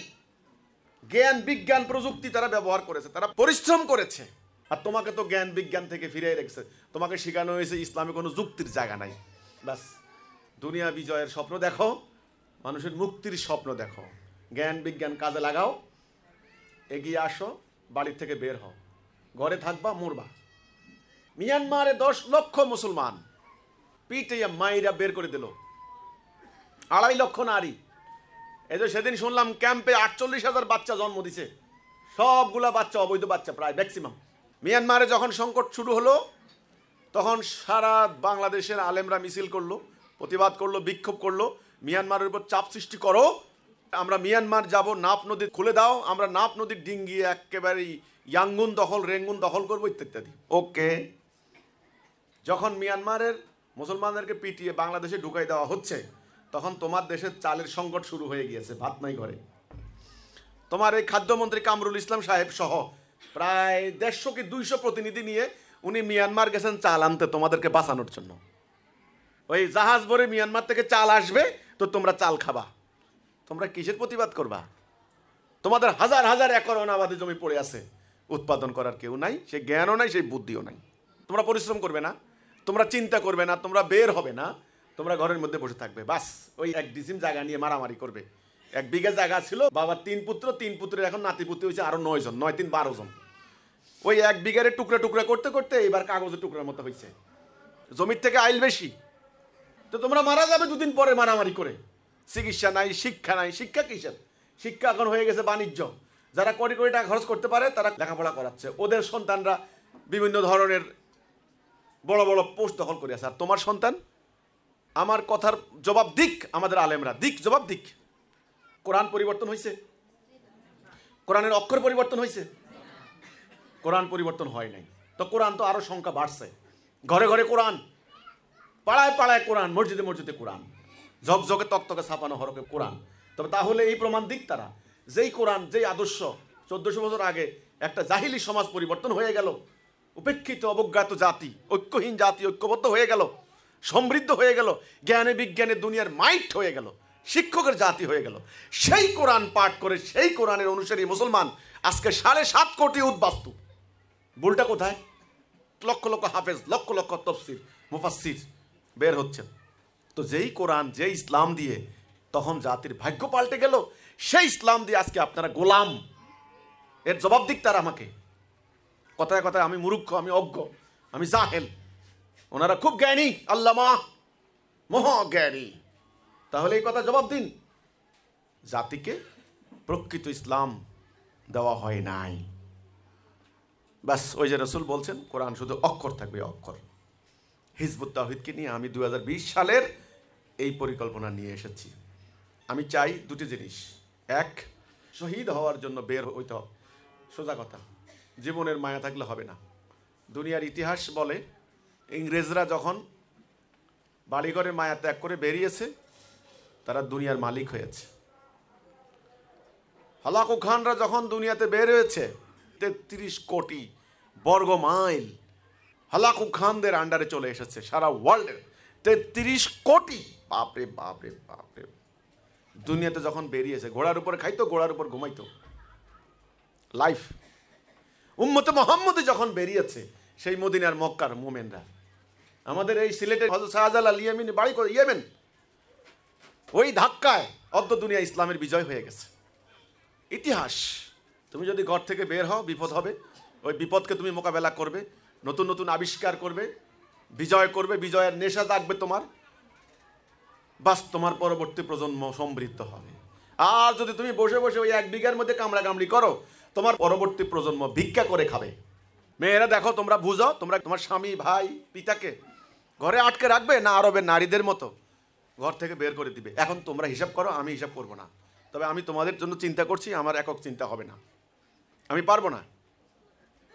জ্ঞান বিজ্ঞান প্রযুক্তি তারা ব্যবহার করেছে, তারা পরিশ্রম করেছে। আর তোমাকে তো জ্ঞান বিজ্ঞান থেকে ফিরিয়ে রেখেছে। তোমাকে শেখানো হয়েছে ইসলামে কোনো যুক্তির জায়গা নাই। ব্যাস, দুনিয়া বিজয়ের স্বপ্ন দেখো, মানুষের মুক্তির স্বপ্ন দেখো, জ্ঞান বিজ্ঞান কাজে লাগাও, এগিয়ে আসো, বাড়ির থেকে বের হও। ঘরে থাকবা, মরবা। মিয়ানমারে 10 লক্ষ মুসলমান পিটে মাইরা বের করে দিল, 2.5 লক্ষ নারী। এই যে সেদিন শুনলাম ক্যাম্পে 48,000 বাচ্চা জন্ম দিছে, সবগুলা বাচ্চা অবৈধ বাচ্চা, প্রায় ম্যাক্সিমাম। মিয়ানমারে যখন সংকট শুরু হলো, তখন সারা বাংলাদেশের আলেমরা মিছিল করলো, প্রতিবাদ করলো, বিক্ষোভ করলো, মিয়ানমারের উপর চাপ সৃষ্টি করো, আমরা মিয়ানমার যাব, নাপ নদী খুলে দাও, আমরা নাপ নদীর ডিঙ্গি একেবারেই ইয়াঙ্গুন দখল, রেঙ্গুন দখল করবো, ইত্যাদি। ওকে, যখন মিয়ানমারের মুসলমানদেরকে পিটিয়ে বাংলাদেশে ঢুকাই দেওয়া হচ্ছে, তখন তোমার দেশের চালের সংকট শুরু হয়ে গিয়েছে, ভাত নাই ঘরে। তোমার এই খাদ্যমন্ত্রী কামরুল ইসলাম সাহেব সহ প্রায় 150 কি 200 প্রতিনিধি নিয়ে উনি মিয়ানমার গেছেন চাল আনতে, তোমাদেরকে বাঁচানোর জন্য। ওই জাহাজ ভরে মিয়ানমার থেকে চাল আসবে, তো তোমরা চাল খাবা। তোমরা কিসের প্রতিবাদ করবা? তোমাদের হাজার হাজার একর অনাবাদী জমি পড়ে আছে, উৎপাদন করার কেউ নাই, সেই জ্ঞানও নাই, সেই বুদ্ধিও নাই। তোমরা পরিশ্রম করবে না, তোমরা চিন্তা করবে না, তোমরা বের হবে না, তোমরা ঘরের মধ্যে বসে থাকবে, বাস ওই 1 ডিসিম জায়গা নিয়ে মারামারি করবে। 1 বিঘা জায়গা ছিল, বাবার 3 পুত্র, 3 পুত্রের এখন নাতিপুতি হয়েছে আরো 9 জন, 9 3 12 জন। ওই 1 বিঘারে টুকরা টুকরা করতে করতে এবার কাগজের টুকরার মতো হয়েছে, জমির থেকে আইল বেশি। তো তোমরা মারা যাবে 2 দিন পরে মারামারি করে। চিকিৎসা নাই, শিক্ষা নাই। শিক্ষা কিসের? শিক্ষা এখন হয়ে গেছে বাণিজ্য। যারা কোটি কোটি টাকা খরচ করতে পারে তারা লেখাপড়া করাচ্ছে, ওদের সন্তানরা বিভিন্ন ধরনের বড় বড় পোস্ট দখল করে আছে। আর তোমার সন্তান, আমার কথার জবাব দিক আমাদের আলেমরা, দিক জবাব দিক। কোরআন পরিবর্তন হয়েছে? কোরআনের অক্ষর পরিবর্তন হয়েছে? কোরআন পরিবর্তন হয় নাই। তো কোরআন তো আরো সংখ্যা বাড়ছে, ঘরে ঘরে কোরআন, পাড়ায় পাড়ায় কোরআন, মসজিদে মসজিদে কোরআন, ঝকঝকে তকতকে ছাপানো হরফে কোরআন। তবে তাহলে এই প্রমাণ দিক তারা, যেই কোরআন, যেই আদর্শ 1400 বছর আগে একটা জাহিলি সমাজ পরিবর্তন হয়ে গেল, উপেক্ষিত অবজ্ঞাত জাতি, ঐক্যহীন জাতি ঐক্যবদ্ধ হয়ে গেল, সমৃদ্ধ হয়ে গেল, জ্ঞানে বিজ্ঞানে দুনিয়ার মাইট হয়ে গেল, শিক্ষকের জাতি হয়ে গেল। সেই কোরআন পাঠ করে সেই কোরআনের অনুসারী মুসলমান আজকে 7.5 কোটি উদ্বাস্তু। ভুলটা কোথায়? লক্ষ লক্ষ হাফেজ, লক্ষ লক্ষ তফসির মুফাসসির বের হচ্ছে। তো যেই কোরআন, যেই ইসলাম দিয়ে তখন জাতির ভাগ্য পাল্টে গেল, সেই ইসলাম দিয়ে আজকে আপনারা গোলাম। এর জবাব দিক তারা আমাকে। কথায় কথায় আমি মূর্খ, আমি অজ্ঞ, আমি জাহেল, ওনারা খুব জ্ঞানী, আল্লামা মহাজ্ঞানী। তাহলে এই কথা জবাব দিন। জাতিকে প্রকৃত ইসলাম দেওয়া হয় নাই। ব্যাস, ওই যে রসুল বলছেন কোরআন শুধু অক্ষর থাকবে, অক্ষর। হিজবুত তাওহীদকে নিয়ে আমি 2020 সালের এই পরিকল্পনা নিয়ে এসেছি। আমি চাই 2টি জিনিস। 1, শহীদ হওয়ার জন্য বের হইতে হবে, সোজা কথা। জীবনের মায়া থাকলে হবে না। দুনিয়ার ইতিহাস বলে ইংরেজরা যখন বাড়িঘরের মায়া ত্যাগ করে বেরিয়েছে, তারা দুনিয়ার মালিক হয়েছে। হালাকু খানরা যখন দুনিয়াতে বের হয়েছে, 33 কোটি বর্গ মাইল হালাকু খানদের আন্ডারে চলে এসেছে সারা ওয়ার্ল্ডের 33 কোটি। বাপরে বাপরে বাপরে। দুনিয়াতে যখন বেরিয়েছে, ঘোড়ার উপরে খাইতো, ঘোড়ার উপর ঘুমাইতো, লাইফ। উম্মতে মুহাম্মদী যখন বেরিয়েছে, সেই মদিনার মক্কার মোমেনরা, আমাদের এই সিলেটের হযরত শাহজালাল ইয়ামিনী বাড়ি করে ইয়েমেন, ওই ধাক্কায় অর্ধ দুনিয়া ইসলামের বিজয় হয়ে গেছে। ইতিহাস। তুমি যদি ঘর থেকে বের হও, বিপদ হবে। ওই বিপদকে তুমি মোকাবেলা করবে, নতুন নতুন আবিষ্কার করবে, বিজয় করবে, বিজয়ের নেশা জাগবে তোমার, বাস তোমার পরবর্তী প্রজন্ম সমৃদ্ধ হবে। আর যদি তুমি বসে বসে ওই 1 বিঘার মধ্যে কামড়াকামড়ি করো, তোমার পরবর্তী প্রজন্ম ভিক্ষা করে খাবে। মেয়েরা দেখো, তোমরা বুঝো, তোমরা তোমার স্বামী, ভাই, পিতাকে ঘরে আটকে রাখবে না আরবের নারীদের মতো ঘর থেকে বের করে দিবে? এখন তোমরা হিসাব করো, আমি হিসাব করব না। তবে আমি তোমাদের জন্য চিন্তা করছি, আমার একক চিন্তা হবে না, আমি পারবো না।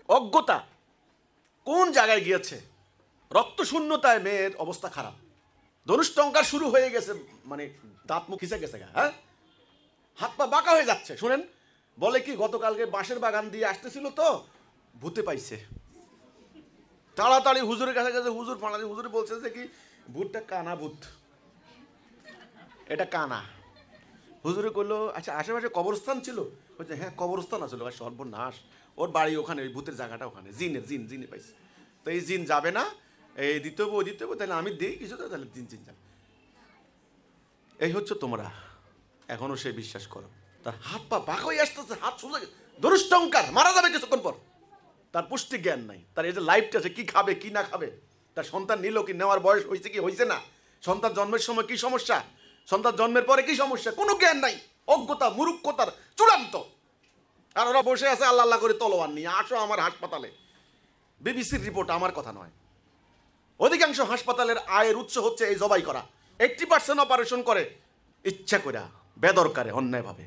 অজ্ঞতা কোন জায়গায় গিয়েছে? রক্ত শূন্যতায় মেয়ের অবস্থা খারাপ, ধনুষ্টঙ্কার শুরু হয়ে গেছে, মানে দাঁত মুখ খিসে গেছে, হ্যাঁ, হাত পা বাঁকা হয়ে যাচ্ছে। শুনেন, বলে কি, গতকালকে বাঁশের বাগান দিয়ে আসতেছিল তো ভূতে পাইছে, তাড়াতাড়ি হুজুরের কাছে গেছে। হুজুর ফাঁড়াতে, হুজুরে বলছে যে কি, ভূতটা কানা ভূত, এটা কানা। হুজুরে কইলো, আচ্ছা আশেপাশে কবরস্থান ছিল? বলছে হ্যাঁ কবরস্থান আসলো। সর্বনাশ, ওর বাড়ি ওখানে, ওই ভূতের জায়গাটা ওখানে, জিনে পাইছে। তো এই জিন যাবে না, এই দিতে হবো, তাহলে আমি দিই কিছু, তাহলে জিন যাবে। এই হচ্ছে তোমরা, এখনো সে বিশ্বাস করো। তার হাত পা বাঁকা হয়ে আসতেছে, হাত সোজা, ধনুষ্টঙ্কার, মারা যাবে কিছুক্ষণ পর। তার পুষ্টি জ্ঞান নাই, তার এই যে লাইফটা আছে, কি খাবে কি না খাবে, তার সন্তান নিল কি, নেওয়ার বয়স হয়েছে কি হয়েছে না, সন্তান জন্মের সময় কি সমস্যা, সন্তান জন্মের পরে কি সমস্যা, কোনো জ্ঞান নাই। অজ্ঞতা, মূর্খতার চূড়ান্ত। আর ওরা বসে আছে আল্লাহ আল্লাহ করে তলোয়ার নিয়ে, আসো আমার হাসপাতালে। বিবিসির রিপোর্ট, আমার কথা নয়। অধিকাংশ হাসপাতালের আয়ের উৎস হচ্ছে এই জবাই করা। 80% অপারেশন করে ইচ্ছা করে, বেদরকারে, অন্যায়ভাবে।